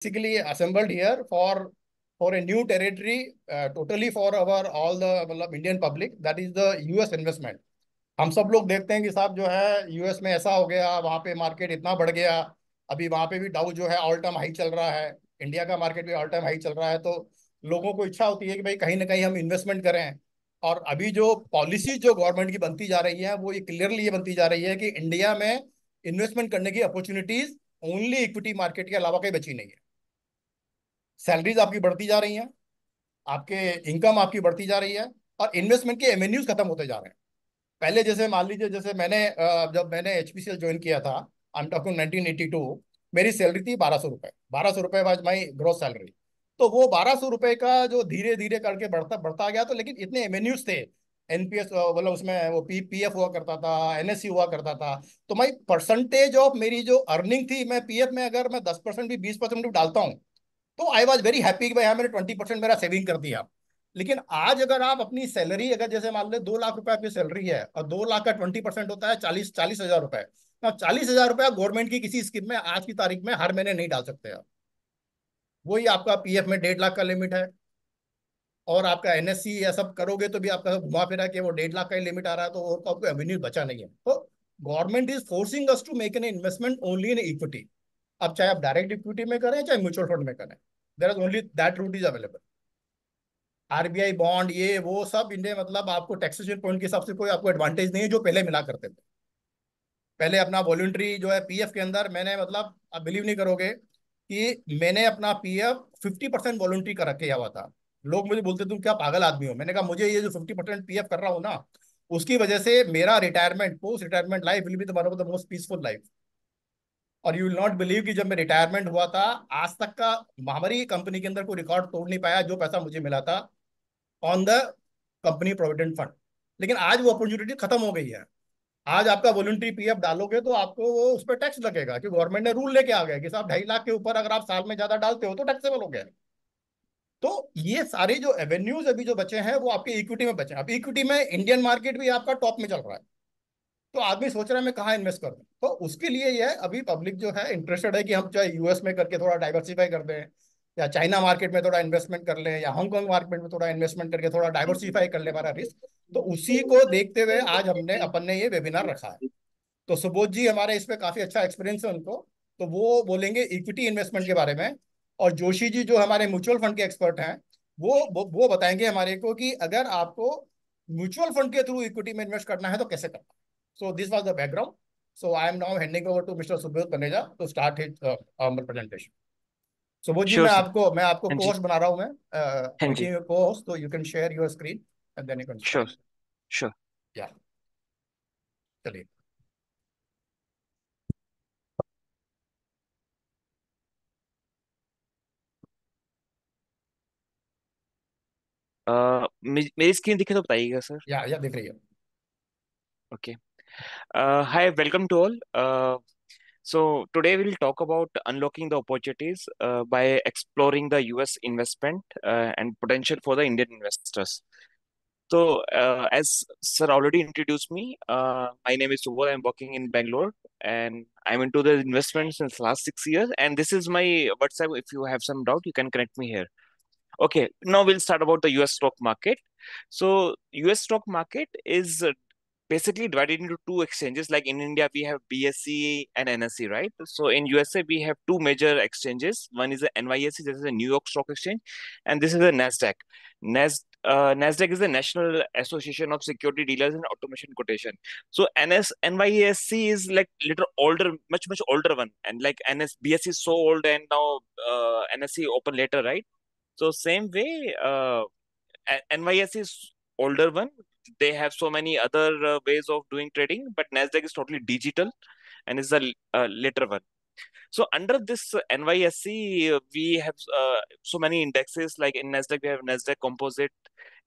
basically assembled here for a new territory, totally for our all the मतलब Indian public, that is the US investment. हम सब लोग देखते हैं कि साहब जो है यूएस में ऐसा हो गया, वहाँ पे मार्केट इतना बढ़ गया। अभी वहाँ पे भी डाउ जो है ऑल टाइम हाई चल रहा है, इंडिया का मार्केट भी ऑल टाइम हाई चल रहा है। तो लोगों को इच्छा होती है कि भाई कहीं ना कहीं हम इन्वेस्टमेंट करें। और अभी जो पॉलिसी जो गवर्नमेंट की बनती जा रही है वो ये क्लियरली ये बनती जा रही है कि इंडिया में इन्वेस्टमेंट करने की अपॉर्चुनिटीज ओनली इक्विटी मार्केट के अलावा कहीं बची नहीं है। सैलरीज आपकी बढ़ती जा रही हैं, आपके इनकम आपकी बढ़ती जा रही है, और इन्वेस्टमेंट के एवेन्यूज खत्म होते जा रहे हैं। पहले जैसे मान लीजिए, जैसे जब मैंने एचपीसीएल ज्वाइन किया था, आई एम टॉकिंग 1982, मेरी सैलरी थी 1200 रुपये। 1200 रुपये वाज माई ग्रोस सैलरी। तो वो 1200 रुपये का जो धीरे धीरे करके बढ़ता बढ़ता गया, तो लेकिन इतने एवेन्यूज थे। एनपीएस मतलब उसमें वो पीएफ हुआ करता था, एनएससी हुआ करता था। तो माई परसेंटेज ऑफ मेरी जो अर्निंग थी, मैं पीएफ में अगर मैं 10% भी 20% भी डालता हूँ, तो आई वॉज वेरी हैप्पी कि भाई हाँ मैंने 20% मेरा सेविंग कर दिया। लेकिन आज अगर आप अपनी सैलरी, अगर जैसे मान लो 2 लाख रुपए आपकी सैलरी है, और 2 लाख का 20% होता है 40 40 हजार रुपए। तो 40 हजार रुपया गवर्नमेंट की किसी स्कीम में आज की तारीख में हर महीने नहीं डाल सकते आप। वही आपका पीएफ में 1.5 लाख का लिमिट है, और आपका एनएससी या सब करोगे तो भी आपका घुमा फिरा के वो 1.5 लाख का ही लिमिट आ रहा है, तो और तो आपको एवेन्यू बचा नहीं है। तो government is forcing us to make an investment only in equity. अब चाहे आप डायरेक्ट इक्विटी में करें चाहे म्यूचुअल फंड में करें, there is only that route is available. RBI bond ये वो सब इंडिया मतलब आपको टैक्सेशन पॉइंट के हिसाब से कोई आपको एडवांटेज नहीं है जो पहले मिला करते थे। पहले अपना वॉलंटरी जो है पीएफ के अंदर मैंने मतलब, आप बिलीव नहीं करोगे कि मैंने अपना पीएफ 50% वॉलंटरी कर रखे हुआ था। लोग मुझे बोलते तुम क्या पागल आदमी हो। मैंने कहा मुझे ये जो 50% पीएफ कर रहा हूँ ना, उसकी वजह से मेरा retirement, post retirement life will be the one of the most peaceful life. और यू विल नॉट बिलीव कि जब मैं रिटायरमेंट हुआ था, आज तक का हमारी कंपनी के अंदर कोई रिकॉर्ड तोड़ नहीं पाया जो पैसा मुझे मिला था on the company provident fund. लेकिन आज वो अपॉर्चुनिटी खत्म हो गई है। आज आपका वॉलंटरी पीएफ डालोगे तो आपको वो उस पर टैक्स लगेगा, कि गवर्नमेंट ने रूल लेके आ गया कि साहब 2.5 लाख के ऊपर अगर आप साल में ज्यादा डालते हो तो टैक्सेबल हो गया। तो ये सारे जो एवेन्यूज अभी जो बचे हैं वो आपके इक्विटी में बचे हैं। अब इक्विटी में इंडियन मार्केट भी आपका टॉप में चल रहा है। तो आदमी सोच रहा है मैं कहाँ इन्वेस्ट करूं, तो उसके लिए ये अभी पब्लिक जो है इंटरेस्टेड है कि हम चाहे यूएस में करके थोड़ा डाइवर्सिफाई कर दें, या चाइना मार्केट में थोड़ा इन्वेस्टमेंट कर लें, या हांगकांग मार्केट में थोड़ा इन्वेस्टमेंट करके थोड़ा डाइवर्सिफाई कर ले हमारा रिस्क। तो उसी को देखते हुए आज हमने अपन ने ये वेबिनार रखा है। तो सुबोध जी हमारे इस पे काफी अच्छा एक्सपीरियंस है उनको, तो वो बोलेंगे इक्विटी इन्वेस्टमेंट के बारे में। और जोशी जी जो हमारे म्यूचुअल फंड के एक्सपर्ट हैं, वो बताएंगे हमारे को कि अगर आपको म्यूचुअल फंड के थ्रू इक्विटी में इन्वेस्ट करना है तो कैसे करना है। So this was the background. So I am now handing over to mister Subodh Kaneja to start his presentation. Subodh ji, sure sir. मैं आपको हाँ को जी। होस्ट बना रहा हूँ, मैं हाँ जी। मेकिंग को होस्ट, तो you can share your screen and then you can start. Sure. Sure. Yeah, चलिए। मेरी स्क्रीन दिखे तो बताइएगा सर। या दिख रही है। Okay. Hi, welcome to all. So today we'll talk about unlocking the opportunities by exploring the US investment and potential for the Indian investors. So as sir already introduced me, my name is Subodh. I'm working in Bangalore and I'm into the investment since last 6 years. And this is my WhatsApp. If you have some doubt, you can connect me here. Okay, now we'll start about the US stock market. So US stock market is basically divided into two exchanges. Like in India, we have BSE and NSE, right? So in USA, we have two major exchanges. One is the NYSE, this is the New York Stock Exchange, and this is the NASDAQ. NASDAQ is the National Association of Security Dealers and Automation Quotation. So NYSE is like little older, much older one, and like BSE is so old, and now NSE open later, right? So same way, NYSE is older one. They have so many other ways of doing trading, but Nasdaq is totally digital and is the later one. So under this NYSE, we have so many indexes. Like in Nasdaq, we have Nasdaq Composite,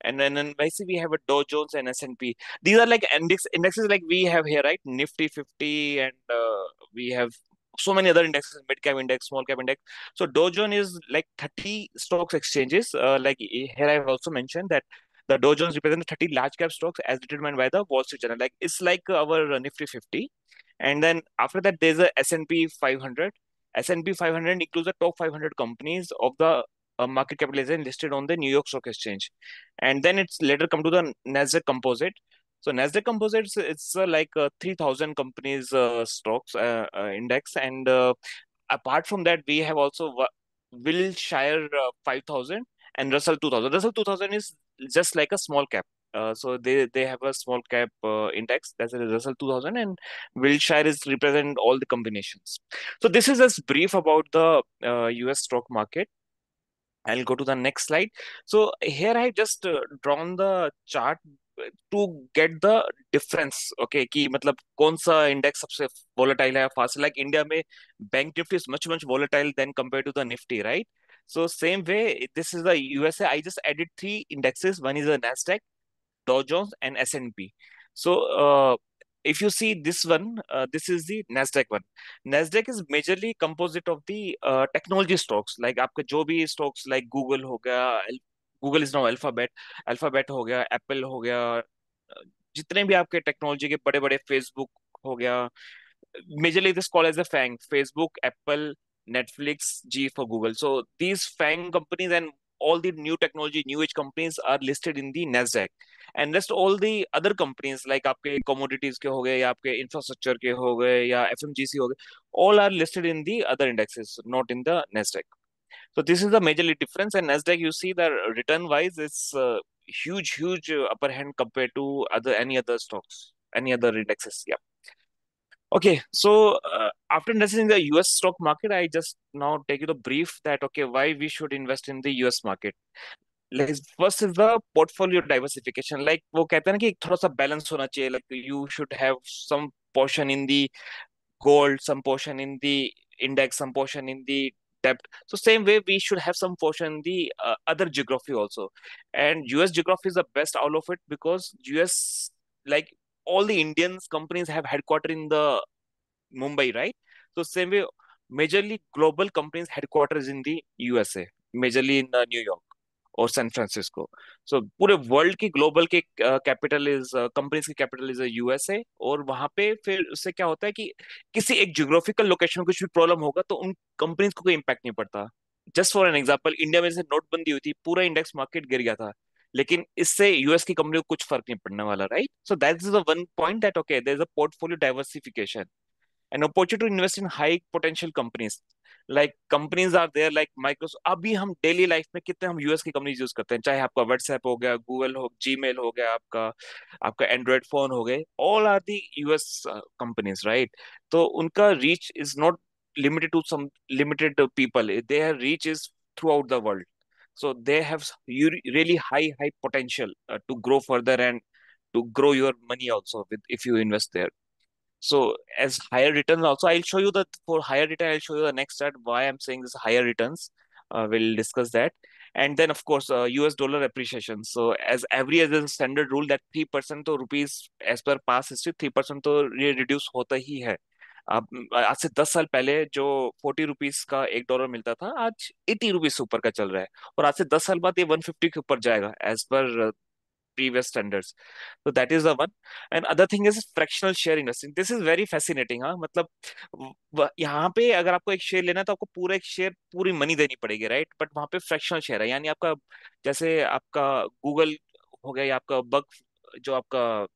and then in NYSE we have a Dow Jones and S&P. These are like indexes like we have here, right? Nifty 50, and we have so many other indexes, mid cap index, small cap index. So Dow Jones is like 30 stocks exchanges. Here I have also mentioned that the Dow Jones represents 30 large cap stocks as determined by the Wall Street Journal. Like it's like our Nifty 50. And then after that, there's a S&P 500. S&P 500 includes the top 500 companies of the market capitalization listed on the New York Stock Exchange, and then it's later come to the Nasdaq Composite. So Nasdaq Composites, it's like 3,000 companies stocks index, and apart from that, we have also Wilshire 5,000 and Russell 2000. Russell 2000 is just like a small cap. So they have a small cap index, that's a Russell 2000, and Wilshire is represent all the combinations. So this is just brief about the US stock market. I'll go to the next slide. So here I just drawn the chart to get the difference. Okay, कि मतलब कौन सा index सबसे volatile है, fast, like India में bank nifty is much volatile than compared to the nifty, right? So same way, this is the USA. I just added three indexes. One is the Nasdaq, Dow Jones, and S&P. So if you see this one, this is the Nasdaq one. Nasdaq is majorly composite of the technology stocks. Like आपके जो भी stocks like Google हो गया, Google is now Alphabet, Alphabet हो गया, Apple हो गया, जितने भी आपके टेक्नोलॉजी के बड़े बड़े, फेसबुक हो गया, majorly this called as a FANG: Facebook, Apple, Netflix, G for Google. So these FANG companies and all the new technology, new age companies are listed in the Nasdaq. And rest all the other companies like आपके commodities के हो गए या आपके infrastructure के हो गए या FMGC हो गए, all are listed in the other indexes, not in the Nasdaq. So this is the majorly difference. And Nasdaq, you see the return wise, it's huge upper hand compared to other any other stocks, any other indexes. Yeah. Okay, so after investing in the US stock market, I just now take you the brief that okay, why we should invest in the US market. Like first is the portfolio diversification. Like वो कहते हैं ना कि एक थोड़ा सा balance होना चाहिए. Like you should have some portion in the gold, some portion in the index, some portion in the debt. So same way we should have some portion in the other geography also. And US geography is the best out of it because US, like all the Indians companies have headquarter in the Mumbai, right? So same way, majorly global companies headquarters in the USA, majorly in New York और San Francisco. सो पूरे world की global के capital is, companies की capital is USA. और वहां पे फिर उससे क्या होता है कि किसी एक ज्योग्राफिकल लोकेशन में कुछ भी प्रॉब्लम होगा तो उन कंपनीज को कोई इम्पैक्ट नहीं पड़ता. Just for an example, India में जैसे नोटबंदी हुई थी, पूरा इंडेक्स मार्केट गिर गया था, लेकिन इससे यूएस की कंपनी को कुछ फर्क नहीं पड़ने वाला, right? So that is the one point that okay there is a portfolio diversification, an opportunity to invest in high potential companies. Like companies are there like Microsoft. अभी हम डेली लाइफ में कितने हम यूएस की companies use करते हैं, चाहे आपका व्हाट्सएप हो गया, गूगल हो, जीमेल हो गया, आपका आपका एंड्रॉयड फोन हो गए, all are the US companies, right? तो उनका reach is not limited to some limited people. Their reach is throughout the world. So they have really high potential to grow further and to grow your money also with if you invest there. So as higher returns also, I'll show you that for higher return, I'll show you the next chart why I'm saying this higher returns. We'll discuss that. And then of course, US dollar appreciation. So as every year there's a standard rule that 3% तो rupees as per past history 3% तो ये reduce होता ही है. अब आज से 10 साल पहले जो 40 रुपीज का $1 मिलता था, आज 80 रुपीज से ऊपर का चल रहा है. और आज से 10 साल बाद ये 150 के ऊपर जाएगा as per previous standards. So that is the one. And other thing is fractional share investing. This is very fascinating. हाँ, मतलब यहाँ पे अगर आपको एक शेयर लेना है तो आपको पूरा एक शेयर पूरी मनी देनी पड़ेगी, राइट? बट वहाँ पे फ्रैक्शनल शेयर है, यानी आपका जैसे आपका गूगल हो गया या आपका बग, जो आपका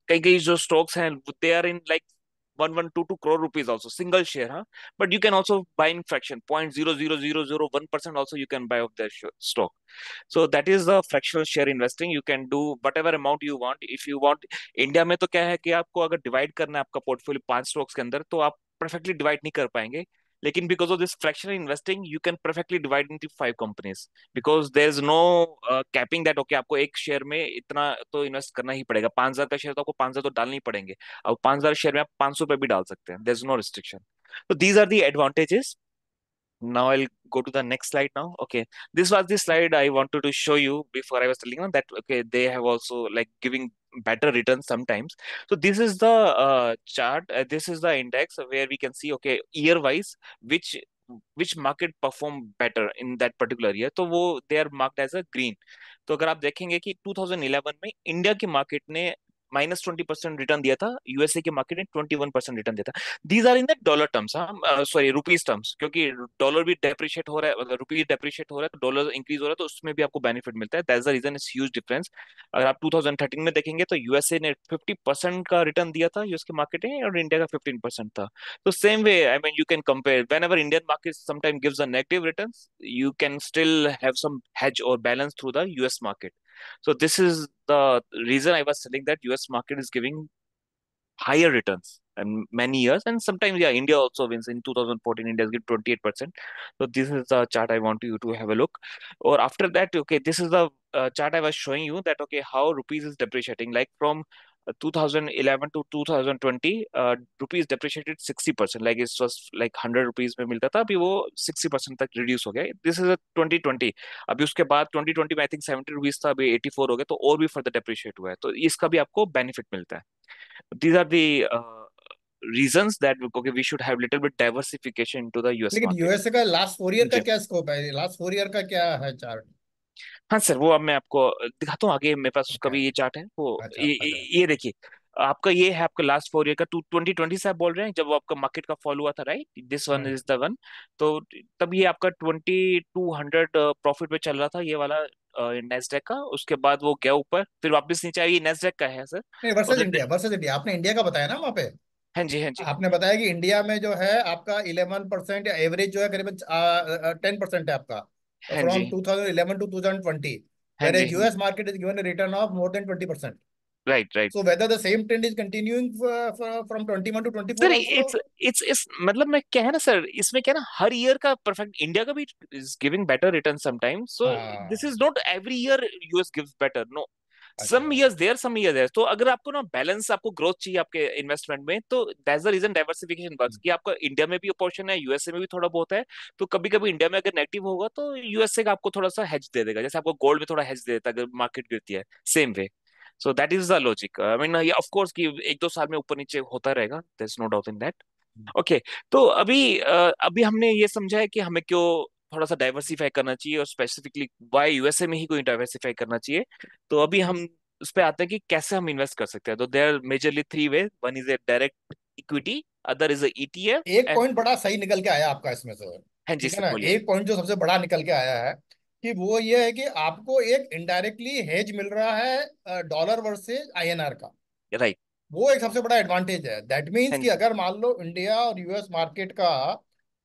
कई कई जो स्टॉक्स हैं, they are in like 1 1 2 2 crore rupees also single share, huh? But you can also buy in fraction 0.00001% also you can buy of their stock. So that is the fractional share investing. You can do whatever amount you want. If you want, India में तो क्या है कि आपको अगर divide करना है आपका पोर्टफोलियो 5 स्टॉक्स के अंदर तो आप परफेक्टली डिवाइड नहीं कर पाएंगे. लेकिन because of this fractional investing you can perfectly divide into 5 companies, because there is no capping that okay आपको एक शेयर में इतना तो इन्वेस्ट करना ही पड़ेगा. 5,000 का शेयर तो आपको 5,000 तो डालने ही पड़ेंगे. अब 5,000 शेयर में आप 500 रुपए भी डाल सकते हैं. There is no restriction. So these are the advantages. Now I'll go to the next slide now. Okay, this was the slide I wanted to show you before. I was telling you that okay, they have also like giving better returns sometimes. So this is the chart. This is the index where we can see okay year wise which market perform better in that particular year. तो वो they are marked as a green. तो अगर आप देखेंगे कि 2011 में India की market ने -20% रिटर्न दिया था, यूएसए के मार्केट ने 21% रिटर्न दिया था। These are in the dollar terms, हाँ, सॉरी रुपीज टर्म्स, क्योंकि डॉलर भी डेप्रिशिएट हो रहा है, मतलब रुपीज डेप्रिशिएट हो रहा है तो डॉलर इंक्रीज हो रहा है, तो उसमें भी आपको बेनिफिट मिलता है। That's the reason is huge difference. अगर आप 2013 में देखेंगे तो यूएसए ने 50% का रिटर्न दिया था यूएस के मार्केट ने, और इंडिया का 15% था। तो same way, I mean, you can compare when ever Indian market sometime gives a negative returns, you can still have some hedge or balance through the US market. So this is the reason I was telling that US market is giving higher returns and many years, and sometimes yeah, India also wins. In 2014 India has given 28%. So this is the chart I want you to have a look. Or after that, okay, this is the chart I was showing you, that okay, how rupees is depreciating, like from 2011 to 2020, rupees depreciated 60%, like it was like 100 rupees में मिलता था, अभी वो 60% तक reduce हो गया। This is 2020। अभी उसके बाद 2020 में आई थिंक 70 रुपीज था, अभी 84 हो गया, तो और भी फर्दर डेप्रिशिएट हुआ है, तो इसका भी आपको बेनिफिट मिलता है। These are the reasons that okay, we should have little bit diversification into the US लेकिन market. यूएसए का लास्ट 4 ईयर का जी क्या स्कोप है, लास्ट 4 ईयर का क्या है चार्ट? हाँ सर, वो अब मैं आपको दिखाता हूँ आगे, मेरे पास उसका ओके। भी ये चार्ट है। वो अच्छा अच्छा। ये देखिए, आपका ये है आपका लास्ट 4 ईयर का, 2020 से आप बोल रहे हैं जब वो आपका मार्केट का फॉल हुआ था, right? This one hmm. Is the one. तो तब ये आपका 2200 प्रॉफिट पे चल रहा था, ये वाला नेस्डेक का। उसके बाद वो गया ऊपर, फिर वापस नीचे आया, ये नेस्डेक का है सर। नहीं, और वर्सेज इंडिया, वर्सेज इंडिया, आपने इंडिया का बताया ना वहाँ पे। हाँ जी, हाँ जी, आपने बताया कि इंडिया में जो है आपका 11% या एवरेज जो है करीबन 10% है आपका, हाँ फ्रॉम जी, 2011 टू 2020, हाँ वेर जी, एज हाँ US market is given return of more than 20%. Right, right. So whether the same trend is continuing from 21 to 24 sir also? It's मतलब मैं क्या है ना सर, इसमें क्या है ना, हर ईयर का परफेक्ट इंडिया का भी is giving better return sometime, so this हाँ। Is not every year US gives better, no. Some अच्छा। Years there, some year there. तो अगर आपको ना बैलेंस, आपको ग्रोथ चाहिए आपके इन्वेस्टमेंट में, तो that's the reason diversification works, कि आपका इंडिया में भी पोर्शन है, यूएसए में भी थोड़ा बहुत है। तो कभी कभी इंडिया में अगर नेगेटिव होगा तो यूएसए का आपको थोड़ा सा हेज दे देगा, जैसे आपको गोल्ड में थोड़ा हेज दे देता है अगर मार्केट गिरती है, same way. So that is the logic. I mean of course कि एक दो साल में ऊपर नीचे होता रहेगा, there is no doubt in that. Okay. तो अभी हमने ये समझा है कि हमें क्यों थोड़ा सा डाइवर्सिफाई करना चाहिए, और स्पेसिफिकली वाई यूएसए में ही कोई डाइवर्सिफाई करना चाहिए। तो अभी हम उस पे आते हैं कि कैसे हम इन्वेस्ट कर सकते हैं। तो there majorly three way, one is a direct equity, other is ETF एक एंड। पॉइंट बड़ा सही निकल के आया आपका इसमें से। हाँ जी ठीक है सर, ना, बोलिए। एक पॉइंट जो सबसे बड़ा निकल के आया है कि वो ये है कि आपको एक इनडायरेक्टली हेज मिल रहा है डॉलर वर्सेज आईएनआर का। राइट। वो एक सबसे बड़ा एडवांटेज है। दैट मीन्स हाँ कि जी, अगर मान लो इंडिया और यूएस मार्केट का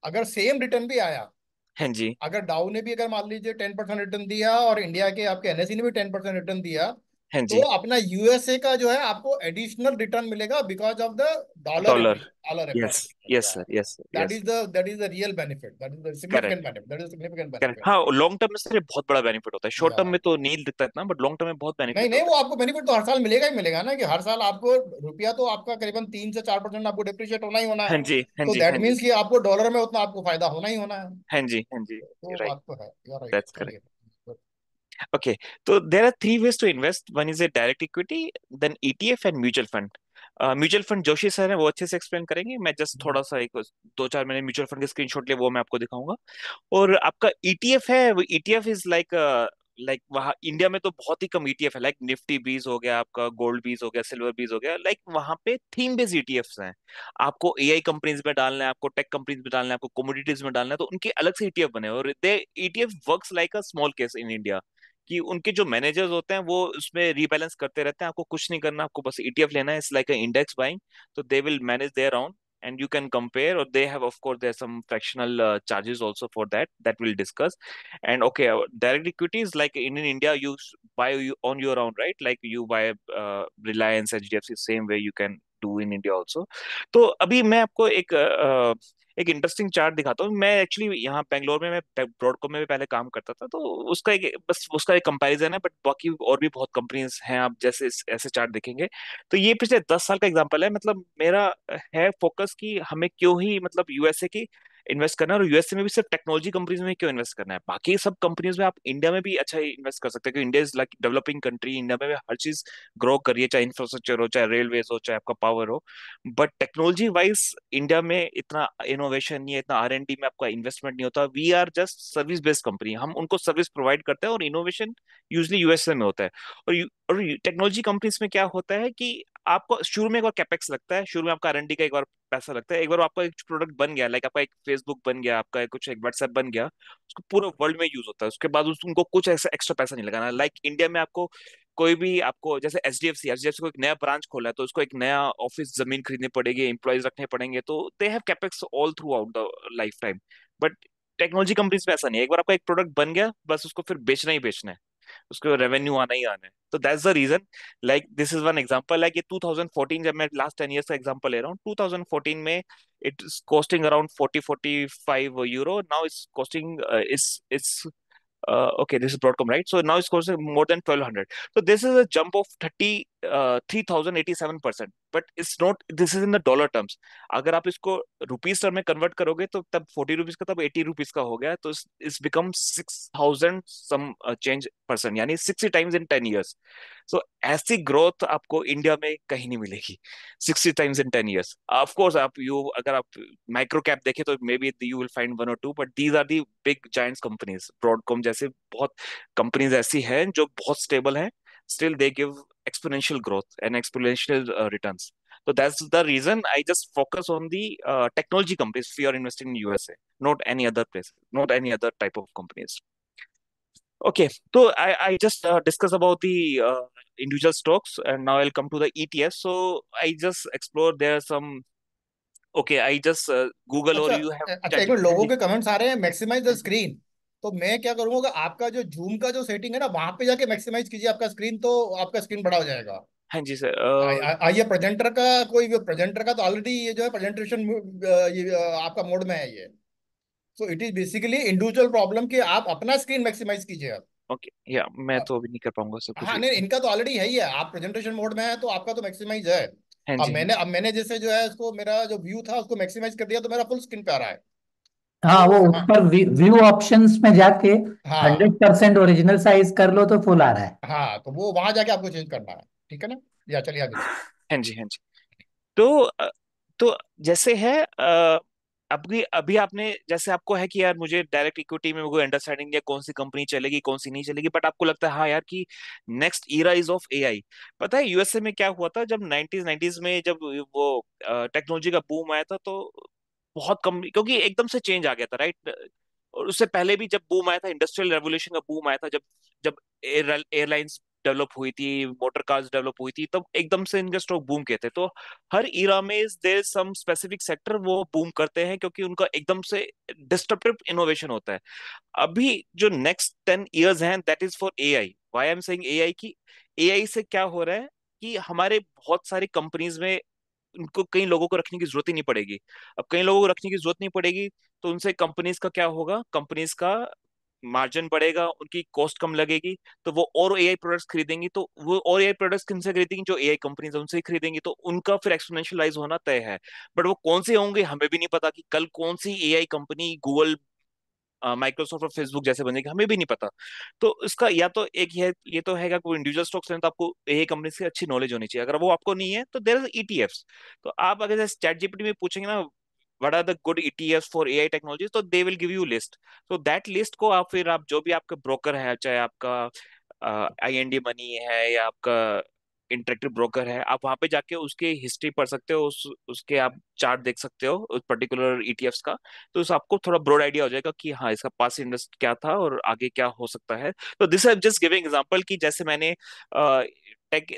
अगर सेम रिटर्न भी आया, हाँ जी, अगर डाउ ने भी अगर मान लीजिए 10% रिटर्न दिया और इंडिया के आपके एनएसई ने भी 10% रिटर्न दिया, हाँ तो जी। अपना यूएसए का जो है आपको एडिशनल रिटर्न मिलेगा because of the dollar dollar. Dollar yes, appreciation. Yes या sir, yes sir, that yes. Is the real benefit, that is the significant correct, benefit, that is significant correct. Benefit. हाँ, long term में sir ये बहुत बड़ा benefit होता है, short या term में तो नहीं दिखता इतना, बट लॉन्ग टर्म में बहुत नहीं बेनिफिट नहीं, होता वो आपको बेनिफिट तो हर साल मिलेगा ही मिलेगा ना, कि हर साल आपको रुपया तो आपका करीबन 3 से 4% आपको डिप्रिशिएट होना ही होना है। है। हाँ जी, हाँ तो जी, दैट हाँ जी, मीन्स कि आपको डॉलर में उतना आपको फायदा होना ही होना है। हाँ जी, हाँ जी, तो राइट। बात तो है, यार राइट, दैट्स चलिए। okay. So there are three ways to invest. One is a direct equity, then ETF and mutual fund. Mutual fund Joshi sir है, वो अच्छे से एक्सप्लेन करेंगे। मैं जस्ट थोड़ा सा एक दो चार मैंने म्यूचुअल फंड के स्क्रीनशॉट लिए, वो मैं आपको दिखाऊंगा। और आपका ईटीएफ है, वो ईटीएफ इज लाइक वहाँ इंडिया में तो बहुत ही कम ईटीएफ है, लाइक निफ्टी बीस हो गया, आपका गोल्ड बीस हो गया, सिल्वर बीस हो गया, लाइक वहाँ पे थीम बेस्ड ईटीएफ्स हैं। आपको एआई कंपनीज में डालना है, आपको टेक कंपनीज में डालना है, आपको कमोडिटीज में डालना है, तो उनके अलग से ईटीएफ बने हैं। और they ETF works like a smallcase in India, कि उनके जो मैनेजर्स होते हैं वो उसमें रीबैलेंस करते रहते हैं। आपको कुछ नहीं करना, आपको बस ईटीएफ लेना है, इट्स लाइक इंडेक्स बाइंग। तो they will manage their own, and you can compare, or they have, of course, there's some fractional charges also for that we'll discuss. And okay, direct equity is like in India you buy you on your own, right? Like you buy Reliance, HDFC, same way you can do in India also. तो अभी मैं आपको एक interesting chart दिखाता हूँ। मैं actually यहाँ बेंगलोर में, मैं ब्रॉडकॉम में भी पहले काम करता था, तो उसका एक बस उसका एक कंपैरिजन है, बट बाकी और भी बहुत कंपनीज हैं, आप जैसे ऐसे चार्ट देखेंगे। तो ये पिछले 10 साल का एग्जांपल है, मतलब मेरा है फोकस कि हमें क्यों ही मतलब यूएसए की इन्वेस्ट करना है। और यूएसए में भी सिर्फ टेक्नोलॉजी कंपनीज में क्यों इन्वेस्ट करना है, बाकी सब कंपनीज में आप इंडिया में भी अच्छा इन्वेस्ट कर सकते हैं, क्योंकि India is like developing country. India में भी हर चीज ग्रो कर रही है, चाहे इंफ्रास्ट्रक्चर हो, चाहे रेलवे हो, चाहे आपका पावर हो। बट टेक्नोलॉजी वाइज इंडिया में इतना इनोवेशन नहीं है, इतना R&D में आपका इन्वेस्टमेंट नहीं होता। We are just service based company, हम उनको सर्विस प्रोवाइड करते हैं, और इनोवेशन यूजली यूएसए में होता है। और टेक्नोलॉजी कंपनीज में क्या होता है कि आपको शुरू में एक बार कैपेक्स लगता है, शुरू में आपका R&D का एक बार पैसा लगता है। एक बार आपका एक प्रोडक्ट बन गया, लाइक आपका एक फेसबुक बन गया, आपका कुछ एक व्हाट्सएप बन गया, उसको पूरे वर्ल्ड में यूज होता है। उसके बाद उनको कुछ ऐसा एक्स्ट्रा पैसा नहीं लगाना। लाइक इंडिया में आपको कोई भी, आपको जैसे एचडीएफसी को एक नया ब्रांच खोला है, तो उसको एक नया ऑफिस जमीन खरीदनी पड़ेगी, एम्प्लॉयज रखने पड़ेंगे, तो they have capex all through out the life time. But technology companies में ऐसा नहीं है, एक बार आपका एक प्रोडक्ट बन गया, बस उसको फिर बेचना ही बेचना है, उसको रेवेन्यू आना ही आना है। तो that's the reason. Like this is one example, like ये 2014, जब मैं लास्ट 10 इयर्स का एग्जांपल ले रहा हूँ, 2014 में it is costing around 40-45 euro, now it's costing it's okay, this is Broadcom, right? So now it's costing more than 1200. So this is a jump of 33,087%. But it's not, this is in the dollar terms. अगर आप इसको rupees term में convert करोगे, तो तब 40 rupees का तब 80 rupees का हो गया, तो it's become 6,000 some change percent, यानी 60 टाइम्स इन 10 years. सो ऐसी ग्रोथ आपको इंडिया में कहीं नहीं मिलेगी, 60 times in 10 years. Of course आप यू अगर आप माइक्रो कैप देखें तो maybe you will find one और two, but these are the big giants companies. Broadcom जैसे बहुत कंपनीज ऐसी हैं जो बहुत स्टेबल हैं, still they give exponential growth and exponential returns. So that's the reason I just focus on the technology companies if you are investing in USA, not any other place, not any other type of companies. Okay, so I just discussed about the individual stocks, and now I'll come to the ETF. So I just explore there are some. Okay, I just Google, or अच्छा you have अच्छा, एक minute, ChatGPT लोगों handy. के comments आ रहे हैं maximise the हाँ जी, screen. तो मैं क्या करूंगा कि आपका जो जूम का जो सेटिंग है ना, वहां पे जाके मैक्सिमाइज कीजिए आपका स्क्रीन, तो आपका स्क्रीन बड़ा हो जाएगा। हाँ जी सर। आइए, प्रेजेंटर का कोई भी, प्रेजेंटर का तो ऑलरेडी ये जो है प्रेजेंटेशन, ये आपका मोड में है ये। So it is basically individual problem कि आप अपना स्क्रीन मैक्सिमाइज कीजिए आप। ओके, या मैं तो अभी नहीं कर पाऊंगा सर कुछ हाँ भी। नहीं, इनका तो ऑलरेडी है ही है, आप प्रेजेंटेशन मोड में है तो आपका तो मैक्सिमाइज है। हाँ अब जी, हाँ मैंने जी। अब मैंने जैसे जो है इसको, मेरा जो व्यू था उसको मैक्सिमाइज कर दिया, तो मेरा फुल स्क्रीन पे आ रहा है। हाँ, वो तो हाँ, ऊपर व्यू ऑप्शंस में जाके हाँ, 100% ओरिजिनल साइज कर लो तो फुल आ रहा है। हाँ, तो वो वहां जाके आपको चेंज करना है। ठीक है ना? या चलिए आगे। हाँ जी, हाँ जी। तो तो जैसे है अभी अभी आपने, जैसे आपको है कि यार मुझे डायरेक्ट इक्विटी में कोई अंडरस्टैंडिंग है, कौन सी कंपनी चलेगी कौन सी नहीं चलेगी, बट आपको लगता है हाँ यार कि next era is of AI. पता है यूएसए में क्या हुआ था, जब 90s में जब वो टेक्नोलॉजी का बूम आया था, तो बहुत कम, क्योंकि एकदम से चेंज आ गया था, राइट। और उससे पहले भी जब बूम आया था, इंडस्ट्रियल रेवोल्यूशन का बूम आया था, जब जब एयरलाइंस डेवलप हुई थी, मोटर कार्स डेवलप हुई थी, तब एकदम से इनके स्टॉक बूम किए थे। तो हर ईरा में देयर सम स्पेसिफिक सेक्टर वो बूम करते हैं, क्योंकि उनका एकदम से डिस्टरप्टिव इनोवेशन होता है। अभी जो नेक्स्ट 10 years हैं, that is for AI. Why I am saying AI, की एआई से क्या हो रहा है कि हमारे बहुत सारी कंपनीज में उनको कई लोगों को रखने की जरूरत ही नहीं पड़ेगी। अब कई लोगों को रखने की जरूरत नहीं पड़ेगी, तो उनसे कंपनीज का क्या होगा, कंपनीज का मार्जिन बढ़ेगा, उनकी कॉस्ट कम लगेगी, तो वो और एआई प्रोडक्ट्स खरीदेंगी। तो वो और एआई प्रोडक्ट्स किनसे खरीदेंगी, जो एआई कंपनीज है उनसे ही खरीदेंगी, तो उनका फिर एक्सपोनेंशियलाइज होना तय है। बट वो कौन से होंगे हमें भी नहीं पता, कि कल कौन सी एआई कंपनी गूगल, माइक्रोसॉफ्ट और फेसबुक जैसे बनेगी, हमें भी नहीं पता। तो इसका या तो एक है, ये तो है कि कोई इंडिविजुअल स्टॉक्स लेना, तो आपको एआई कंपनी की अच्छी नॉलेज होनी चाहिए। अगर वो आपको नहीं है, तो देयर इज ईटीएफ्स। तो आप अगर जैसे चैट जीपीटी में पूछेंगे ना, what are the good ETFs for AI technology, तो they will give you list. तो दैट लिस्ट को आप फिर, आप जो भी आपका ब्रोकर है, चाहे आपका आईएनडी मनी है या आपका इंटरेक्टिव ब्रोकर है, आप वहां पे जाके उसकी हिस्ट्री पढ़ सकते हो, उसके आप चार्ट देख सकते हो उस पर्टिकुलर ईटीएफ्स का। तो उससे आपको थोड़ा ब्रॉड आइडिया हो जाएगा कि हाँ इसका पास इन्वेस्ट क्या था और आगे क्या हो सकता है। तो this I just giving example, कि जैसे मैंने टेक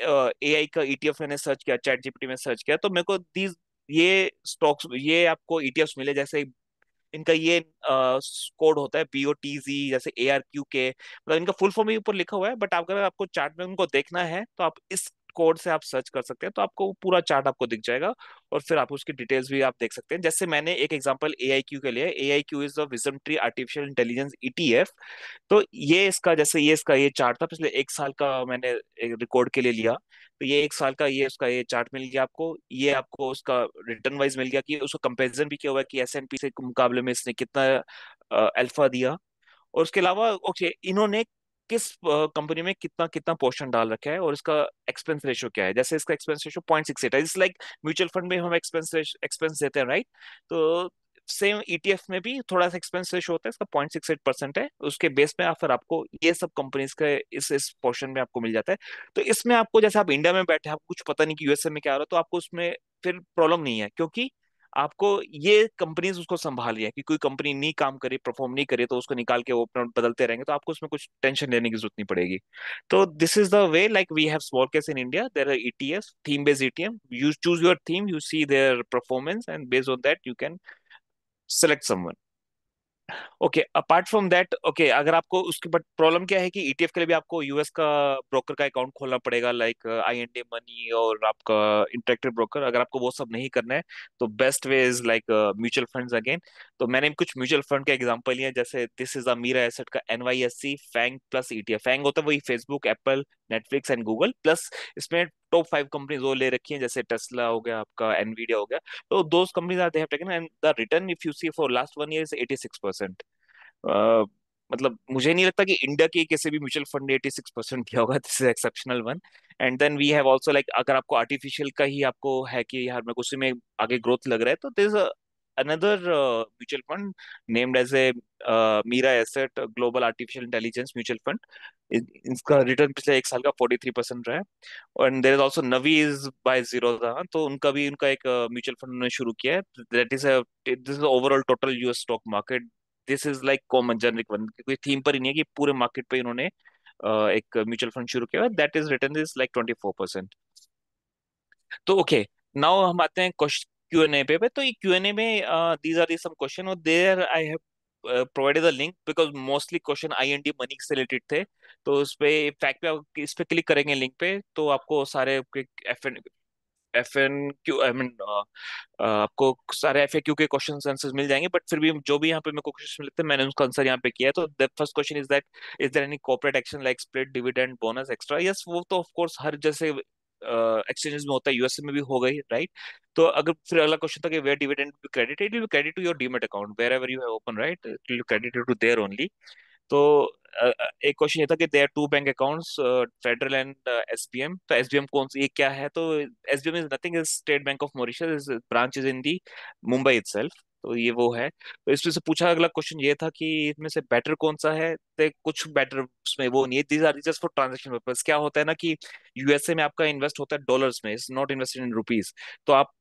एआई का ईटीएफ मैंने सर्च किया, चैट जीपीटी में सर्च किया, तो मेरे को दीज ये स्टॉक्स, ये आपको ईटीएफ्स मिले। जैसे इनका ये कोड होता है BOTZ, जैसे ARQK, मतलब इनका फुल फॉर्म ही ऊपर लिखा हुआ है, बट अगर आपको चार्ट में उनको देखना है, तो आप इस कोड से आप सर्च कर सकते हैं, तो आपको पूरा चार्ट आपको दिख जाएगा, और फिर आप उसकी डिटेल्स भी आप देख सकते हैं। जैसे मैंने एक एग्जांपल AIQ के लिए, AIQ is the wisdom tree artificial intelligence ETF। तो ये इसका, जैसे ये चार्ट था पिछले एक साल का, मैंने एक रिकॉर्ड के लिए लिया। तो ये एक साल का ये चार्ट मिल गया आपको, ये आपको उसका रिटर्न वाइज मिल गया, कि उसको कंपैरिजन भी किया हुआ है कि S&P से मुकाबले में इसने कितना अल्फा दिया। और उसके अलावा ओके, इन्होंने किस कंपनी में कितना कितना पोर्शन डाल रखा है, और इसका एक्सपेंस रेशियो क्या है। जैसे इसका एक्सपेंस रेशियो 0.68 है, इट्स लाइक म्यूचुअल फंड में हम एक्सपेंस देते हैं, राइट। तो सेम ETF में भी थोड़ा सा एक्सपेंस रेशियो होता है, इसका 0.68% है। उसके बेस में फिर आपको ये सब कंपनीज का इस पोर्शन में आपको मिल जाता है। तो इसमें आपको, जैसे आप इंडिया में बैठे हैं, आपको कुछ पता नहीं कि USA में क्या हो रहा है, तो आपको उसमें फिर प्रॉब्लम नहीं है, क्योंकि आपको ये कंपनीज उसको संभाल रही है, कि कोई कंपनी नहीं काम करे, परफॉर्म नहीं करे, तो उसको निकाल के वो अपना बदलते रहेंगे, तो आपको उसमें कुछ टेंशन लेने की जरूरत नहीं पड़ेगी। तो this is the way, like we have small caps in India, there are ETFs, theme based ETF, you choose your theme, you see their performance, and based on that you can select someone। Okay, apart from that, okay, अगर आपको उसके, but problem क्या है कि ETF के लिए भी आपको US का ब्रोकर का अकाउंट खोलना पड़ेगा, लाइक IND मनी और आपका इंटरेक्टिव ब्रोकर। अगर आपको वो सब नहीं करना है, तो best way is like mutual funds again. तो मैंने कुछ म्यूचुअल फंड के एग्जांपल लिए, जैसे दिस इज अमीरा एसेट का NYSE FANG plus ETF। FANG होता है वही Facebook, Apple, Netflix and Google, plus इसमें टॉप 5 कंपनीज वो ले रखी हैं, जैसे टेस्ला हो गया, आपका एनवीडिया हो गया। तो those companies are they have taken, and the return if you see for last 1 year is 86%। मतलब मुझे नहीं लगता कि इंडिया के किसी भी म्यूचुअल फंड ने 86% दिया होगा, this is exceptional one. And then we have also, like अगर आपको आर्टिफिशियल का ही आपको है कि यार मेरे को उसी में आगे ग्रोथ लग रहा है, तो there is another mutual fund named as a Mirae Asset global artificial intelligence mutual fund. इसका रिटर्न पिछले एक साल का 43% रहा है। And there is also Navi's by Zerodha, तो उनका भी उनका एक म्यूचुअल फंड उन्होंने शुरू किया है। That is this is overall total US stock market. This is like common generic one, कोई थीम पर ही नहीं है, कि पूरे मार्केट पे इन्होंने एक म्यूचुअल फंड शुरू किया है, that is return is like 24%। तो ओके, नाउ हम आते हैं Q&A पे। तो ये Q&A में दीज आर सम क्वेश्चन, और there I have provided the link, because mostly question IND money से रिलेटेड थे। तो उस पे फैक्ट पे आप इस पे क्लिक करेंगे लिंक पे, तो आपको सारे FNQ, आई मीन आपको सारे FAQ के क्वेश्चन आंसर्स मिल जाएंगे। बट फिर भी जो भी यहाँ पे मेरे को क्वेश्चन मिलते हैं, मैंने उसका आंसर यहाँ पे किया है। तो the first question is that, is there any corporate action like split dividend bonus extra. Yes, वो तो ऑफ कोर्स हर जैसे एक्सचेंजेस में होता है, US में भी हो गई, राइट। तो अगर फिर अगला क्वेश्चन था कि where dividend credit, it will credit to your demat account wherever you have open, right, it will credit to there only. तो एक क्वेश्चन ये था कि there two bank accounts, Federal and SBM। तो SBM कौन सी, ये क्या है? तो SBM is nothing, is state bank of Mauritius, is branch is in the Mumbai itself. तो ये वो है। तो इसमें से पूछा अगला क्वेश्चन ये था कि इनमें से बेटर कौन सा है। तो कुछ बेटर उसमें वो नहीं है, these are just for transaction purpose. क्या होता है ना कि USA में आपका इन्वेस्ट होता है डॉलर्स में, is not invested in rupees. तो आप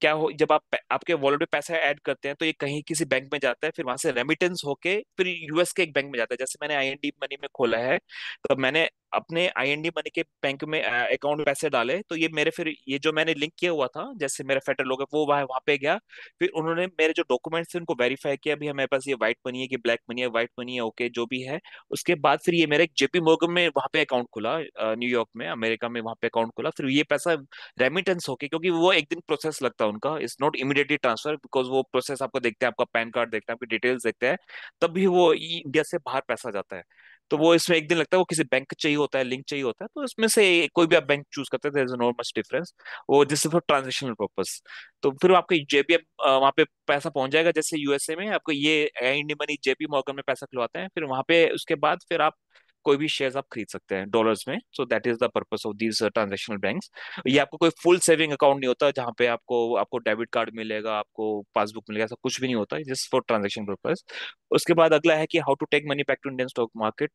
क्या हो, जब आप आपके वॉलेट में पैसा ऐड करते हैं, तो ये कहीं किसी बैंक में जाता है, फिर वहां से रेमिटेंस होके फिर US के एक बैंक में जाता है। जैसे मैंने IND मनी में खोला है, तो मैंने अपने IND मनी के बैंक में अकाउंट में पैसे डाले, तो ये मेरे फिर ये जो मैंने लिंक किया हुआ था, जैसे मेरा फेडरल लोग वो वहां पे गया। फिर उन्होंने मेरे जो डॉक्यूमेंट्स थे उनको वेरीफाई किया, भी हमारे पास ये व्हाइट मनी है कि ब्लैक मनी है, व्हाइट मनी है, ओके जो भी है। उसके बाद फिर ये मेरे एक JP मोर्गन में वहां पे अकाउंट खुला, न्यूयॉर्क में, अमेरिका में, वहां पे अकाउंट खुला। फिर ये पैसा रेमिटेंस होके, क्योंकि वो एक दिन प्रोसेस लगता है उनका, it's not immediately transfer, because वो प्रोसेस आपको देखते हैं, आपका पैन कार्ड देखते हैं, आपकी डिटेल्स देखते हैं, तब भी वो इंडिया से बाहर पैसा जाता है। तो वो इसमें एक दिन लगता है, वो किसी बैंक चाहिए होता है, लिंक चाहिए होता है, तो इसमें से कोई भी आप बैंक चूज करते हैं, there is no much difference. वो जस्ट फॉर ट्रांजेक्शनल पर्पस। तो फिर आपका JPM वहां पे पैसा पहुंच जाएगा, जैसे USA में आपको ये IND मनी JP मॉर्गन में पैसा खुलवाते हैं, फिर वहां पे उसके बाद फिर आप कोई भी शेयर्स आप खरीद सकते हैं डॉलर्स में। सो that is the purpose of these transactional banks. ये आपको कोई फुल सेविंग अकाउंट नहीं होता, जहाँ पे आपको आपको डेबिट कार्ड मिलेगा, आपको पासबुक मिलेगा, ऐसा कुछ भी नहीं होता, जस्ट फॉर ट्रांजेक्शन पर्पस। उसके बाद अगला है कि how to take money back to Indian stock market.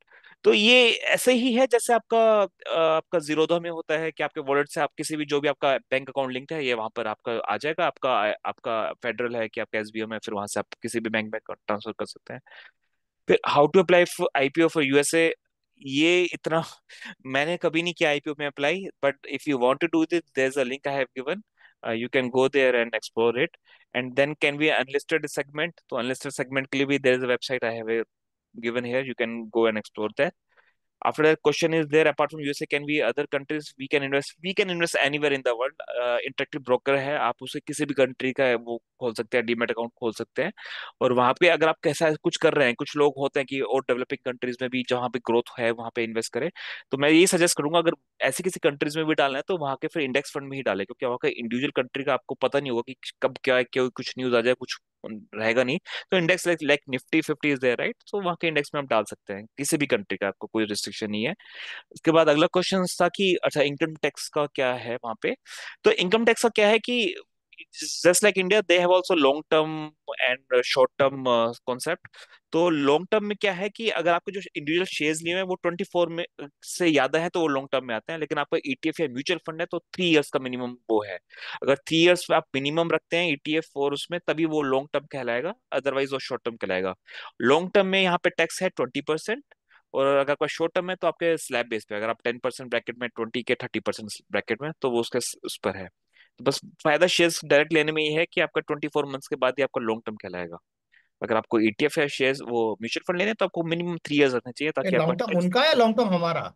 तो ये ऐसे ही है जैसे आपका जीरोधा में होता है, कि आपके वॉलेट से आप किसी भी जो भी आपका बैंक अकाउंट लिंक्ड है, ये वहां पर आपका आ जाएगा। आपका आपका फेडरल है कि आपका SBM है, फिर वहां से आप किसी भी बैंक में ट्रांसफर कर सकते हैं। फिर how to apply for IPO for USA, ये इतना मैंने कभी नहीं किया IPO में apply, but if you want to do this, there is a link I have given, you can go there and explore it. And then can be unlisted segment, तो unlisted segment के लिए भी there is a website I have given here, you can go and explore that. After that question is there, apart from USA, can we other countries we can invest? We can invest anywhere in the world. Interactive broker है, आप उसे किसी भी country का है वो खोल सकते हैं, डीमेट अकाउंट खोल सकते हैं। और वहां पे अगर आप कैसा कुछ कर रहे हैं, कुछ लोग होते हैं कि और डेवलपिंग कंट्रीज में भी जहाँ पे ग्रोथ है वहां पे इन्वेस्ट करें। तो मैं ये सजेस्ट करूंगा, अगर ऐसी किसी कंट्रीज में भी डालना है तो वहां के फिर इंडेक्स फंड में ही डालें, क्योंकि वहां का इंडिविजुअल कंट्री का आपको पता नहीं होगा कि कब क्या क्यों कुछ न्यूज आ जाए, कुछ रहेगा नहीं। तो index like like Nifty 50 is there, right? तो वहाँ के इंडेक्स में आप डाल सकते हैं किसी भी कंट्री का, आपको कोई रिस्ट्रिक्शन नहीं है। उसके बाद अगला क्वेश्चन था कि अच्छा इनकम टैक्स का क्या है वहां पे। तो इनकम टैक्स का क्या है कि just like India they have also long term and short term concept. तो लॉन्ग टर्म में क्या है कि अगर आपके जो इंडिविजुअल शेयर्स लिए हुए हैं वो 24 में से ज्यादा है तो वो लॉन्ग टर्म में आते हैं, लेकिन आपका ईटीएफ या म्यूचुअल फंड है तो 3 इयर्स का मिनिमम वो है। अगर 3 इयर्स आप मिनिमम रखते हैं ईटीएफ और उसमें, तभी वो लॉन्ग टर्म कहलाएगा, अदरवाइज वो शॉर्ट टर्म कहलाएगा। लॉन्ग टर्म में यहाँ पे टैक्स है 20%। और अगर कोई शॉर्ट टर्म है तो आपके स्लैब बेस पे, अगर आप 10% ब्रैकेट में, 20 के 30% ब्रैकेट में, तो वो उसके उस पर है। तो बस फायदा शेयर्स डायरेक्ट लेने में ये है कि आपका 24 मंथ्स के बाद ही आपका लॉन्ग टर्म कहलाएगा। अगर आपको ईटीएफ या शेयर्स वो म्यूचुअल फंड लेने हैं, तो आपको मिनिमम 3 इयर्स रखना चाहिए ये ताकि आपका लॉन्ग टर्म टैक्स। उनका या लॉन्ग टर्म हमारा?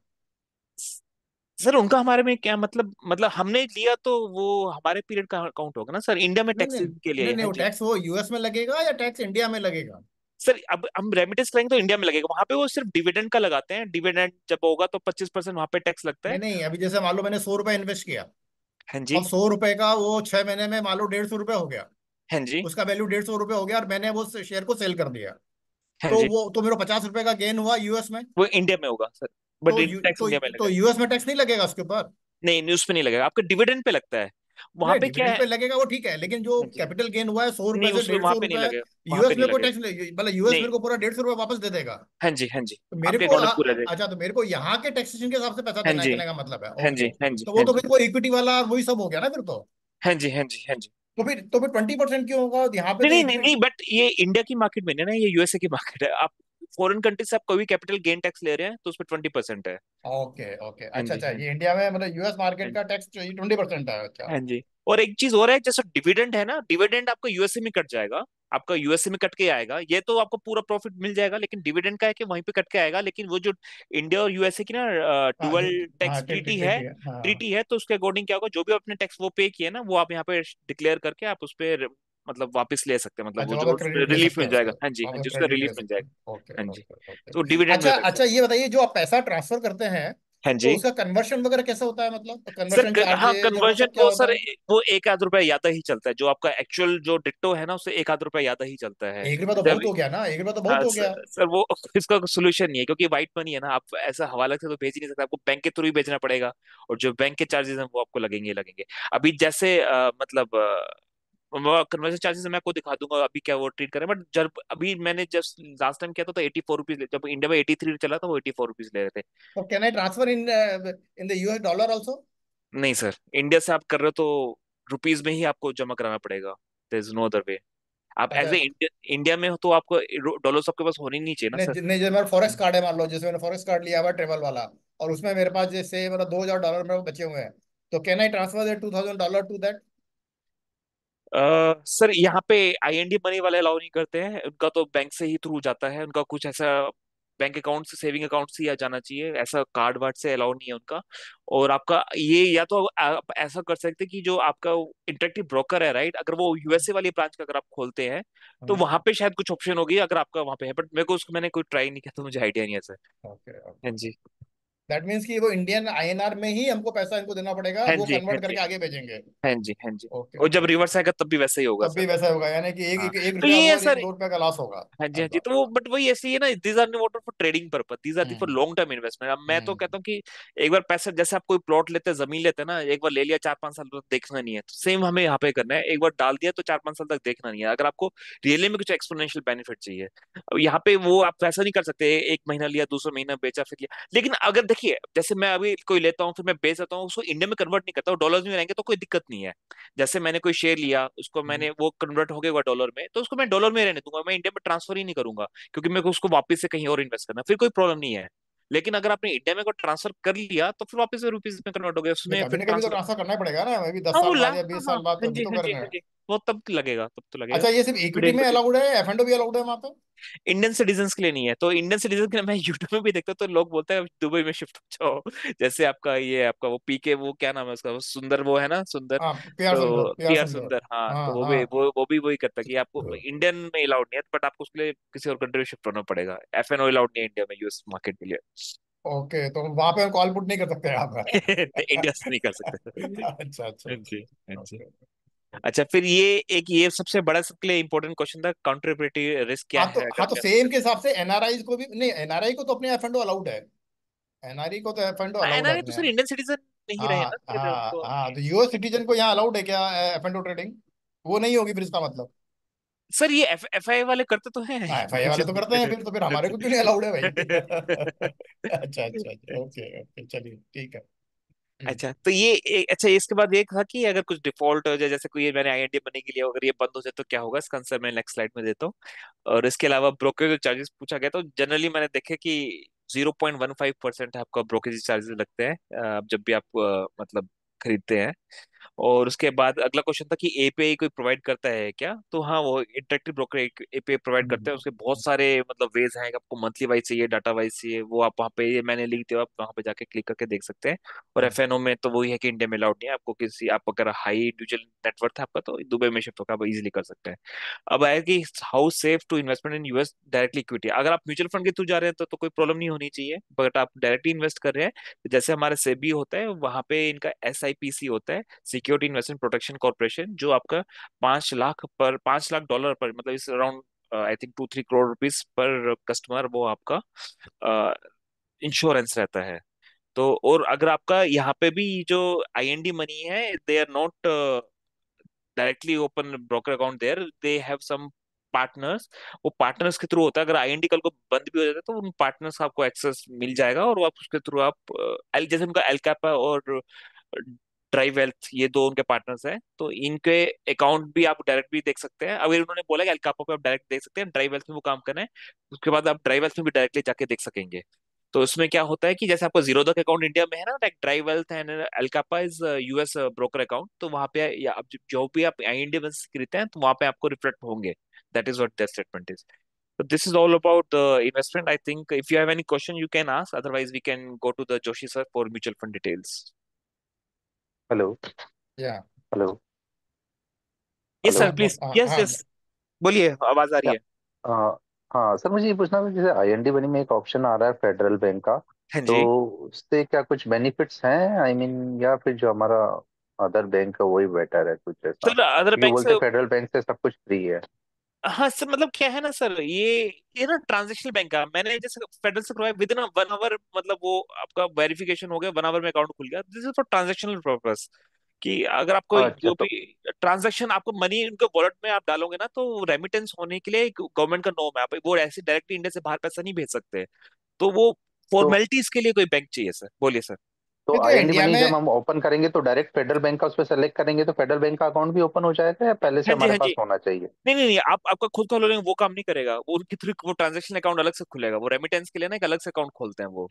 सर उनका हमारे में क्या मतलब हमने लिया तो वो हमारे पीरियड का काउंट होगा ना सर, इंडिया में नहीं नहीं टैक्स के लिए। नहीं नहीं, हाँ वो जी। टैक्स वो यूएस में लगेगा या टैक्स इंडिया में लगेगा? सर अब हम रेमिटेंस करेंगे तो इंडिया में लगेगा, वहां पे वो सिर्फ डिविडेंड का लगाते हैं, डिविडेंड जब होगा तो 25% वहां पे टैक्स लगता है। नहीं नहीं, अभी जैसे मान लो मैंने 100 रुपए इन्वेस्ट किया, हाँ और जी। 100 रुपए का वो 6 महीने में मान लो 150 रुपए हो गया, हाँ जी। उसका वैल्यू 150 रुपए हो गया, और मैंने वो शेयर को सेल कर दिया, हाँ तो जी। वो तो मेरा 50 रुपए का गेन हुआ यूएस में। वो इंडिया में होगा सर, बट टैक्स इंडिया में तो लगेगा। यूएस में टैक्स नहीं लगेगा उसके ऊपर? नहीं, न्यूज पे नहीं लगेगा, आपके डिविडेंड पे लगता है। वहां नहीं, पे क्या डिविडेंड है। पे लगेगा वो ठीक है, लेकिन जो हाँ जी। कैपिटल गेन हुआ है 100 रुपए नहीं, से उसमें डेढ़ वहां सौ पे नहीं रुपए लगेगा, वहां पे यूएस नहीं में कोई लगेगा। टैक्स नहीं, मतलब यूएस नहीं। मेरे को पूरा 150 रुपए वापस दे देगा? हाँ जी, हाँ जी। तो मेरे आपके को अकाउंट में पूरा रहेगा। अच्छा, तो मेरे को यहाँ के टैक्सेशन के हिसाब से पैसा हाँ देना है, जी। कहने का मतलब है, हाँ ओके। जी। हाँ जी। तो वो हाँ तो जी। फिर वो इक्विटी वाला वही सब हो गया ना फिर तो। हाँ जी। हाँ जी। हाँ जी। तो फिर 20% क्यों होगा यहाँ पे नहीं तो नहीं नहीं इक्विटी? नहीं, बट ये इंडिया की मार्केट में नहीं है ना, ये यूएसए की मार्केट है। आप फॉरेन कंट्री से आप कोई भी कैपिटल गेन टैक्स ले रहे हैं तो उस पर 20% है। ओके ओके, हाँ अच्छा जी। अच्छा, हाँ ये इंडिया में मतलब यूएस जी। मार्केट का टैक्स 20% है, अच्छा। हाँ जी। और एक चीज और है, जैसे डिविडेंड है ना, डिविडेंड आपका यूएसए में कट जाएगा, आपका यूएसए में कट के आएगा, ये तो आपको पूरा प्रॉफिट मिल जाएगा, लेकिन डिविडेंड का है कि वहीं पे कट के आएगा। लेकिन वो जो इंडिया और यूएसए की ना हाँ डुअल हाँ, टैक्स ट्रिटी ट्रीटी ट्रिटी है, है, हाँ। ट्रीटी है, तो उसके अकॉर्डिंग क्या होगा, जो भी आपने टैक्स वो पे किया ना, वो आप यहाँ पे डिक्लेयर करके आप उस पे मतलब वापस ले सकते हैं, मतलब अच्छा, वो वहाँ जो पे क्रेडिट ले रिलीफ सकते मिल हैं उसका? जाएगा। हाँ जी, वहाँ हाँ पे जी, उसका क्रेडिट रिलीफ ले मिल सकते जाएगा। हैं, ओके हाँ जी। Okay okay. तो डिविडेंड में अच्छा कट अच्छा, जाएगा। ये बताइए जो आप पैसा ट्रांसफर करते हैं, हाँ तो जी। उसका कन्वर्शन वगैरह कैसे होता है, मतलब सर कन्वर्शन हाँ, चार्जेज वो कन्वर्जन सब क्या वो होता सर है? वो 1 आध रुपया ज्यादा ही चलता है, जो आपका एक्चुअल जो डिट्टो है ना उससे 1 आध रुपया ज्यादा ही चलता है। 1 रुपया तो जब बहुत हो गया ना, 1 रुपया तो बहुत हाँ हो गया। सर वो इसका सोल्यूशन नहीं है, क्योंकि व्हाइट मनी है ना, आप ऐसा हवाला से तो भेज ही नहीं सकते, आपको बैंक के थ्रू ही भेजना पड़ेगा। और जो बैंक के चार्जेस हैं वो आपको लगेंगे ही लगेंगे। अभी जैसे मतलब कन्वर्जन चार्जेस मैं आपको दिखा दूंगा अभी क्या वो ट्रीट करें, बट जब अभी मैंने जस्ट लास्ट टाइम किया था तो 84 रुपीज, जब इंडिया में 83 चला था वो 84 रुपीज ले रहे थे। तो can I transfer in the US dollar also? नहीं सर, इंडिया से आप कर रहे हो तो रुपीज में ही आपको जमा कराना पड़ेगा, there is no other way. आप एज अच्छा, ए इंडिया इंडिया में हो तो आपको डॉलर्स आपके पास होने नहीं चाहिए ना सर। नहीं नहीं, जैसे मेरा फॉरेक्स कार्ड है, मान लो जैसे मैंने फॉरेक्स कार्ड लिया हुआ ट्रेवल वाला, और उसमें मेरे पास जैसे मतलब $2000 मेरे को बचे हुए हैं, तो can I transfer that $2000 to that? Sir यहाँ पे आईएनडी मनी वाले अलाउ नहीं करते हैं, उनका तो बैंक से ही थ्रू जाता है, उनका कुछ ऐसा बैंक अकाउंट से, सेविंग अकाउंट से या जाना चाहिए, ऐसा कार्ड वार्ड से अलाउ नहीं है उनका। और आपका ये या तो आप ऐसा कर सकते हैं कि जो आपका इंटरेक्टिव ब्रोकर है, राइट, अगर वो यूएसए वाली ब्रांच का अगर आप खोलते हैं तो वहां पे शायद कुछ ऑप्शन होगी, अगर आपका वहां पे है, बट मेरे को उसको मैंने कोई ट्राई नहीं किया तो मुझे आइडिया नहीं है सर। ओके हाँ ओके। जी। दैट मीन्स कि वो इंडियन आईएनआर में ही हमको पैसा इनको देना पड़ेगा, हाँ वो जी। हाँ कन्वर्ट जी। करके आगे भेजेंगे? हाँ जी। हाँ जी। ओके और जब ओके। रिवर्स आएगा तब भी वैसे ही होगा तब भी सर। वैसा होगा, यानी कि हाँ, एक तो रुपया ये वो है और एक सर। 2 रुपया का लॉस होगा। हाँ जी। हाँ जी, अच्छा। तो वो बट वही ऐसी है ना, these are not for trading purpose, these are for hmm long term investment. अब मैं तो हम्म कहता हूँ कि एक बार पैसा, जैसे आप कोई प्लॉट लेते हैं, जमीन लेते हैं ना, एक बार ले लिया 4 5 साल तक देखना नहीं है, तो सेम हमें यहाँ पे करना है, एक बार डाल दिया तो 4 5 साल तक देखना नहीं है, अगर आपको रियली में कुछ एक्सपोनेंशियल बेनिफिट चाहिए। अब यहाँ पे वो आप वैसा नहीं कर सकते, एक महीना लिया, दूसरा महीना बेचा, फिर लिया। लेकिन अगर देखिए, जैसे मैं अभी कोई लेता हूँ फिर मैं बेच देता हूँ, उसको इंडिया में कन्वर्ट नहीं करता हूँ, डॉलर्स में रहेंगे तो कोई दिक्कत नहीं है। जैसे मैंने कोई शेयर लिया, उसको हम्म। मैंने वो कन्वर्ट हो गया डॉलर में, तो उसको मैं डॉलर में रहने दूंगा, मैं इंडिया में ट्रांसफर ही नहीं करूंगा, क्योंकि मेरे को उसको वापस से कहीं और इन्वेस्ट करना, फिर कोई प्रॉब्लम नहीं है। लेकिन अगर आपने इंडिया में को ट्रांसफर कर लिया तो फिर वापस से रुपीज में कन्वर्ट हो गया, नहीं, उसमें कभी फिर ना कभी तो ट्रांसफर। ट्रांसफर करना ही पड़ेगा ना, मैं भी दस हाँ वो साल ला बाद या हाँ 20 हाँ। साल बाद हाँ तभी जी। तो हाँ जी। करना हाँ है। जी। वो तब लगेगा, तब तो लगेगा। अच्छा, ये सिर्फ इक्विटी में अलाउड है, एफ एंड ओ भी अलाउड है वहां पे? इंडियन सिटीजन्स के लिए नहीं है। तो इंडियन सिटीजन के लिए मैं यूट्यूब में भी देखता हूँ तो लोग बोलते हैं दुबई में शिफ्ट हो जाओ। जैसे आपका ये आपका वो पीके, वो क्या नाम है उसका, वो सुंदर, वो है ना सुंदर। हाँ, प्यार सुंदर, तो प्यार पीआर सुंदर। सुंदर, हाँ, हाँ तो वो भी हाँ। वो भी वही करता है कि आपको इंडियन में अलाउड नहीं है, बट आपको उसके लिए किसी और कंट्री में शिफ्ट होना पड़ेगा। एफएनओ अलाउड नहीं है इंडिया में, यूएस मार्केट के लिए। ओके, तो वहां पे कॉल पुट नहीं कर सकते आप? इंडिया से नहीं कर सकते। अच्छा अच्छा हाँ अच्छा। जी, हाँ जी। ओके। अच्छा, फिर ये सबसे बड़ा सबके लिए इंपॉर्टेंट क्वेश्चन था, काउंटरप्रेटिव रिस्क क्या है हाँ अगर तो मैं। सेम के हिसाब से एनआरआई को भी नहीं, एनआरआई को तो अपने एफ एंड ओ अलाउड है। एनआरआई को तो एफ एंड ओ अलाउड है एनआरआई तो अपने सर यहाँ। इंडियन सिटीजन नहीं रहे हाँ ना फिर हाँ उनको। हाँ, तो यूएस सिटीजन को यहाँ अलाउड है क्या एफ एंड ओ ट्रेडिंग? वो नहीं होगी फिर इसका मतलब? सर ये एफआई वाले करते तो हैं। हाँ, एफ आई वाले तो करते हैं, फिर तो फिर हमारे को क्यों नहीं अलाउड है भाई? अच्छा अच्छा अच्छा, ओके ओके, चलिए ठीक है। हम्म। अच्छा, तो अच्छा, इसके बाद ये था कि अगर कुछ डिफॉल्ट हो जाए, जैसे कोई मैंने आईएनडी मनी के लिए अगर ये बंद हो जाए तो क्या होगा, इसका आंसर मैं नेक्स्ट स्लाइड में देता हूँ। और इसके अलावा ब्रोकरेज चार्जेस पूछा गया, तो जनरली मैंने देखे कि 0.15% है आपका ब्रोकरेज चार्जेस लगते हैं जब भी आप मतलब खरीदते हैं। और उसके बाद अगला क्वेश्चन था कि एपीआई कोई प्रोवाइड करता है क्या, तो हाँ, वो इंटरेक्टिव ब्रोकर एपीआई प्रोवाइड करते हैं। उसके बहुत सारे मतलब वेज हैं, आपको मंथली वाइज चाहिए, डाटा वाइज चाहिए, वो आप वहाँ पे, ये मैंने लिंक दिया, आप वहाँ पे जाके क्लिक करके देख सकते हैं। और एफएनओ में तो वही है कि इंडिया में अलाउड नहीं है आपको, किसी आप अगर हाई इंडिविजुअल नेटवर्थ है आपका तो दुबई में शिफ्ट होकर आप इजिली कर सकते हैं। अब आया कि how safe to investment in US directly equity. अगर आप म्यूचुअल फंड के थ्रू जा रहे हैं तो कोई प्रॉब्लम नहीं होनी चाहिए, बट आप डायरेक्टली इन्वेस्ट कर रहे हैं, जैसे हमारे सेबी होता है वहां पे इनका एसआईपीसी होता है, सिक्योरिटी इन्वेस्टमेंट प्रोटेक्शन कॉर्पोरेशन, जो आपका 5 लाख डॉलर पर, मतलब इस around I think 2-3 crore rupees per customer, वो आपका इंश्योरेंस रहता है। तो और अगर आपका यहाँ पे भी जो आईएनडी मनी है, they are not directly open broker account there, they have some partners. वो पार्टनर्स के थ्रू होता है, अगर आईएनडी कल को बंद भी हो जाता है तो उन पार्टनर्स का आपको एक्सेस मिल जाएगा, और वो आप उसके थ्रू आप जैसे उनका एलकैपा और ड्राई वेल्थ, ये दो उनके पार्टनर्स हैं, तो इनके अकाउंट भी आप डायरेक्ट भी देख सकते हैं। अगर उन्होंने बोला कि एलकापा पे आप डायरेक्ट देख सकते हैं, ड्राई वेल्थ में वो काम कर रहे हैं, उसके बाद आप ड्राई वेल्थ में भी डायरेक्टली जाके देख सकेंगे। तो उसमें क्या होता है कि जैसे आपको जीरोधा अकाउंट इंडिया में है ना, लाइक ड्राई वेल्थ एंड एलकापा इज यूएस ब्रोकर अकाउंट, तो वहां पे या आप जो भी आप आईएनडी में खरीदते हैं तो वहां पे आपको रिफ्लेक्ट होंगे। That is what that statement is. So this is all about the investment. I think if you have any question, you can ask. Otherwise, we can go to the Joshi sir for mutual fund details. Hello. या hello. Yes, hello. sir. हाँ Please. हाँ Yes, हाँ। yes. बोलिए, आवाज आ रही या है। हाँ सर, मुझे ये पूछना था, जैसे आईएनडी बनी में एक ऑप्शन आ रहा है फेडरल बैंक का, हाँ तो जी। उससे क्या कुछ बेनिफिट्स हैं, आई मीन, या फिर जो हमारा अदर बैंक है वही बेटर है कुछ ऐसा, सर अदर क्योंकि बैंक बोलते से, हैं फेडरल बैंक से सब कुछ फ्री है। हाँ सर, मतलब क्या है ना सर, ये ना ट्रांजेक्शनल बैंक का, मैंने जैसे फेडरल से करवाया विद इन 1 आवर, मतलब वो आपका वेरिफिकेशन हो गया, 1 आवर में अकाउंट खुल गया। This is for transactional purpose, कि अगर आपको अच्छा, जो भी ट्रांजैक्शन, आपको मनी उनके वॉलेट में आप डालोगे ना, तो रेमिटेंस होने के लिए गवर्नमेंट का नॉर्म है, आप वो ऐसे डायरेक्टली इंडिया से बाहर पैसा नहीं भेज सकते। तो वो तो फॉर्मेलिटीज के लिए कोई बैंक चाहिए सर। बोलिए सर। तो नहीं तो आईएनडी इंडिया मनी जब में। हम ओपन करेंगे तो डायरेक्ट फेडरल बैंक का उस पर सेलेक्ट करेंगे तो फेडरल बैंक का अकाउंट भी ओपन हो जाएगा, या पहले से हाँ जी, हमारे हाँ जी। पास होना चाहिए? नहीं नहीं नहीं, आप आपका खुद का खोलोगे वो काम नहीं करेगा, वो उनके थ्रू वो ट्रांजेक्शन अकाउंट अलग से खुलेगा, वो रेमिटेंस के लिए ना एक अलग से अकाउंट खोलते हैं वो।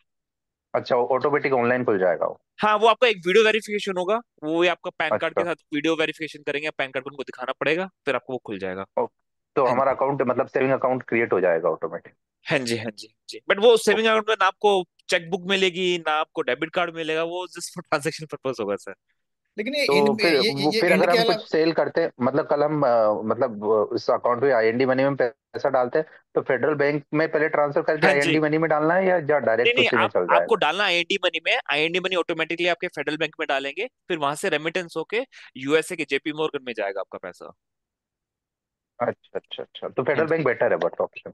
अच्छा, ऑटोमेटिक ऑनलाइन खुल जाएगा वो? हाँ, वो आपका एक वीडियो वेरिफिकेशन होगा, वो ये आपका पैन कार्ड के अच्छा। साथ वीडियो वेरिफिकेशन करेंगे, पैन कार्ड को उनको दिखाना पड़ेगा, फिर आपको वो खुल जाएगा। ओके, तो हाँ हमारा जी, अकाउंट मतलब सेविंग अकाउंट क्रिएट हो जाएगा ऑटोमेटिक? हाँ जी, हाँ जी, हाँ जी। बट वो सेविंग अकाउंट में ना आपको चेकबुक मिलेगी ना आपको डेबिट कार्ड मिलेगा, वो जस्ट फॉर ट्रांजेक्शन पर्पज होगा सर। लेकिन ये तो इन फिर ये वो ये फिर इंड अगर के हम कुछ अलावा। सेल करते हैं, मतलब कल हम मतलब उस अकाउंट में आईएनडी मनी में पैसा डालते हैं, तो फेडरल बैंक में पहले ट्रांसफर करके हाँ जी। आईएनडी मनी में डालना है, या नहीं डायरेक्ट नहीं, उसी में आप चल आपको जाएगा? डालना आईएनडी मनी में, आईएनडी मनी ऑटोमेटिकली आपके फेडरल बैंक में डालेंगे, फिर वहां से रेमिटेंस होके यूएसए के जेपी मॉर्गन में जाएगा आपका पैसा। अच्छा अच्छा अच्छा, तो हाँ फेडरल जी। बैंक बेटर है बट ऑप्शन?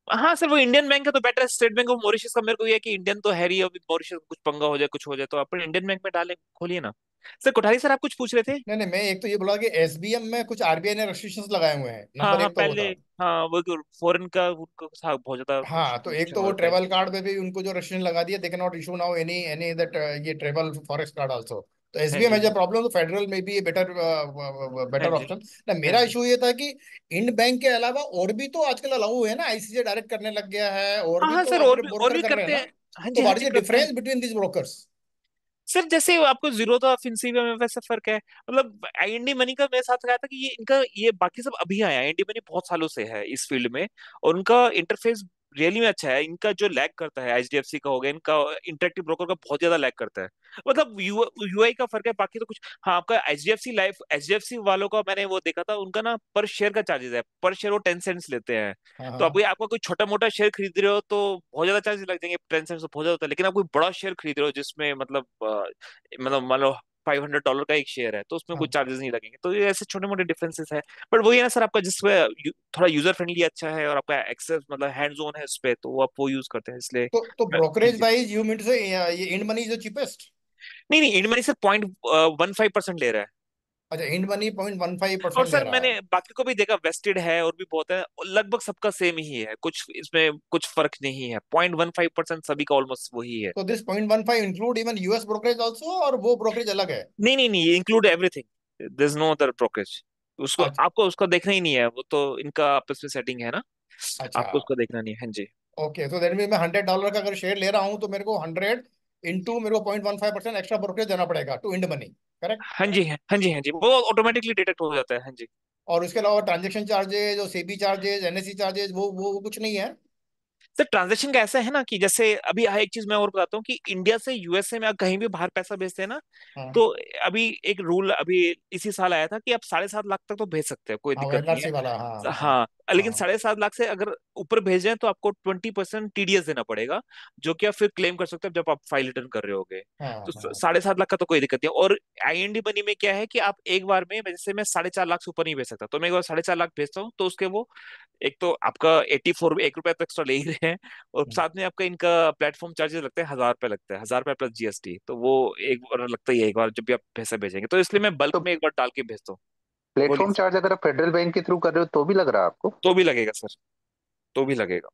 हाँ सर, वो इंडियन बैंक है तो बेटर है। स्टेट बैंक ऑफ मॉरिशस का मेरे को ये है कि इंडियन तो है ही, अभी मॉरिशस कुछ पंगा हो जाए कुछ हो जाए तो अपन इंडियन बैंक में डालें, खोलिए ना। सर कोठारी सर, आप कुछ पूछ रहे थे। नहीं नहीं, मैं एक तो ये बोला कि एसबीएम में कुछ आरबीआई ने रेस्ट्रिक्शंस लगाए हुए हैं, हाँ नंबर हाँ, एक तो वो पहले, था। हाँ वो फॉरेन का उनको बहुत ज्यादा कुछ हाँ, तो एक रिस्ट्रिक्शन तो वो लगा थे। ट्रेवल कार्ड पे भी उनको जो रेस्ट्रिक्शन लगा दिया, they can not issue now any any that ये ट्रेवल फॉरेक्स कार्ड आल्सो। तो हाँ एसबीएम जी, हैज अ प्रॉब्लम, तो फेडरल में भी ये बेटर हाँ बेटर जी, ऑप्शन ना। हाँ मेरा जी। इशू ये था कि इंड बैंक के अलावा और भी तो आजकल अलाउ है ना, आईसीजे डायरेक्ट करने लग गया है, और हाँ भी हाँ तो सर, आप और भी ब्रोकर कर रहे हैं करते ना। हैं। हाँ तो जी, हाँ व्हाट इज जी, द करते हैं। Difference between this brokers? Sir जैसे आपको जीरो था फिनसीविया में वैसा फर्क है। मतलब आईएनडी मनी का मेरे साथ रहा था कि ये इनका ये बाकी सब अभी आया है, आईएनडी मनी बहुत सालों से है इस फील्ड में, और उनका इंटरफेस रियली में अच्छा है। इनका जो लैग करता है एचडीएफसी का हो गया, इनका इंटरेक्टिव ब्रोकर का बहुत ज्यादा लैग करता है। मतलब यूआई का फर्क है, बाकी तो कुछ। हाँ, आपका एचडीएफसी लाइफ, एचडीएफसी वालों का मैंने वो देखा था, उनका ना पर शेयर का चार्जेस है, पर शेयर वो 10 सेंट्स लेते हैं। हाँ तो अभी हाँ। आपका कोई छोटा मोटा शेयर खरीद रहे हो तो बहुत ज्यादा चार्जेस लग जाएंगे, 10 सेंट्स तो बहुत ज्यादा होता है। लेकिन आप कोई बड़ा शेयर खरीद रहे हो जिसमें मतलब मान लो $500 का एक शेयर है, तो उसमें कोई हाँ। चार्जेस नहीं लगेंगे। तो ये ऐसे छोटे मोटे डिफरेंसेस है। बट वही है ना सर, आपका जिसमें थोड़ा यूजर फ्रेंडली अच्छा है और आपका एक्सेस मतलब हैंड जोन है उस पे, तो वो आप वो यूज करते हैं इसलिए। तो हाँ ब्रोकरेज जी। वाइज यू मीन से ये IND money is the cheapest? नहीं नहीं, इंड मनी सर 0.15% ले रहा है। अच्छा, IND money point one five और परसेंट ले सर रहा मैंने है। बाकी को भी देखा, वेस्टेड है और भी बहुत है, और लगभग सबका सेम ही है, कुछ इसमें कुछ फर्क नहीं है। 0.15% सभी का ऑलमोस्ट वही है। तो this 0.15 include even US brokerage also, और वो ब्रोकरेज अलग है? नहीं नहीं नहीं, include everything, there is no other brokerage. उसको अच्छा। आपको उसको देखना ही नहीं है, वो तो इनका आपस में सेटिंग है ना, अच्छा। आपको उसको देखना नहीं है। हाँ जी। ओके, तो दैट मीन मैं $100 का अगर शेयर ले रहा हूँ तो मेरे को 100 इंटू मेरे को 0.15% एक्स्ट्रा ब्रोकरेज देना पड़ेगा टू इंड मनी, करेक्ट? हाँ जी, हाँ जी, हाँ जी, वो ऑटोमेटिकली डिटेक्ट हो जाता है। हाँ जी। और उसके अलावा ट्रांजेक्शन चार्जेज और सेबी चार्जेज, एनएससी चार्जेज, वो कुछ नहीं है? सर ट्रांजेक्शन का ऐसा है ना कि जैसे अभी हाँ, एक चीज मैं और बताता हूँ कि इंडिया से यूएसए में आप कहीं भी बाहर पैसा भेजते हैं ना, हाँ। तो अभी एक रूल अभी इसी साल आया था कि आप 7.5 लाख तक तो भेज सकते हैं, कोई हाँ, वो दिक्कत नहीं एनआरसी वाला, हाँ है। हाँ। हाँ, लेकिन हाँ 7.5 लाख से अगर ऊपर भेजें तो आपको 20% टीडीएस देना पड़ेगा, जो कि आप फिर क्लेम कर सकते हैं जब आप फाइल रिटर्न कर रहे होगे। हाँ तो हाँ। 7.5 लाख का तो कोई दिक्कत नहीं है। और आईएनडी मनी में क्या है कि आप एक बार में, जैसे मैं 4.5 लाख से ऊपर नहीं भेज सकता, तो मैं एक बार 4.5 लाख भेजता हूँ तो उसके वो एक तो आपका 84 1 रुपया तो एक्स्ट्रा ले ही रहे हैं, और हम्म। साथ में आपका इनका प्लेटफॉर्म चार्जेस लगते हैं, 1,000 रुपये लगता है, 1,000 रुपये प्लस जीएसटी, तो वो एक बार लगता ही है एक बार जब भी आप पैसा भेजेंगे, तो इसलिए मैं बल्क तो में एक बार डाल के भेजता हूँ। बोलिए प्लेटफॉर्म सर। चार्ज अगर आप फेडरल बैंक के थ्रू कर रहे हो तो भी लग रहा है आपको? तो भी लगेगा सर, तो भी लगेगा।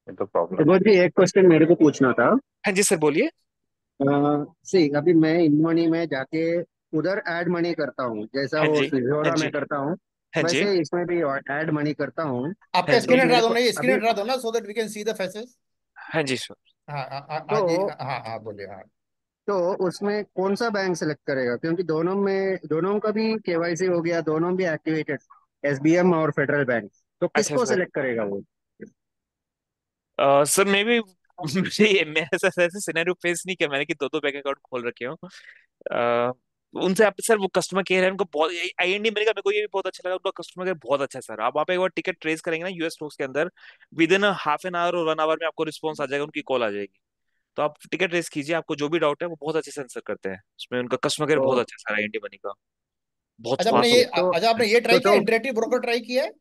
ये तो प्रॉब्लम है। सुबोध जी, एक क्वेश्चन मेरे को पूछना था। हाँ जी सर, बोलिए। सी अभी मैं इन मनी में जाके उधर ऐड मनी करता हूँ, जैसा हाँ वो जी, हाँ सिजोरा में जी, करता हूँ, हाँ जी, वैसे इसमें भी ऐड मनी करता हूँ। हाँ आपका जी, तो स्क्रीन हटा मेरे दो को ना, ये स्क्रीन अभी हटा दो ना, so that we can see the faces. हाँ जी सर। हाँ हाँ जी, तो हाँ हाँ बोलिए, हाँ। तो उसमें कौन सा बैंक सेलेक्ट करेगा, क्योंकि दोनों का भी केवाईसी हो गया, दोनों भी एक्टिवेटेड, एसबीएम और फेडरल बैंक, तो अच्छा किसको सर। सेलेक्ट करेगा वो? सर मैं भी मुझे मैं ऐसा ऐसे सिनेरियो फेस नहीं किया मैंने कि दो दो बैंक अकाउंट खोल रखे हो। अ, उनसे आप सर, वो कस्टमर केयर है उनको बहुत, आईएनडी मेरे का मेरे को ये भी बहुत अच्छा लगा, उनका कस्टमर केयर बहुत अच्छा है सर। आप वहाँ पे एक बार टिकट ट्रेस करेंगे ना यूएस स्टॉक्स के अंदर, with in half an hour और 1 आवर में आपको रिस्पॉन्स आ जाएगा, उनकी कॉल आ जाएगी। तो आप टिकट ट्रेस कीजिए, आपको जो भी डाउट है वो बहुत अच्छे से आंसर करते हैं उसमें, उनका कस्टमर केयर तो बहुत अच्छा है सर आईएनडी मनी का, बहुत अच्छा आपने फास्ट ये, होता तो अच्छा आपने ये तो, ट्राई किया, तो इंटरेक्टिव ब्रोकर ट्राई किया है?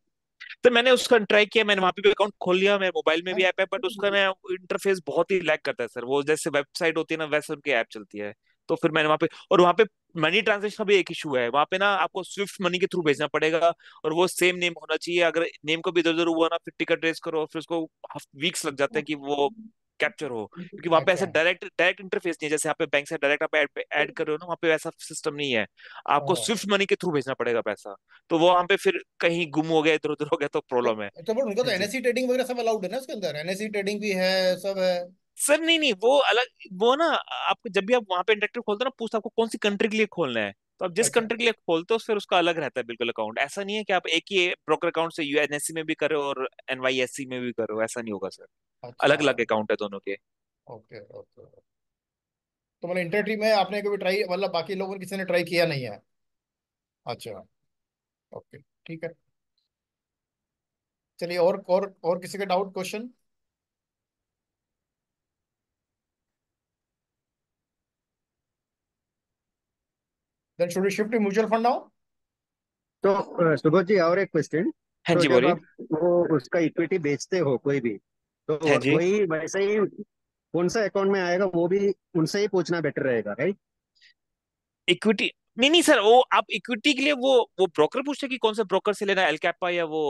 तो मैंने उसका ट्राई किया, मैंने वहां पे भी अकाउंट खोल लिया, मेरे मोबाइल में भी हाँ? ऐप है, बट उसका ना इंटरफेस बहुत ही लैग करता है सर, वो जैसे वेबसाइट होती है ना वैसे उनकी ऐप चलती है। तो फिर मैंने वहां पे, और वहां पे मनी ट्रांजेक्शन का भी एक इशू है वहां पे ना, आपको स्विफ्ट मनी के थ्रू भेजना पड़ेगा, और वो सेम नेम होना चाहिए, अगर नेम को भी इधर उधर हुआ ना फिर टिकट रेस करो, फिर उसको वीक्स लग जाते हैं कि वो कैप्चर हो, क्योंकि वहां पे ऐसे अच्छा। डायरेक्ट डायरेक्ट इंटरफेस नहीं है, जैसे यहाँ पे बैंक से डायरेक्ट आप ऐड कर रहे हो ना, वहाँ पे वैसा सिस्टम नहीं है, आपको ओह। स्विफ्ट मनी के थ्रू भेजना पड़ेगा पैसा। तो वो वहां पे फिर कहीं गुम हो गया, इधर उधर हो गया, तो प्रॉब्लम है। तो बट उनका तो हाँ जी। एनएससी ट्रेडिंग वगैरह सब अलाउड है ना उसके अंदर, एनएससी ट्रेडिंग भी है, सब है। सर नहीं नहीं, वो अलग, वो ना आपको जब भी आप वहां पे इंटरेक्टिव खोलते हो ना, पूछता है आपको कौन सी कंट्री के लिए खोलना है, तो आप जिस अच्छा। कंट्री के लिए खोलते हो फिर उसका अलग रहता है बिल्कुल अकाउंट, ऐसा नहीं है कि आप एक ही ब्रोकर अकाउंट से यूएनएससी में भी करो और एनवाईएससी में भी करो, ऐसा नहीं होगा सर, अच्छा। अलग अलग अकाउंट है दोनों के। Okay okay. तो मतलब इंटरेक्टिव में आपने कभी ट्राई, मतलब बाकी लोगों ने किसी ने ट्राई किया नहीं है? अच्छा। ओके, ठीक है। चलिए, और किसी का doubt, question? Then should we shift to mutual fund now? तो सुबोध जी, और एक क्वेश्चन। हाँ तो जी, जब बोलिए। आप वो उसका इक्विटी बेचते हो कोई भी, तो हाँ जी। वही वैसे ही कौन सा अकाउंट में आएगा वो भी उनसे ही पूछना बेटर रहेगा, राइट? इक्विटी, नहीं नहीं सर, वो आप इक्विटी के लिए वो ब्रोकर पूछते हैं कि कौन से ब्रोकर से लेना है, एलकैपा या वो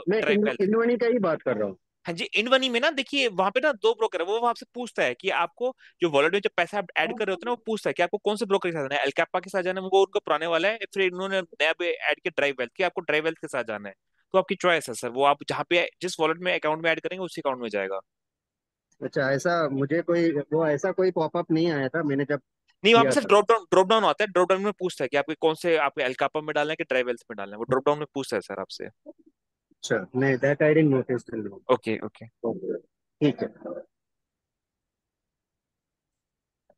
मैं ट्राइब। इंडवाणी का ही बात कर रहा हूँ। हाँ जी, इंडवनी में ना देखिए वहां पे ना दो ब्रोकर है, वो आपसे पूछता है कि आपको जो वॉलेट में जब पैसा आप ऐड कर रहे होते हैं ना, वो पूछता है कि आपको कौन से ब्रोकर के साथ जाना है, एलकैपा के साथ जाना है, वो उनका पुराने वाला है, फिर इन्होंने नया पे ऐड किया ड्राइव वेल्थ, कि आपको ड्राइव वेल्थ के साथ जाना है। तो आपकी चॉइस है सर, वो आप जहाँ पे जिस वॉलेट में अकाउंट में ऐड करेंगे उसी अकाउंट में जाएगा। अच्छा, ऐसा मुझे कोई वो ऐसा कोई पॉपअप नहीं आया था, मैंने जब नहीं, वहाँ पे या सिर्फ ड्रॉप डाउन आता है। ड्रॉप डाउन में पूछता है कि आपके कौन से, आपके एलकापा में डालना है कि ड्राई वेल्थ में डालना है, वो ड्रॉप डाउन में पूछता है सर आपसे। अच्छा, नहीं, that I didn't notice till now. Okay okay. ठीक है।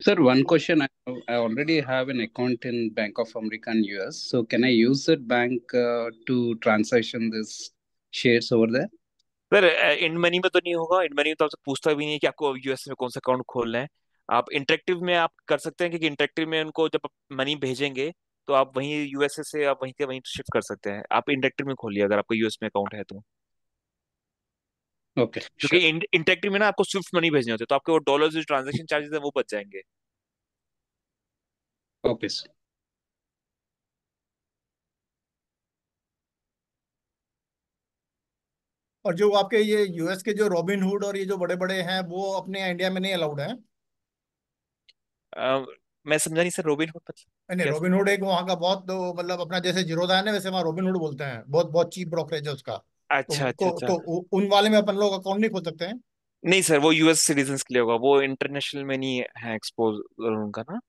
Sir, one question. I already have an account in Bank of America in US. So can I use that bank to transaction this shares over there? Sir in money में तो नहीं होगा। In money में तो आपसे पूछता भी नहीं है कि आपको यूएस में कौन सा अकाउंट खोलना है। आप इंटरेक्टिव में आप कर सकते हैं, क्योंकि इंटरेक्टिव में उनको जब मनी भेजेंगे तो आप वहीं यूएसए से आप वहीं के वहीं शिफ्ट कर सकते हैं। आप इंटरेक्टिव में खोलिए अगर आपको यूएस में अकाउंट है तो। Okay, क्योंकि sure. इंटरेक्टिव में ना आपको स्विफ्ट मनी भेजने होते हैं, तो आपके वो डॉलर जो ट्रांजेक्शन चार्जेस है वो बच जाएंगे। Okay, sir. और जो आपके ये यूएस के जो रॉबिन हुड और ये जो बड़े बड़े हैं वो अपने इंडिया में नहीं अलाउड है? मैं समझा नहीं सर, रॉबिन हुड मतलब नहीं, क्या सर? रॉबिन हुड एक वहाँ का बहुत मतलब अपना जैसे जीरोधा है ना, वैसे वहाँ रॉबिन हुड बोलते हैं, बहुत बहुत चीप ब्रोकरेज है उसका। अच्छा अच्छा अच्छा। उन वाले में अपन लोग अकाउंट नहीं खोल सकते हैं? नहीं सर, वो यूएस सिटीजन्स के लिए होगा, वो इंटरनेशनल में नहीं है एक्सपोज उनका ना।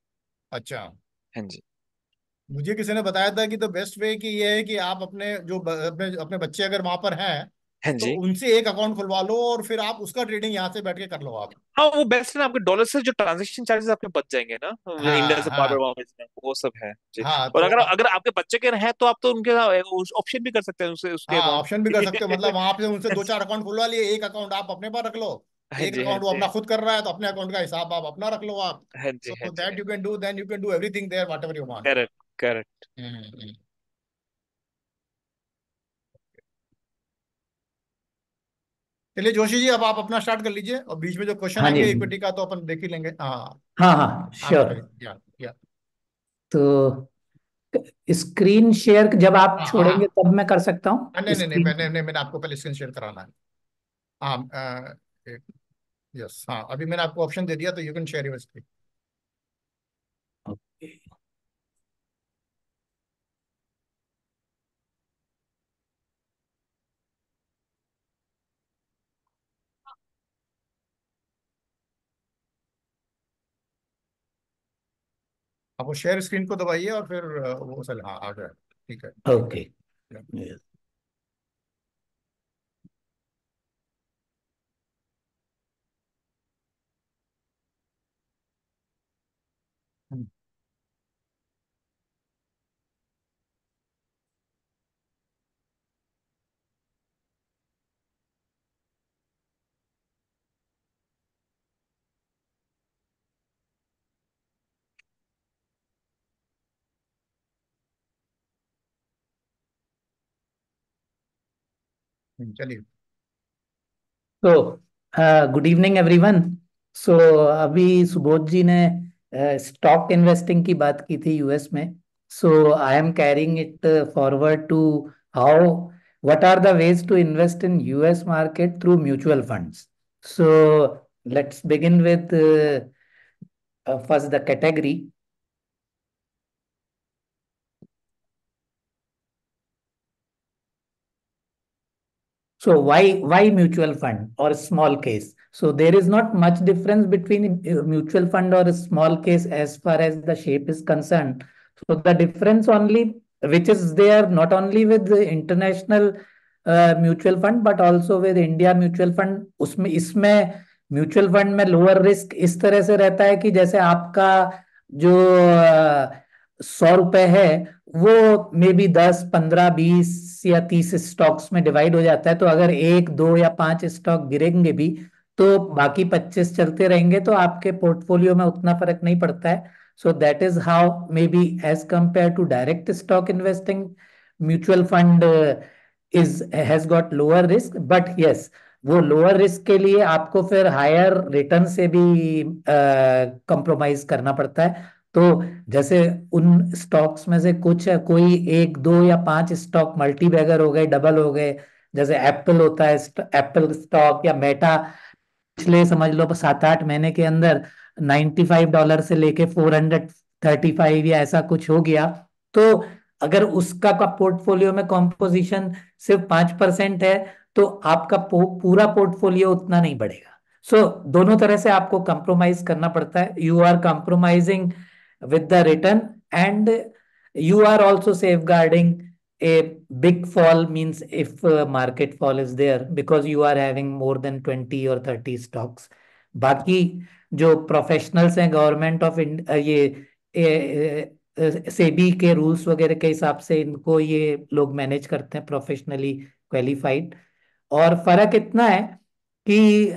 अच्छा। हाँ जी। मुझे किसी ने बताया था कि द बेस्ट वे की ये है कि आप अपने अपने अपने बच्चे अगर वहां पर हैं हाँ तो जी। उनसे एक अकाउंट खुलवा लो और फिर आप उसका ट्रेडिंग यहाँ से बैठ के कर लो आप। हाँ वो बेस्ट है ना, आपके डॉलर से जो ट्रांजेक्शन चार्जेस आपके बच जाएंगे ना, इंडिया हाँ से बार बार हाँ वहां भेजना, वो सब है जी। हाँ। और तो अगर अगर आपके बच्चे के हैं तो आप तो उनके ऑप्शन भी कर सकते हैं उससे उसके हाँ, अकाउंट। ऑप्शन भी कर सकते हो, मतलब वहां पे उनसे दो चार अकाउंट खुलवा लिए, एक अकाउंट आप अपने पास रख लो, हाँ एक जी हाँ अकाउंट वो जी अपना खुद कर रहा है तो अपने अकाउंट का हिसाब आप अपना रख लो आप। हाँ जी हाँ सो जी। That you can do, then you can do everything there whatever you want. Correct correct. Hmm. चलिए जोशी जी, अब आप अपना स्टार्ट कर लीजिए और बीच में जो क्वेश्चन हाँ जी। आएंगे इक्विटी का तो अपन देख ही लेंगे। हाँ, हाँ हाँ, आप श्योर। करिए। या तो स्क्रीन शेयर जब आप हाँ छोड़ेंगे हाँ तब मैं कर सकता नहीं हूँ नहीं नहीं, स्क्रीन। मैंने आपको पहले स्क्रीन शेयर कराना है। हाँ, यस, हाँ, अभी मैंने आपको ऑप्शन दे दिया तो you can share your screen. Okay. आप वो शेयर स्क्रीन को दबाइए और फिर वो चल, हाँ आ गया। ठीक है। ओके। चलिए। तो गुड इवनिंग एवरीवन। सो अभी सुबोध जी ने स्टॉक इन्वेस्टिंग की बात की थी यूएस में। So I am carrying it forward to how what are the ways to invest in US market through mutual funds. So let's begin with first the category. So why mutual fund or small case? So there is not much difference between mutual fund or a small case as far as the shape is concerned. So the difference only which is there not only with the international mutual fund but also with India mutual fund. उसमें इसमें mutual fund में lower risk इस तरह से रहता है कि जैसे आपका जो 100 रुपए है वो मे बी 10 15 20 या 30 स्टॉक्स में डिवाइड हो जाता है। तो अगर एक दो या पांच स्टॉक गिरेंगे भी तो बाकी 25 चलते रहेंगे तो आपके पोर्टफोलियो में उतना फर्क नहीं पड़ता है। So that is how may be as compare to direct stock investing mutual fund is has got lower risk but yes वो लोअर रिस्क के लिए आपको फिर हायर रिटर्न से भी कंप्रोमाइज करना पड़ता है। तो जैसे उन स्टॉक्स में से कुछ है, कोई एक दो या पांच स्टॉक मल्टी बैगर हो गए, डबल हो गए। जैसे एप्पल होता है, एप्पल स्टॉक या मेटा पिछले समझ लो 7 8 महीने के अंदर $95 से लेके $435 या ऐसा कुछ हो गया। तो अगर उसका का पोर्टफोलियो में कॉम्पोजिशन सिर्फ 5% है तो आपका पूरा पोर्टफोलियो उतना नहीं बढ़ेगा। सो दोनों तरह से आपको कंप्रोमाइज करना पड़ता है। You are compromising with the return, and you are also safeguarding a big fall, means if market fall is there, because you are having more than 20 or 30 stocks. बाकी जो प्रोफेशनल्स हैं गवर्नमेंट ऑफ ये सेबी के rules वगैरह के हिसाब से इनको ये लोग मैनेज करते हैं, प्रोफेशनली क्वालिफाइड। और फर्क इतना है कि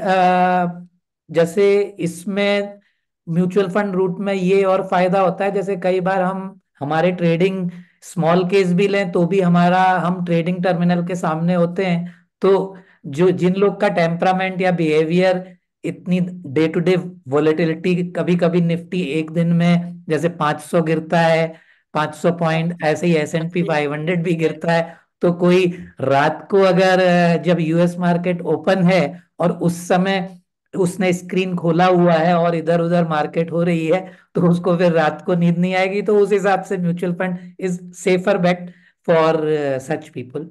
जैसे इसमें म्यूचुअल फंड रूट में ये और फायदा होता है, जैसे कई बार हम हमारे ट्रेडिंग स्मॉल केस भी लें तो भी हमारा हम ट्रेडिंग टर्मिनल के सामने होते हैं, तो जो जिन लोग का टेम्परामेंट या बिहेवियर इतनी डे टू डे वॉलेटिलिटी, कभी कभी निफ्टी एक दिन में जैसे 500 गिरता है, 500 पॉइंट, ऐसे ही S&P 500 भी गिरता है, तो कोई रात को अगर जब यूएस मार्केट ओपन है और उस समय उसने स्क्रीन खोला हुआ है और इधर उधर मार्केट हो रही है, तो उसको फिर रात को नींद नहीं आएगी। तो उस हिसाब से mutual fund is safer bet for such people.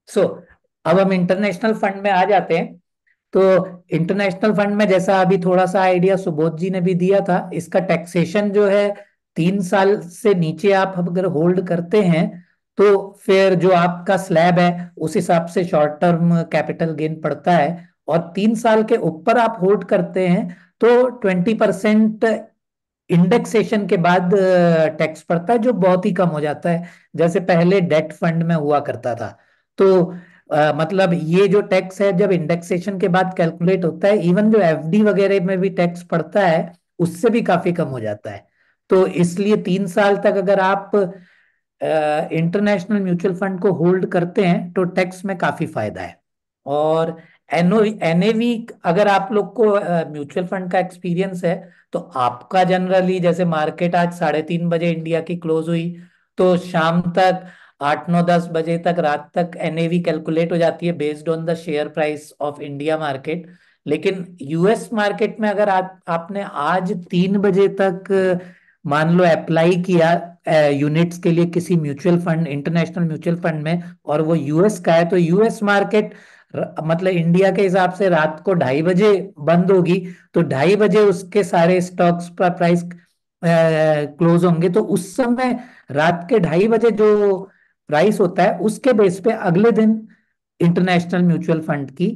So अब हम इंटरनेशनल फंड में आ जाते हैं। तो इंटरनेशनल फंड में जैसा अभी थोड़ा सा आइडिया सुबोध जी ने भी दिया था, इसका टैक्सेशन जो है 3 साल से नीचे आप अगर होल्ड करते हैं तो फिर जो आपका स्लैब है उस हिसाब से शॉर्ट टर्म कैपिटल गेन पड़ता है, और 3 साल के ऊपर आप होल्ड करते हैं तो 20% इंडेक्सेशन के बाद टैक्स पड़ता है, जो बहुत ही कम हो जाता है, जैसे पहले डेट फंड में हुआ करता था। तो मतलब ये जो टैक्स है जब इंडेक्सेशन के बाद कैलकुलेट होता है, इवन जो एफडी वगैरह में भी टैक्स पड़ता है उससे भी काफी कम हो जाता है। तो इसलिए 3 साल तक अगर आप इंटरनेशनल म्यूचुअल फंड को होल्ड करते हैं तो टैक्स में काफी फायदा है। और एनएवी, अगर आप लोग को म्यूचुअल फंड का एक्सपीरियंस है तो आपका जनरली, जैसे मार्केट आज 3:30 बजे इंडिया की क्लोज हुई, तो शाम तक 8 9 10 बजे तक, रात तक एनएवी कैलकुलेट हो जाती है based on the share price of India market. लेकिन यूएस मार्केट में अगर आपने आज 3 बजे तक मान लो अप्लाई किया यूनिट्स के लिए किसी mutual fund, international mutual fund में, और वो यूएस का है, तो यूएस मार्केट मतलब इंडिया के हिसाब से रात को 2:30 बजे बंद होगी, तो 2:30 बजे उसके सारे स्टॉक्स पर प्राइस क्लोज होंगे, तो उस समय रात के 2:30 बजे जो प्राइस होता है उसके बेस पे अगले दिन इंटरनेशनल म्यूचुअल फंड की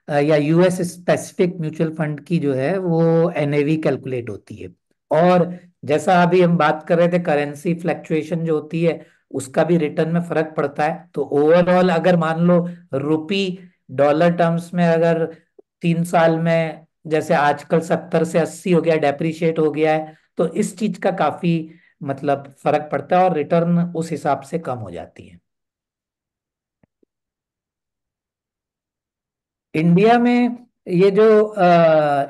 या यूएस स्पेसिफिक म्यूचुअल फंड की जो है वो एनएवी कैलकुलेट होती है। और जैसा अभी हम बात कर रहे थे करेंसी फ्लक्चुएशन जो होती है उसका भी रिटर्न में फर्क पड़ता है। तो ओवरऑल अगर मान लो रुपी डॉलर टर्म्स में अगर 3 साल में जैसे आजकल 70 से 80 हो गया, डेप्रिशिएट हो गया है, तो इस चीज का काफी मतलब फर्क पड़ता है और रिटर्न उस हिसाब से कम हो जाती है। इंडिया में ये जो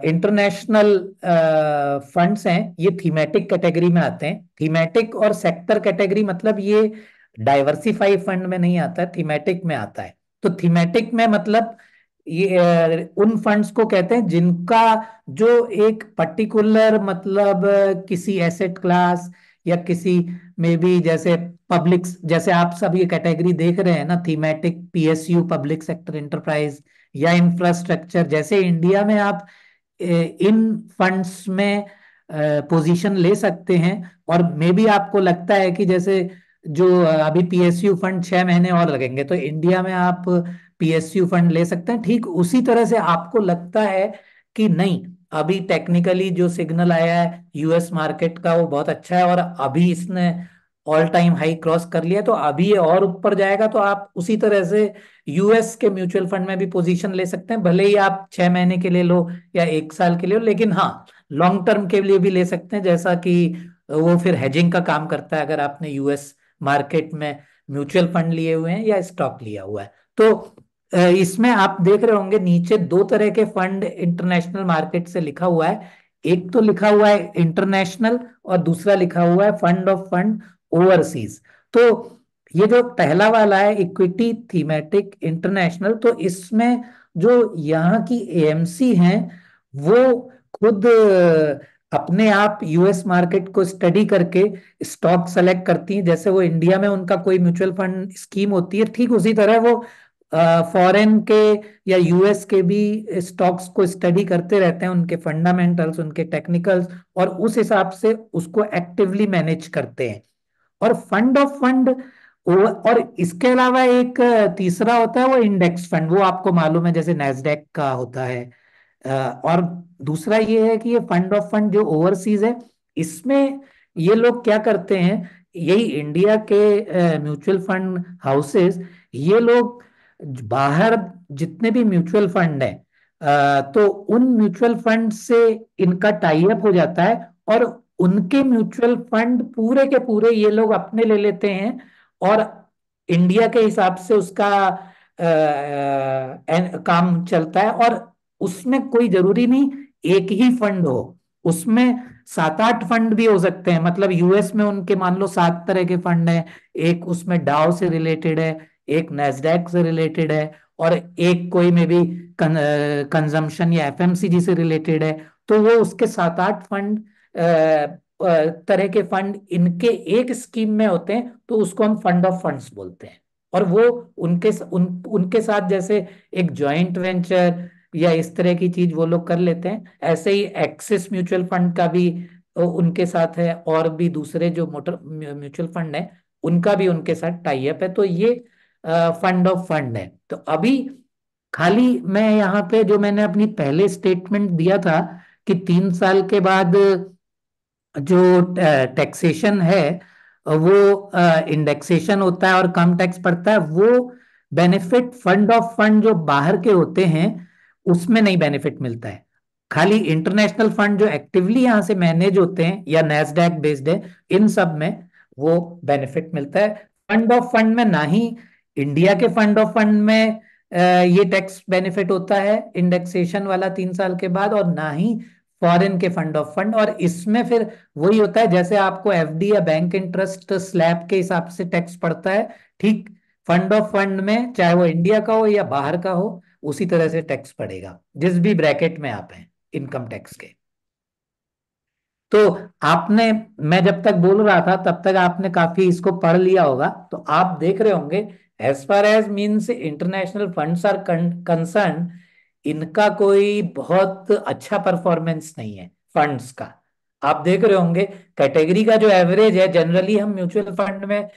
इंटरनेशनल फंड्स हैं ये थीमेटिक कैटेगरी में आते हैं। थीमेटिक और सेक्टर कैटेगरी मतलब ये डाइवर्सिफाई फंड में नहीं आता है, थीमेटिक में आता है। तो थीमेटिक में मतलब ये उन फंड्स को कहते हैं जिनका जो एक पर्टिकुलर मतलब किसी एसेट क्लास या किसी में भी, जैसे पब्लिक, जैसे आप सब ये कैटेगरी देख रहे हैं ना, thematic PSU public sector enterprise या इंफ्रास्ट्रक्चर, जैसे इंडिया में आप इन फंड्स में पोजीशन ले सकते हैं। और मे भी आपको लगता है कि जैसे जो अभी पीएसयू फंड 6 महीने और लगेंगे, तो इंडिया में आप पीएसयू फंड ले सकते हैं। ठीक उसी तरह से आपको लगता है कि नहीं, अभी टेक्निकली जो सिग्नल आया है यूएस मार्केट का वो बहुत अच्छा है और अभी इसने ऑल टाइम हाई क्रॉस कर लिया, तो अभी ये और ऊपर जाएगा, तो आप उसी तरह से यूएस के म्यूचुअल फंड में भी पोजीशन ले सकते हैं। भले ही आप 6 महीने के लिए लो या 1 साल के लिए लो, लेकिन हाँ लॉन्ग टर्म के लिए भी ले सकते हैं, जैसा कि वो फिर हेजिंग का काम करता है अगर आपने यूएस मार्केट में म्यूचुअल फंड लिए हुए हैं या स्टॉक लिया हुआ है। तो इसमें आप देख रहे होंगे नीचे 2 तरह के फंड इंटरनेशनल मार्केट से लिखा हुआ है। एक तो लिखा हुआ है इंटरनेशनल और दूसरा लिखा हुआ है फंड ऑफ फंड ओवरसीज। तो ये जो पहला वाला है इक्विटी थीमेटिक इंटरनेशनल, तो इसमें जो यहाँ की एएमसी हैं वो खुद अपने आप यूएस मार्केट को स्टडी करके स्टॉक सेलेक्ट करती हैं। जैसे वो इंडिया में उनका कोई म्यूचुअल फंड स्कीम होती है, ठीक उसी तरह वो फॉरेन के या यूएस के भी स्टॉक्स को स्टडी करते रहते हैं, उनके फंडामेंटल्स, उनके टेक्निकल्स, और उस हिसाब से उसको एक्टिवली मैनेज करते हैं। और फंड ऑफ फंड, और इसके अलावा एक तीसरा होता है वो इंडेक्स फंड, वो आपको मालूम है जैसे नैस्डैक का होता है। और दूसरा ये है कि ये फंड ऑफ फंड जो ओवरसीज है, इसमें ये लोग क्या करते हैं, यही इंडिया के म्यूचुअल फंड हाउसेस, ये लोग बाहर जितने भी म्यूचुअल फंड है, तो उन म्यूचुअल फंड से इनका टाई अप हो जाता है, और उनके म्यूचुअल फंड पूरे के पूरे ये लोग अपने ले लेते हैं, और इंडिया के हिसाब से उसका काम चलता है। और उसमें कोई जरूरी नहीं एक ही फंड हो, उसमें 7-8 फंड भी हो सकते हैं। मतलब यूएस में उनके मान लो 7 तरह के फंड हैं, एक उसमें डाउ से रिलेटेड है, एक नेस्डैक से रिलेटेड है, और एक कोई में भी कंजम्पशन या एफएमसीजी से रिलेटेड है। तो वो उसके 7-8 फंड तरह के फंड इनके एक स्कीम में होते हैं, तो उसको हम फंड ऑफ फंड्स बोलते हैं। और वो उनके साथ जैसे एक जॉइंट वेंचर या इस तरह की चीज वो लोग कर लेते हैं, ऐसे ही एक्सिस म्यूचुअल फंड का भी उनके साथ है, और भी दूसरे जो मोटर म्यूचुअल फंड है उनका भी उनके साथ टाई अप है। तो ये फंड ऑफ फंड है। तो अभी खाली मैं यहाँ पे जो मैंने अपनी पहले स्टेटमेंट दिया था कि 3 साल के बाद जो टैक्सेशन है वो इंडेक्सेशन होता है और कम टैक्स पड़ता है, वो बेनिफिट फंड ऑफ फंड जो बाहर के होते हैं उसमें नहीं बेनिफिट मिलता है। खाली इंटरनेशनल फंड जो एक्टिवली यहाँ से मैनेज होते हैं या नैस्डैक बेस्ड है, इन सब में वो बेनिफिट मिलता है। फंड ऑफ फंड में ना ही इंडिया के फंड ऑफ फंड में ये टैक्स बेनिफिट होता है इंडेक्सेशन वाला 3 साल के बाद, और ना ही फॉरेन के फंड ऑफ फंड। और इसमें फिर वही होता है जैसे आपको एफडी या बैंक इंटरेस्ट स्लैब के हिसाब से टैक्स पड़ता है, ठीक फंड ऑफ फंड में चाहे वो इंडिया का हो या बाहर का हो उसी तरह से टैक्स पड़ेगा, जिस भी ब्रैकेट में आप हैं इनकम टैक्स के। तो आपने, मैं जब तक बोल रहा था तब तक आपने काफी इसको पढ़ लिया होगा, तो आप देख रहे होंगे as far as means international funds are concern, इनका कोई बहुत अच्छा परफॉर्मेंस नहीं है फंड्स का। आप देख रहे होंगे कैटेगरी का जो एवरेज है, जनरली हम म्यूचुअल फंड में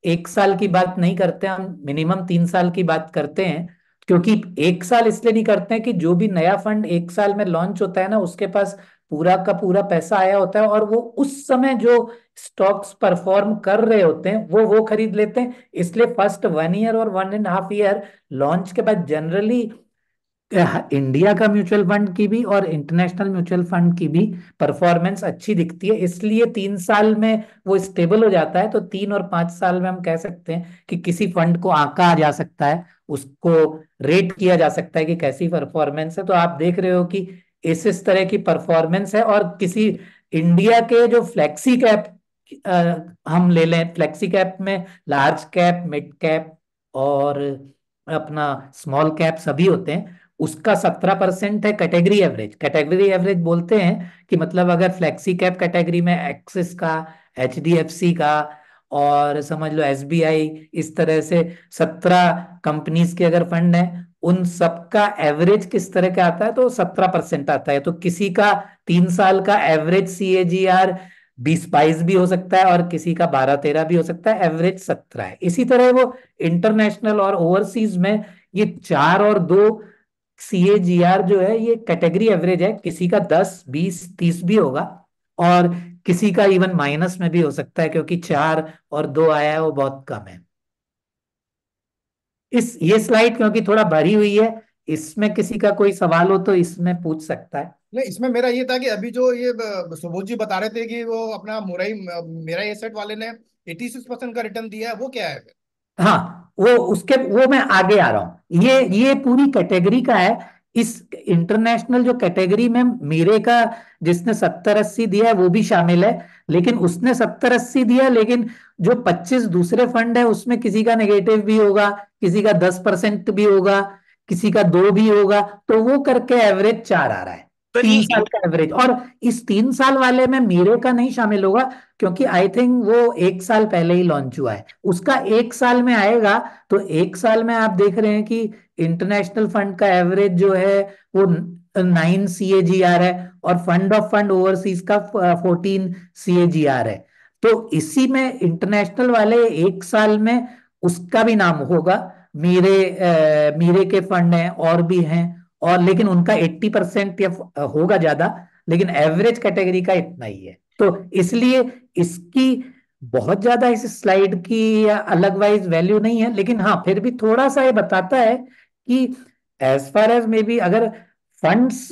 1 साल की बात नहीं करते, हम मिनिमम 3 साल की बात करते हैं। क्योंकि 1 साल इसलिए नहीं करते हैं कि जो भी नया फंड 1 साल में लॉन्च होता है ना, उसके पास पूरा का पूरा पैसा आया होता है, और वो उस समय जो स्टॉक्स परफॉर्म कर रहे होते हैं वो खरीद लेते हैं। इसलिए फर्स्ट 1 ईयर और 1.5 ईयर लॉन्च के बाद जनरली इंडिया का म्यूचुअल फंड की भी और इंटरनेशनल म्यूचुअल फंड की भी परफॉर्मेंस अच्छी दिखती है। इसलिए 3 साल में वो स्टेबल हो जाता है। तो 3 और 5 साल में हम कह सकते हैं कि किसी फंड को आंका जा सकता है, उसको रेट किया जा सकता है कि कैसी परफॉर्मेंस है। तो आप देख रहे हो कि इस तरह की परफॉर्मेंस है। और किसी इंडिया के जो फ्लेक्सी कैप हम ले लें, फ्लेक्सी कैप में लार्ज कैप, मिड कैप और अपना स्मॉल कैप सभी होते हैं, उसका 17% है कैटेगरी एवरेज। कैटेगरी एवरेज बोलते हैं कि मतलब अगर फ्लेक्सी कैप कैटेगरी में एक्सिस का, एचडीएफसी का और समझ लो एसबीआई, इस तरह से 17 कंपनीज के अगर फंड है, उन सबका एवरेज किस तरह का आता है, तो 17% आता है। तो किसी का 3 साल का एवरेज CAGR 20-22 भी हो सकता है, और किसी का 12-13 भी हो सकता है, एवरेज 17 है। इसी तरह वो इंटरनेशनल और ओवरसीज में ये 4 और 2 CAGR जो है ये कैटेगरी एवरेज है, किसी का 10, 20, 30 भी होगा, और किसी का इवन माइनस में भी हो सकता है, क्योंकि 4 और 2 आया है वो बहुत कम है। ये स्लाइड क्योंकि थोड़ा भरी हुई है, इसमें किसी का कोई सवाल हो तो इसमें पूछ सकता है। नहीं, इसमें मेरा ये था कि अभी जो ये सुबोध जी बता रहे थे कि वो अपना मुरई मेरा एसेट वाले ने 86% का रिटर्न दिया है, वो क्या है? हाँ, वो मैं आगे आ रहा हूं। ये पूरी कैटेगरी का है। इस इंटरनेशनल जो कैटेगरी में मेरे का जिसने 70-80 दिया है वो भी शामिल है, लेकिन उसने 70-80 दिया, लेकिन जो 25 दूसरे फंड है उसमें किसी का नेगेटिव भी होगा, किसी का 10% भी होगा, किसी का 2 भी होगा, तो वो करके एवरेज 4 आ रहा है। सर 3 साल का एवरेज। और इस 3 साल वाले में मीरे का नहीं शामिल होगा, क्योंकि आई थिंक वो 1 साल पहले ही लॉन्च हुआ है, उसका 1 साल में आएगा। तो 1 साल में आप देख रहे हैं कि इंटरनेशनल फंड का एवरेज जो है वो 9 CAGR है, और फंड ऑफ फंड ओवरसीज का 14 CAGR है। तो इसी में इंटरनेशनल वाले 1 साल में उसका भी नाम होगा। मीरे के फंड हैं और भी हैं, और लेकिन उनका 80% या होगा ज्यादा, लेकिन एवरेज कैटेगरी का इतना ही है। तो इसलिए इसकी बहुत ज्यादा इस स्लाइड की या अलग वाइज वैल्यू नहीं है, लेकिन हाँ फिर भी थोड़ा सा ये बताता है कि as far as may be अगर फंड्स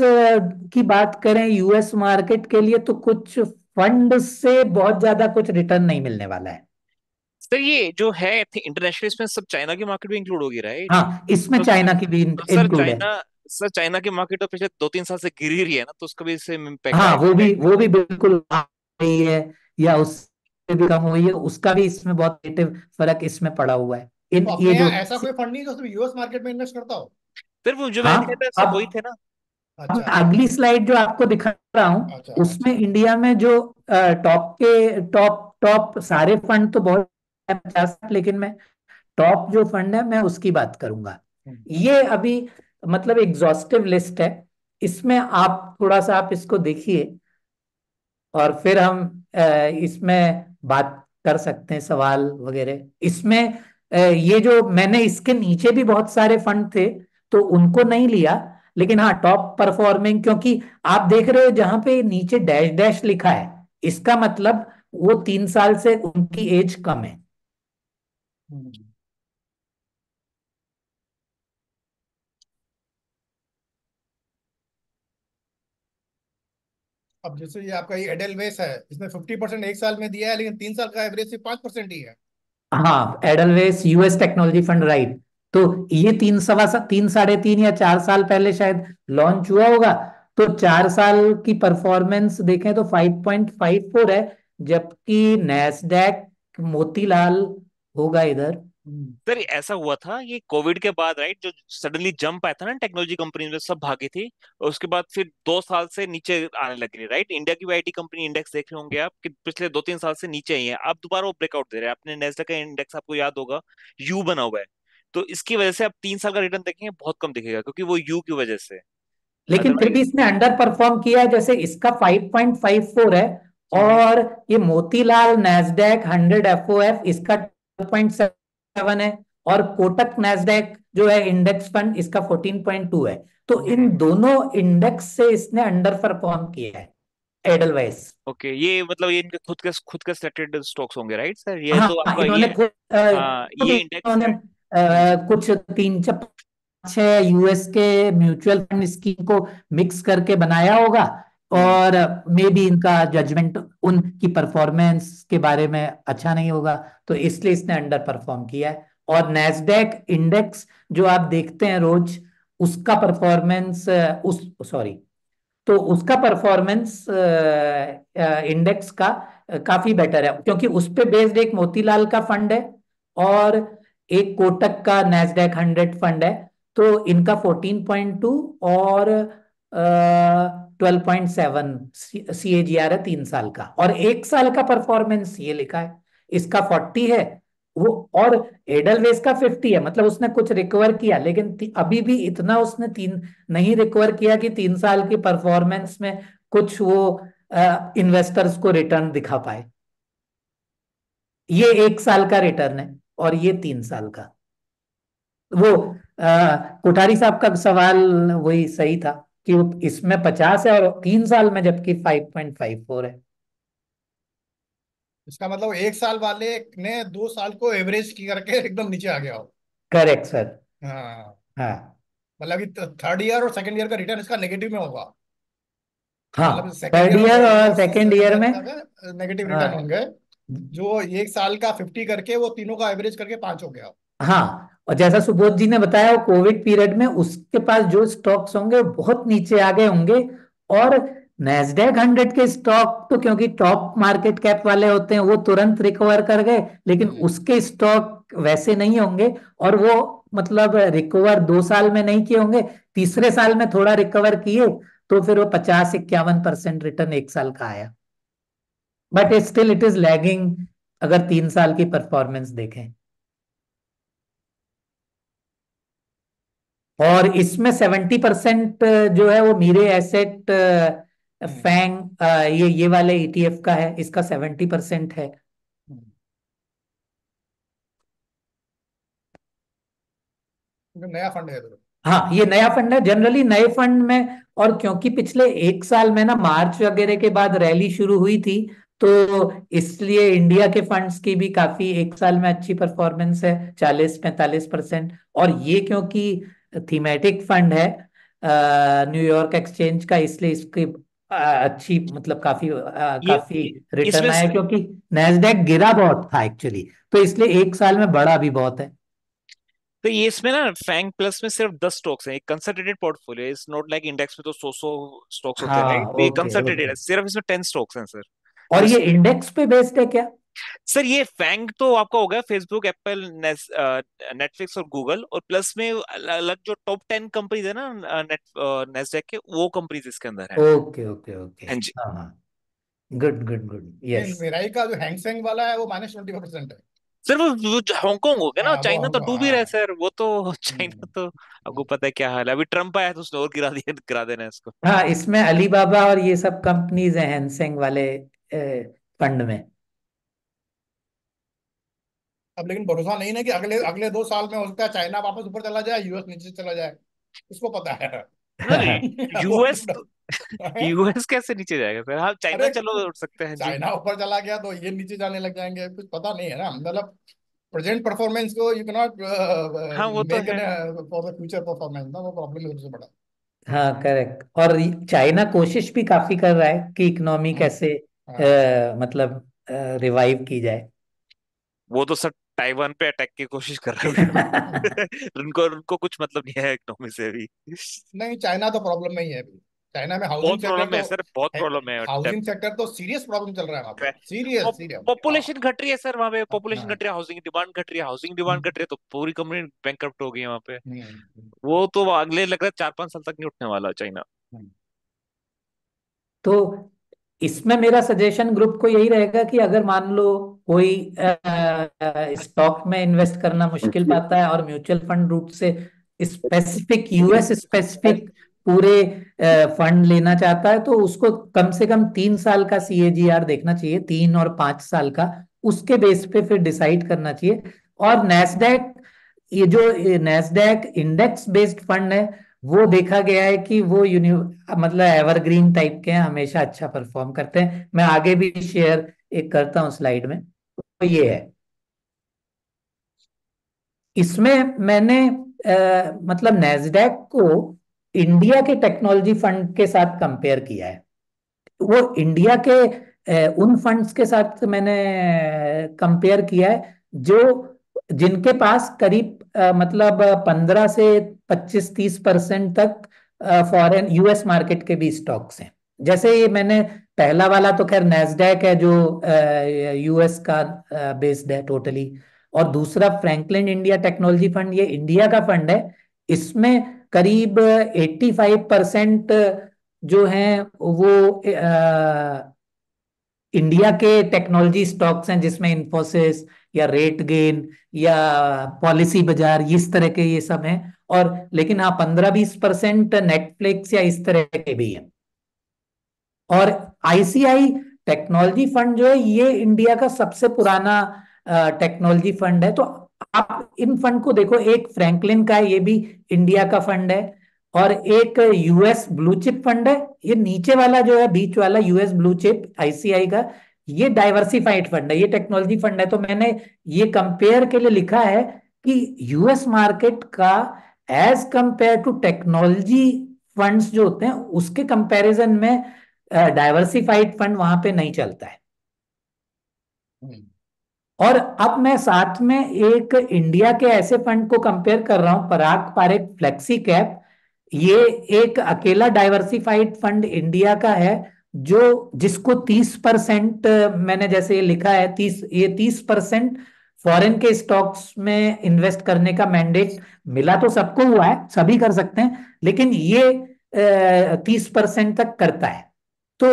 की बात करें यूएस मार्केट के लिए, तो कुछ फंड से बहुत ज्यादा कुछ रिटर्न नहीं मिलने वाला है। सर ये जो है इंटरनेशनल, इसमें सब चाइना की मार्केट भी इंक्लूड होगी, राइट? हाँ, इसमें तो चाइना की भी तो सर इंक्लूड है। चाइना की मार्केट तो पिछले 2-3 साल से गिरी रही है ना, तो उसका भी इससे इम्पैक्ट हाँ, आएगा। वो भी बिल्कुल आ रही है, या उससे भी कम हुई है, उसका भी इसमें बहुत नेगेटिव फर्क इसमें पड़ा हुआ है तो इन ये अपने जो। यहाँ ऐसा कोई फंड नहीं जो सिर्फ यूएस मार्केट में इन्वेस्ट करता हो? फिर वो जो हाँ, मैंने कहता है सब वही अब थे ना। अब अच्छा अगली स्लाइड जो आपको दिखा रहा हूँ, अच्छा उसमें अच्छा। इंडिया में जो टॉप टॉप सारे फंड तो बहुत 50, लेकिन मैं टॉप जो फंड है मैं उसकी बात करूंगा। हम्म, ये अभी मतलब एग्जॉस्टिव लिस्ट है, इसमें आप थोड़ा सा आप इसको देखिए, और फिर हम इसमें बात कर सकते हैं, सवाल वगैरह इसमें। ये जो मैंने इसके नीचे भी बहुत सारे फंड थे, तो उनको नहीं लिया, लेकिन हाँ टॉप परफॉर्मिंग, क्योंकि आप देख रहे हो जहां पे नीचे डैश डैश लिखा है, इसका मतलब वो 3 साल से उनकी एज कम है। हम्म। अब जैसे ये आपका ये एडेलवेस है, इसमें 50% 1 साल में दिया है, लेकिन 3 साल का एवरेज सिर्फ 5% ही है। हाँ, edelweiss US technology fund, right. तो ये 3 साढ़े 3 या 4 साल पहले शायद लॉन्च हुआ होगा। तो 4 साल की परफॉर्मेंस देखें तो 5.54 है, जबकि नेस्डैक मोतीलाल होगा इधर। सर ऐसा हुआ था ये कोविड के बाद, राइट? जो सडनली जंप आया था ना टेक्नोलॉजी कंपनी में, सब भागी थी, और उसके बाद फिर 2 साल से नीचे आने लगी, राइट? इंडिया की भी आईटी कंपनी इंडेक्स देख रहे होंगे आप कि पिछले 2-3 साल से नीचे ही है, अब दोबारा वो ब्रेकआउट दे रहे हैं। अपने नेस्डैक का इंडेक्स आपको याद होगा, यू बना हुआ है। तो इसकी वजह से आप 3 साल का रिटर्न देखेंगे बहुत कम दिखेगा, क्योंकि वो यू की वजह से। लेकिन फिर भी अदरवाइज इसने अंडर परफॉर्म किया है, जैसे इसका 5.54 है, और ये मोतीलाल नेस्डैक 100 FOF इसका 12.7 है, और कोटक नेस्डैक जो है इंडेक्स फंड, इसका 14.2 है। तो इन दोनों इंडेक्स से इसने अंडर परफॉर्म किया है एडलवाइस। ओके, ये मतलब ये इनके खुद के सिलेक्टेड स्टॉक्स होंगे, राइट सर? ये तो हाँ, आपका इन्होंने ये, हाँ खुद ये इंडेक्स। इन्होंने कुछ 3 6 यूएस के म्यूचुअल फंड स्कीम को मिक्स करके बनाया होगा, और मे बी इनका जजमेंट उनकी परफॉर्मेंस के बारे में अच्छा नहीं होगा, तो इसलिए इसने अंडर परफॉर्म किया है। और नेस्डैक इंडेक्स जो आप देखते हैं रोज, उसका परफॉर्मेंस उस सॉरी तो उसका परफॉर्मेंस इंडेक्स का काफी बेटर है, क्योंकि उस पे बेस्ड एक मोतीलाल का फंड है, और एक कोटक का नेस्डैक 100 फंड है। तो इनका 14.2 और 12.7 CAGR है 3 साल का, और 1 साल का परफॉर्मेंस ये लिखा है इसका 40 है वो, और एडलवेस का 50 है। मतलब उसने कुछ रिकवर किया, लेकिन अभी भी इतना उसने नहीं रिकवर किया कि 3 साल की परफॉर्मेंस में कुछ वो इन्वेस्टर्स को रिटर्न दिखा पाए। ये 1 साल का रिटर्न है, और ये 3 साल का। वो कोठारी साहब का सवाल वही सही था, कि वो इसमें 50 है और 3 साल में जबकि 5.54 है। इसका मतलब 1 साल वाले ने 2 साल को एवरेज की करके एकदम नीचे आ गया हो। Correct sir. हाँ, हाँ। मतलब कि थर्ड ईयर और सेकंड ईयर का रिटर्न इसका नेगेटिव में होगा। मतलब हाँ, सेकंड थर्ड ईयर और ईयर थर्ड और ईयर सेकेंड ईयर में। नेगेटिव रिटर्न हाँ। होंगे। जो 1 साल का 50 करके वो तीनों का एवरेज करके 5 हो गया। हाँ, और जैसा सुबोध जी ने बताया, वो कोविड पीरियड में उसके पास जो स्टॉक्स होंगे वो बहुत नीचे आ गए होंगे, और नेस्डैक 100 के स्टॉक तो क्योंकि टॉप मार्केट कैप वाले होते हैं, वो तुरंत रिकवर कर गए, लेकिन उसके स्टॉक वैसे नहीं होंगे, और वो मतलब रिकवर 2 साल में नहीं किए होंगे, तीसरे साल में थोड़ा रिकवर किए, तो तो फिर वो 50-51% रिटर्न एक साल का आया, but still it is lagging अगर 3 साल की परफॉर्मेंस देखें। और इसमें 70% जो है वो मीरे एसेट फैंग ये वाले ईटीएफ का है, इसका 70% है। नया फंड है तो। हाँ, ये नया फंड है। जनरली नए फंड में, और क्योंकि पिछले एक साल में ना मार्च वगैरह के बाद रैली शुरू हुई थी, तो इसलिए इंडिया के फंड्स की भी काफी एक साल में अच्छी परफॉर्मेंस है, 40-45%। और ये क्योंकि थीमेटिक फंड है न्यूयॉर्क एक्सचेंज का, इसलिए इसकी अच्छी मतलब काफी ये काफी रिटर्न इसमें आया, क्योंकि नैस्डैक गिरा बहुत था एक्चुअली, तो इसलिए एक साल में बढ़ा भी बहुत है। तो ये इसमें ना फैंग प्लस में सिर्फ 10 स्टॉक्स हैं, एक concentrated portfolio, it's not like index में तो 100 स्टॉक्स होते हैं, हाँ, राइट? ये ओके कंसंट्रेटेड ओके। है, सिर्फ इसमें 10 स्टॉक्स हैं सर। और तो ये इंडेक्स पे बेस्ड है क्या? सर ये फैंग तो आपका हो गया फेसबुक, एप्पल, नेटफ्लिक्स और गूगल, और प्लस में अलग जो टॉप 10 कंपनीज है ना नेस्डेक के, वो कंपनीज इसके अंदर है। Okay okay okay. हाँ जी। हाँ हाँ, गुड गुड गुड, नहीं, यस। मेराई का जो हैंगसेंग वाला है वो -24% है। सर वो जो हांगकांग हो गया ना, हाँ वो चाइना तो हमको, डूब ही रहा है हाँ। सर, वो तो चाइना हम्म, तो आपको पता है क्या हाल है, अभी ट्रम्प आया तो उसने और गिरा देना है इसको। हाँ, इसमें अलीबाबा और ये सब कंपनीज हैं हैंसेंग वाले फंड में। अब लेकिन भरोसा नहीं ना कि अगले अगले 2 साल में हो सकता है चाइना वापस ऊपर चला जाए, यूएस नीचे चला जाए, इसको पता है। सर वो यूएस तो यूएस कैसे नीचे जाएगा सर? हाँ, चाइना अरे चलो उठ सकते हैं जी। चाइना ऊपर चला गया तो ये नीचे जाने लग जाएंगे, कुछ पता नहीं है ना, मतलब प्रेजेंट परफॉर्मेंस को यू कैनॉट हाँ वो तो मेक है। And for the future performance ना, वो प्रॉब्लम है सबसे बड़ा। हाँ, करेक्ट। और चाइना कोशिश भी काफी कर रहा है कि इकोनॉमी हम्म, कैसे हाँ। मतलब रिवाइव की जाए। वो तो सर ताइवान पे अटैक की कोशिश कर रहे हैं। उनको उनको कुछ मतलब नहीं है इकोनॉमी से भी। नहीं, चाइना तो प्रॉब्लम में ही है अभी। चाइना में हाउसिंग बहुत सेक्टर प्रॉब्लम तो है सर, बहुत प्रॉब्लम है। हाउसिंग सेक्टर तो सीरियस प्रॉब्लम चल रहा है वहाँ पे, सीरियस सीरियस। पॉपुलेशन घट रही है सर वहां पे, पॉपुलेशन हाँ। घट रही है, हाउसिंग डिमांड घट रही है, हाउसिंग डिमांड घट रही है तो पूरी कंपनी बैंकरप्ट हो गई है वहां पे। हम्म, वो तो अगले लग रहा है 4-5 साल तक नहीं उठने वाला चाइना। हम्म, तो इसमें मेरा सजेशन ग्रुप को यही रहेगा कि अगर मान लो कोई स्टॉक में इन्वेस्ट करना मुश्किल पाता है और म्यूचुअल फंड रूट से स्पेसिफिक यूएस स्पेसिफिक पूरे फंड लेना चाहता है, तो उसको कम से कम 3 साल का सीएजीआर देखना चाहिए, 3 और 5 साल का। उसके बेस पे फिर डिसाइड करना चाहिए। और नैस्डैक, ये जो नैस्डैक इंडेक्स बेस्ड फंड है, वो देखा गया है कि वो मतलब एवरग्रीन टाइप के हैं, हमेशा अच्छा परफॉर्म करते हैं। मैं आगे भी शेयर एक करता हूँ स्लाइड में, तो ये है। इसमें मैंने मतलब नैस्डैक को इंडिया के टेक्नोलॉजी फंड के साथ कंपेयर किया है। वो इंडिया के उन फंड्स के साथ मैंने कंपेयर किया है जो जिनके पास करीब मतलब 15 से 25-30% तक फॉरेन यूएस मार्केट के भी स्टॉक्स हैं। जैसे ये मैंने पहला वाला तो खैर नैस्डैक है जो यूएस का बेस्ड है टोटली, और दूसरा फ्रैंकलिन इंडिया टेक्नोलॉजी फंड, ये इंडिया का फंड है। इसमें करीब 85% जो हैं वो इंडिया के टेक्नोलॉजी स्टॉक्स हैं, जिसमें इंफोसिस या रेट गेन या पॉलिसी बाजार इस तरह के ये सब हैं। और लेकिन हाँ, 15-20% नेटफ्लिक्स या इस तरह के भी हैं। और आईसीआई टेक्नोलॉजी फंड जो है ये इंडिया का सबसे पुराना टेक्नोलॉजी फंड है। तो आप इन फंड को देखो, एक फ्रैंकलिन का है, ये भी इंडिया का फंड है। और एक यूएस ब्लू चिप फंड है, ये नीचे वाला जो है बीच वाला यूएस ब्लू चिप आईसीआई का, ये डाइवर्सिफाइड फंड है, ये टेक्नोलॉजी फंड है। तो मैंने ये कंपेयर के लिए लिखा है कि यूएस मार्केट का as compare to technology funds जो होते हैं उसके कंपैरिजन में डाइवर्सिफाइड फंड वहां पे नहीं चलता है। हम्म, और अब मैं साथ में एक इंडिया के ऐसे फंड को कंपेयर कर रहा हूं, पराग पारेख फ्लेक्सी कैप। ये एक अकेला डाइवर्सिफाइड फंड इंडिया का है, जो जिसको 30%, मैंने जैसे ये लिखा है 30% फॉरेन के स्टॉक्स में इन्वेस्ट करने का मैंडेट मिला। तो सबको हुआ है, सभी कर सकते हैं, लेकिन ये 30% तक करता है। तो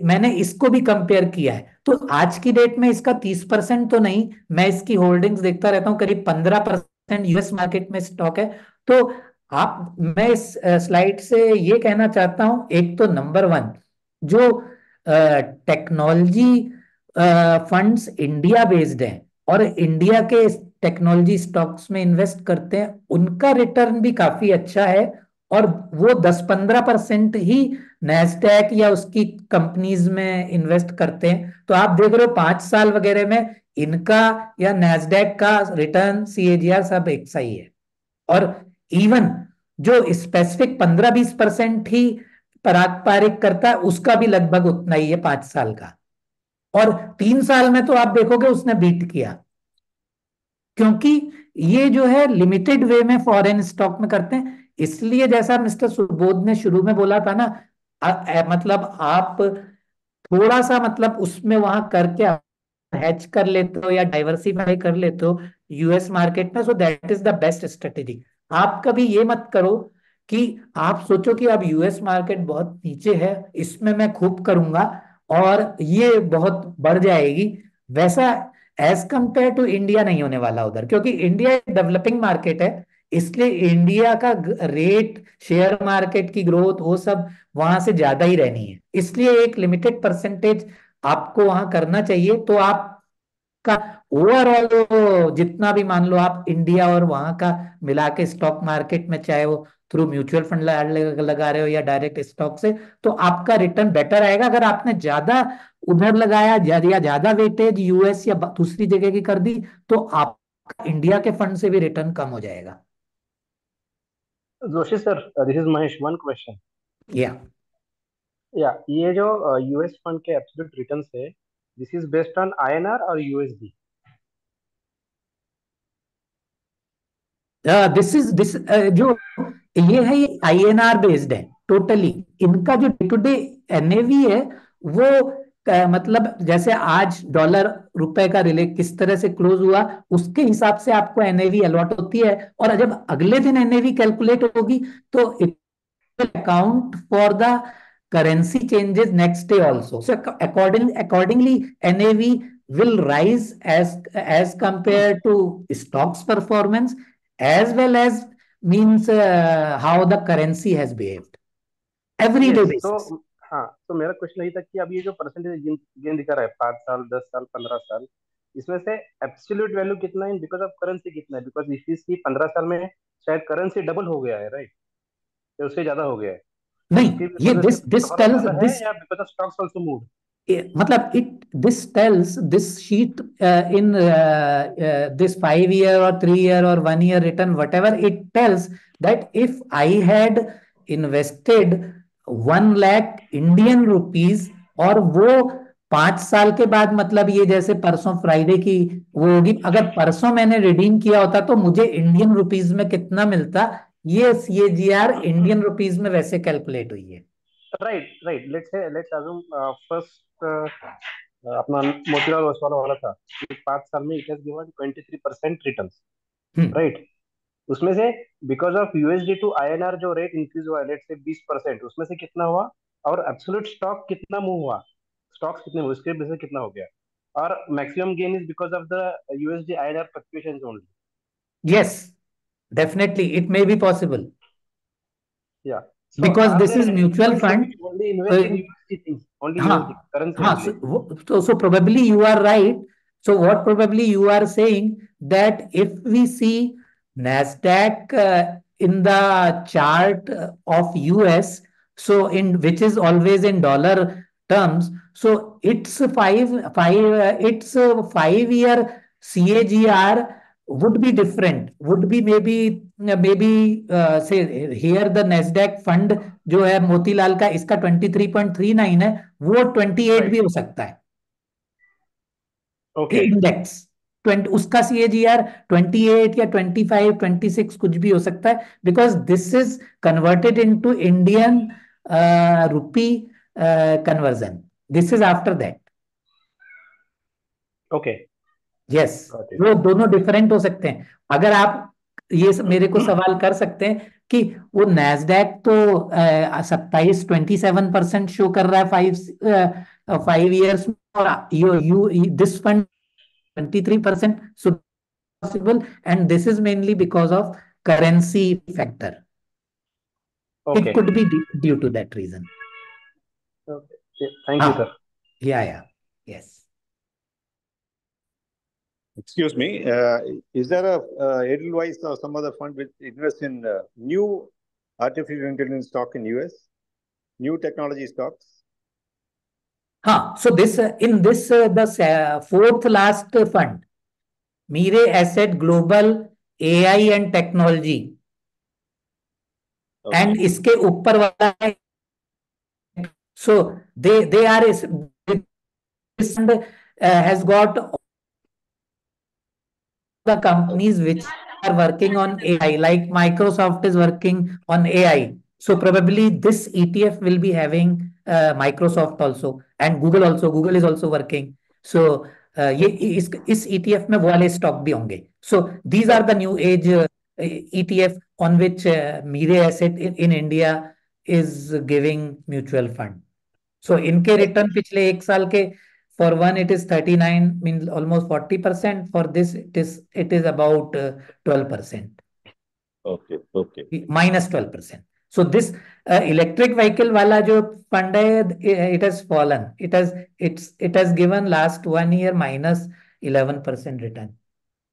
मैंने इसको भी कंपेयर किया है, तो आज की डेट में इसका 30% तो नहीं, मैं इसकी होल्डिंग्स देखता रहता हूँ, करीब 15% यूएस मार्केट में स्टॉक है। तो आप, मैं इस स्लाइड से ये कहना चाहता हूं, एक तो नंबर वन, जो टेक्नोलॉजी फंड्स इंडिया बेस्ड हैं और इंडिया के टेक्नोलॉजी स्टॉक्स में इन्वेस्ट करते हैं, उनका रिटर्न भी काफी अच्छा है। और वो 10-15% ही नैस्डैक या उसकी कंपनीज में इन्वेस्ट करते हैं। तो आप देख रहे हो 5 साल वगैरह में इनका या नैस्डैक का रिटर्न, सीएजीआर सब एक सा ही है। और इवन जो स्पेसिफिक 15-20% ही पारिक करता है, उसका भी लगभग उतना ही है 5 साल का। और 3 साल में तो आप देखोगे उसने बीट किया, क्योंकि ये जो है लिमिटेड वे में फॉरेन स्टॉक में करते हैं। इसलिए जैसा मिस्टर सुबोध ने शुरू में बोला था ना, मतलब आप थोड़ा सा मतलब उसमें वहां करके हैच कर लेते हो या डाइवर्सिफाई कर लेते हो यूएस मार्केट में, सो that is the best strategy. आप कभी ये मत करो कि आप सोचो कि अब यूएस मार्केट बहुत नीचे है, इसमें मैं खूब करूंगा और ये बहुत बढ़ जाएगी। वैसा एज कंपेयर टू इंडिया नहीं होने वाला उधर, क्योंकि इंडिया एक डेवलपिंग मार्केट है। इसलिए इंडिया का रेट, शेयर मार्केट की ग्रोथ, वो सब वहां से ज्यादा ही रहनी है। इसलिए एक लिमिटेड परसेंटेज आपको वहां करना चाहिए। तो आपका ओवरऑल जितना भी, मान लो आप इंडिया और वहां का मिला के स्टॉक मार्केट में, चाहे वो थ्रू म्यूचुअल फंड लगा रहे हो या डायरेक्ट स्टॉक से, तो आपका रिटर्न बेटर आएगा। अगर आपने ज्यादा उधर लगाया या ज्यादा वेटेज यूएस या दूसरी जगह की कर दी, तो आपका इंडिया के फंड से भी रिटर्न कम हो जाएगा। Joshi sir, this is Mahesh, one question. या या ये जो यूएस फंड के एब्सोल्यूट रिटर्न्स है, this is based on INR और यूएसडी? दिस जो ये है, ये आईएनआर बेस्ड है टोटली। इनका जो डे टू डे एनएवी है वो मतलब जैसे आज डॉलर रुपए का रिले किस तरह से क्लोज हुआ, उसके हिसाब से आपको एनएवी अलॉट होती है। और जब अगले दिन एनएवी कैलकुलेट होगी, तो it will account for the currency changes next day also. So accordingly NAV will rise as compared to stocks performance, as well as means how the currency has behaved every day yes, तो basis. हाँ, तो मेरा question यही था कि अब ये जो परसेंटेज गेन दिखा रहा है, 5 साल, 10 साल, 15 साल, इसमें से एब्सोल्यूट वैल्यू कितना है बिकॉज ऑफ करेंसी कितना है? बिकॉज इस चीज की 15 साल में शायद करेंसी डबल हो गया है, राइट? या उससे ज्यादा हो गया है? नहीं, उसकी ये वजह से दिस परफॉर्मेंस टेल्स ज्यादा है दिस, या because of stocks also move? मतलब it this tells this sheet in this 5 year or 3 year or 1 year return, whatever it tells, that if I had invested 1 lakh Indian rupees और वो 5 साल के बाद, मतलब ये जैसे परसों फ्राइडे की वो होगी, अगर परसों मैंने रिडीम किया होता तो मुझे इंडियन रुपीज में कितना मिलता, ये सीएजीआर इंडियन रुपीज में वैसे कैलकुलेट हुई है। Right, right, let's assume first अपना मोतीलाल ओसवाल वाला था कि 5 साल में it has given 23% return, hmm. Right? उसमें से because of USD to INR जो रेट इंक्रीज हुआ, लेट्स से 20%, उसमें से कितना हुआ? और एब्सोल्यूट स्टॉक कितना मूव हुआ, स्टॉक्स कितने हुए, उसके बेसिस कितना हो गया? और maximum gain is because of the USD INR fluctuations only? Yes, definitely it may be possible, yeah, so because are this there is any mutual funds fund. Which only uh, invest in USD things, only USD हाँ, currency हाँ, only? so probably you are right. So what probably you are saying, that if we see Nasdaq in the chart of US, so in which is always in dollar terms, so its 5 year CAGR would be different, would be maybe say here the Nasdaq fund जो है मोतीलाल का, इसका 23.39 है, वो 28 भी right, हो सकता है। ओके, इंडेक्स 20, उसका सीएजीआर 28 या 25, 26 कुछ भी हो सकता है, because this is converted into Indian rupee conversion. This is after that. Okay, yes, got it. वो दोनों डिफरेंट हो सकते हैं। अगर आप ये मेरे को सवाल कर सकते हैं कि वो नैस्डैक तो 27-27% शो कर रहा है 5 years में, और you you this fund 23%. So possible, and this is mainly because of currency factor. It Okay. could be due to that reason. Okay. Yeah, thank you, sir. Yeah, yes. Excuse me, is there a Edelweiss or some other fund which invests in new artificial intelligence stock in US, new technology stocks? So this in this the fourth last fund, Mirae Asset Global AI and Technology, Okay. and इसके ऊपर वाला है, so they are this fund has got the companies which are working on AI, like Microsoft is working on AI. So probably this ETF will be having Microsoft also, and Google also. Google is also working. So ये इस ETF में वो वाले stock भी होंगे. So these are the new age ETF on which Mirae Asset in India is giving mutual fund. So इनके return पिछले एक साल के, for one it is 39, means almost 40%. For this it is about 12%. Okay. Minus 12%. So this electric vehicle wala jo fund hai, it has fallen. It has given last 1 year minus 11% return.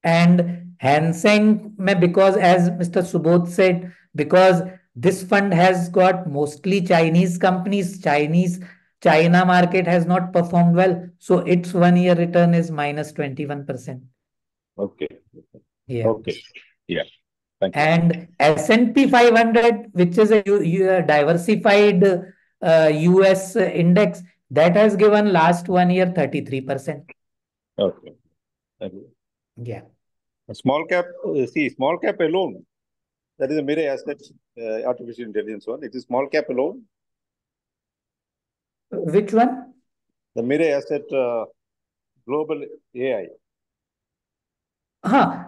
And Hang Seng, because as Mr. Subodh said, because this fund has got mostly Chinese companies, China market has not performed well, so its 1 year return is minus 21%. Okay. Yeah. Okay. Yeah. Thank you. And S&P 500, which is a diversified US index, that has given last 1 year 33%. Okay. Thank you. Yeah. Small cap, small cap alone. That is a Mirae Asset artificial intelligence one. It is small cap alone. Which one? The Mirae Asset Global AI.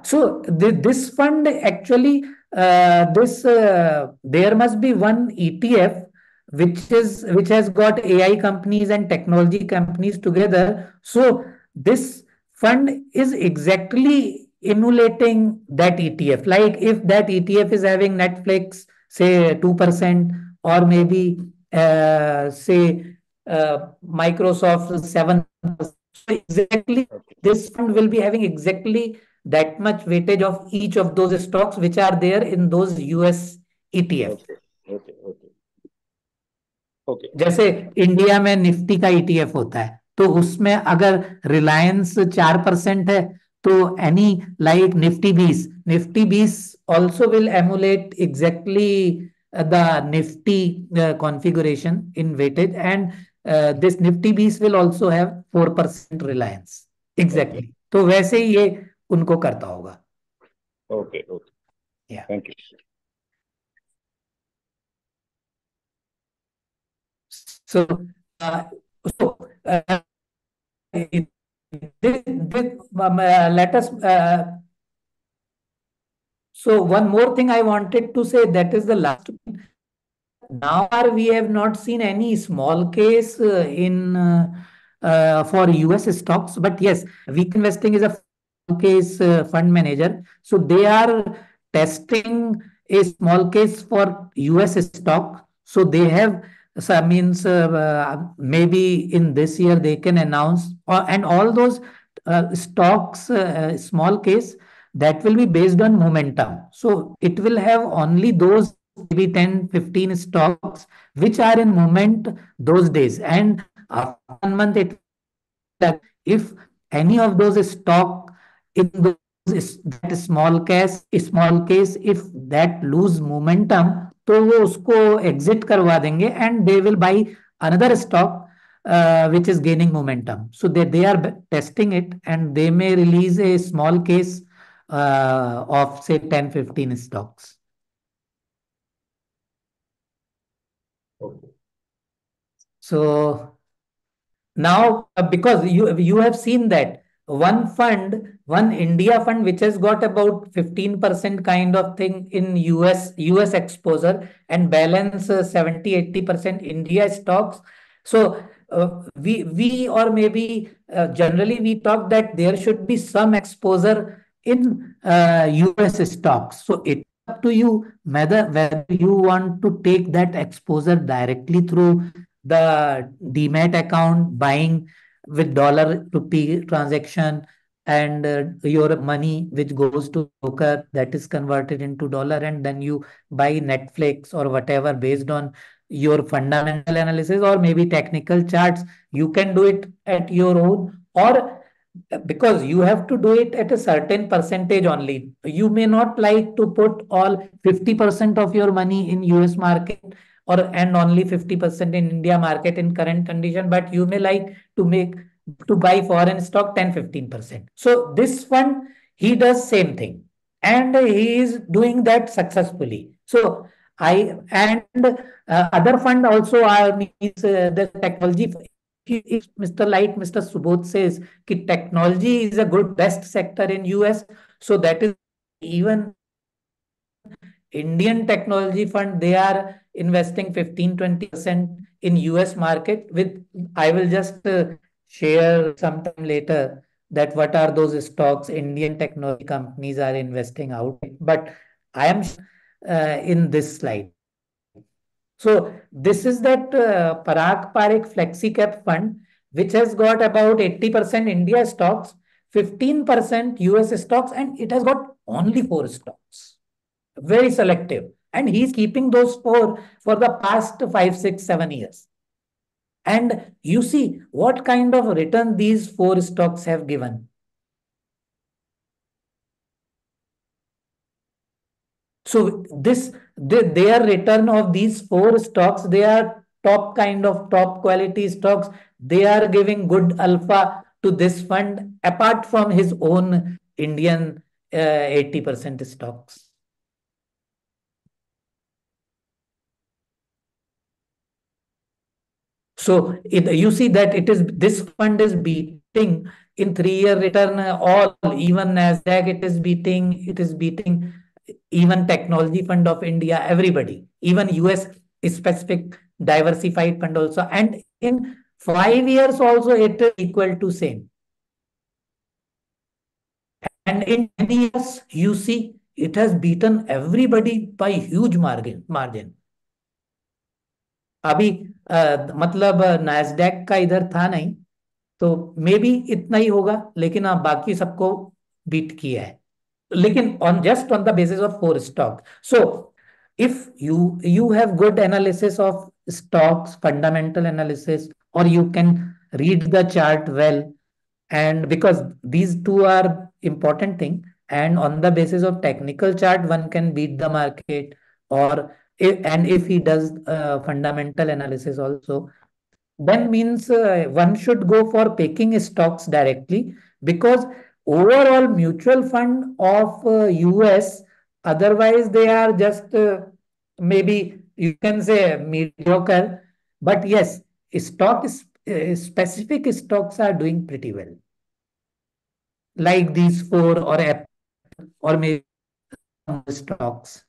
So this fund actually, there must be one ETF which has got AI companies and technology companies together. So this fund is exactly emulating that ETF. Like if that ETF is having Netflix, say 2%, or maybe say Microsoft 7%. So exactly, this fund will be having exactly that much weightage of each of those stocks which are there in those US ETF. Okay. जैसे India में Nifty का ETF होता है, तो उसमें अगर रिलायंस 4% है, तो any like Nifty 20 also will emulate exactly the Nifty configuration in weightage, and this Nifty 20 will also have 4% Reliance. Exactly. तो वैसे ही ये उनको करता होगा. Okay. Yeah. Thank you. So, let us. So one more thing I wanted to say, that is the last. Now we have not seen any small case for US stocks, but yes, Week Investing is a small case fund manager. So they are testing a small case for US stock. So they have, so means maybe in this year they can announce, and all those stocks, small case, that will be based on momentum. So it will have only those maybe 10-15 stocks which are in movement those days, and after 1 month if any of those stock in that small case if that lose momentum, तो वो उसको exit करवा देंगे, and they will buy another stock which is gaining momentum. So they are testing it, and they may release a small case of say 10-15 stocks. Okay. So now, because you have seen that one fund one India fund which has got about 15% kind of thing in US exposure, and balance 70-80% India stocks. So we or maybe generally we talk that there should be some exposure in US stocks. So it's up to you whether you want to take that exposure directly through the demat account, buying with dollar rupee transaction, and your money which goes to broker that is converted into dollar, and then you buy Netflix or whatever based on your fundamental analysis or maybe technical charts. You can do it at your own, or because you have to do it at a certain percentage only. You may not like to put all 50% of your money in US market, or and only 50% in India market in current condition, but you may like to make to buy foreign stock 10-15%. So this fund, he does same thing, and he is doing that successfully. So I and other fund also are means the technology. If Mr. Like Mr. Subodh says कि technology is a good best sector in US, so that is even Indian technology fund, they are investing 15-20% in US market. With I will just share sometime later that what are those stocks Indian technology companies are investing out. But I am in this slide. So this is that Parag Parekh Flexi Cap Fund, which has got about 80% India stocks, 15% US stocks, and it has got only 4 stocks. Very selective. And he's keeping those 4 for the past 5, 6, 7 years. And you see what kind of return these 4 stocks have given. So their return of these 4 stocks, they are top kind of top quality stocks. They are giving good alpha to this fund apart from his own Indian 80% stocks. So you see that this fund is beating in 3-year return all, even Nasdaq it is beating even Technology Fund of India, everybody, even US specific diversified fund also, and in 5 years also it is equal to same. And in 10 years, you see it has beaten everybody by huge margin. अभी मतलब Nasdaq का इधर था नहीं, तो may be इतना ही होगा, लेकिन हाँ बाकी सबको बीट किया है, लेकिन on just on the basis of 4 stock. So if you have good analysis of stocks, fundamental analysis, or you can read the chart well, and because these two are important thing, and on the basis of technical chart one can beat the market, or if he does fundamental analysis also, then means one should go for picking stocks directly, because overall mutual fund of US, otherwise they are just maybe you can say mediocre, but yes, specific stocks are doing pretty well, like these 4 or Apple or maybe stocks.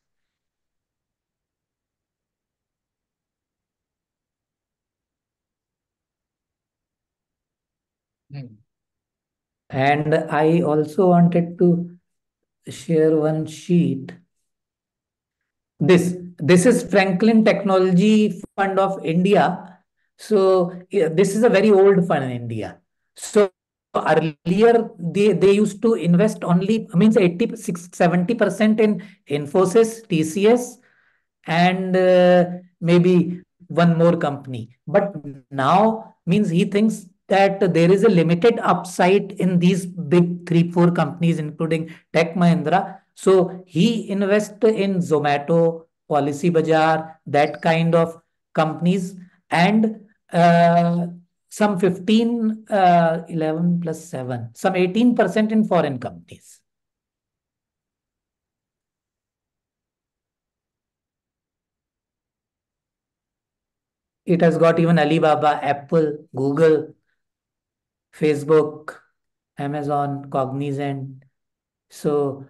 And I also wanted to share one sheet. This is Franklin Technology Fund of India. So this is a very old fund in India. So earlier they used to invest only means 70% in Infosys, TCS, and maybe one more company. But now means he thinks that there is a limited upside in these big 3-4 companies, including Tech Mahindra. So he invests in Zomato, Policy Bazaar, that kind of companies, and some 11 plus 7, some 18% in foreign companies. It has got even Alibaba, Apple, Google, Facebook, Amazon, Cognizant. So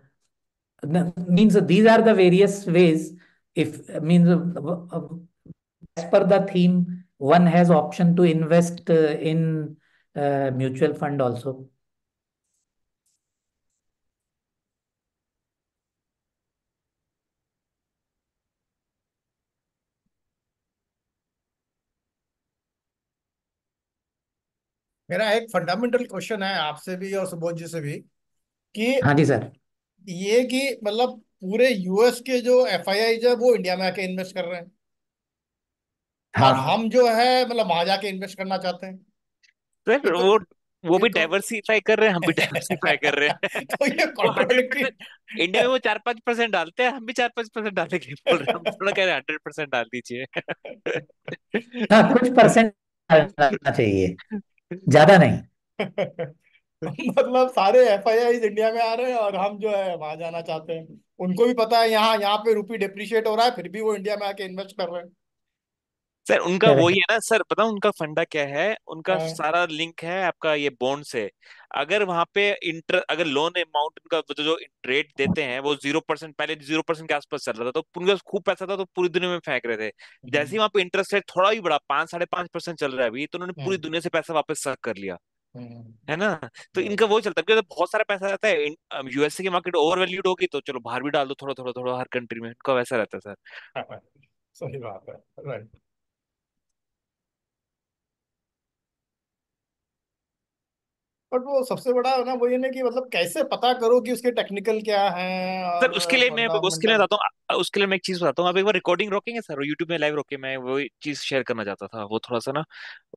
means these are the various ways. If means as per the theme, one has option to invest in mutual fund also. मेरा एक fundamental question है आपसे भी और सुबोध जी से भी कि हाँ जी सर। ये कि मतलब पूरे यूएस के जो एफआईआई है वो इंडिया में आके इन्वेस्ट कर रहे हैं और हाँ हम जो है मतलब वहां जाके इन्वेस्ट करना चाहते हैं। सर तो वो ये भी तो डाइवर्सिफाई कर रहे हैं, हम भी डाइवर्सिफाई कर रहे हैं। तो ये वो हंड्रेड कॉन्ट्रोडिक्टरी। परसेंट इंडिया में वो 4-5% डालते हैं, हम भी 4-5% डालने के लिए बोल रहे हैं, हम थोड़ा कह रहे हैं 100% डाल दीजिए। हाँ, कुछ परसेंट डालना चाहिए, ज्यादा नहीं। मतलब सारे एफआईआई इंडिया में आ रहे हैं और हम जो है वहां जाना चाहते हैं। उनको भी पता है यहाँ यहाँ पे रुपी डिप्रिशिएट हो रहा है, फिर भी वो इंडिया में आके इन्वेस्ट कर रहे हैं। सर उनका वही करेक्ट। है ना सर, पता उनका फंडा क्या है, उनका हाँ, सारा लिंक है आपका ये बॉन्ड से। अगर वहां पे अगर लोन अमाउंट उनका जो रेट देते हैं वो 0%, पहले 0% के आसपास चल रहा था, तो उनके पास खूब पैसा था तो पूरी दुनिया में फेंक रहे थे। जैसे ही वहां पे इंटरेस्ट रेट थोड़ा भी बढ़ा, 5-5.5% चल रहा है अभी, तो उन्होंने पूरी हम्म, दुनिया से पैसा वापस सक कर लिया। हम्म, है ना? तो इनका वो चलता है, क्योंकि जब बहुत सारा पैसा रहता है, यूएसए की मार्केट ओवर वैल्यूड होगी तो चलो बाहर भी डाल दो थोड़ा थोड़ा थोड़ा, हर कंट्री में इनका वैसा रहता है सर। हाँ, सही बात है। राइट। बट वो सबसे बड़ा है ना वो ये ना कि मतलब कैसे पता करो कि उसके टेक्निकल क्या हैं सर और उसके लिए फंडामेंटल। बताता हूँ, उसके लिए मैं एक चीज बताता हूँ। आप एक बार रिकॉर्डिंग रोकेंगे सर, यूट्यूब में लाइव रोके, मैं वो चीज शेयर करना चाहता था, वो थोड़ा सा ना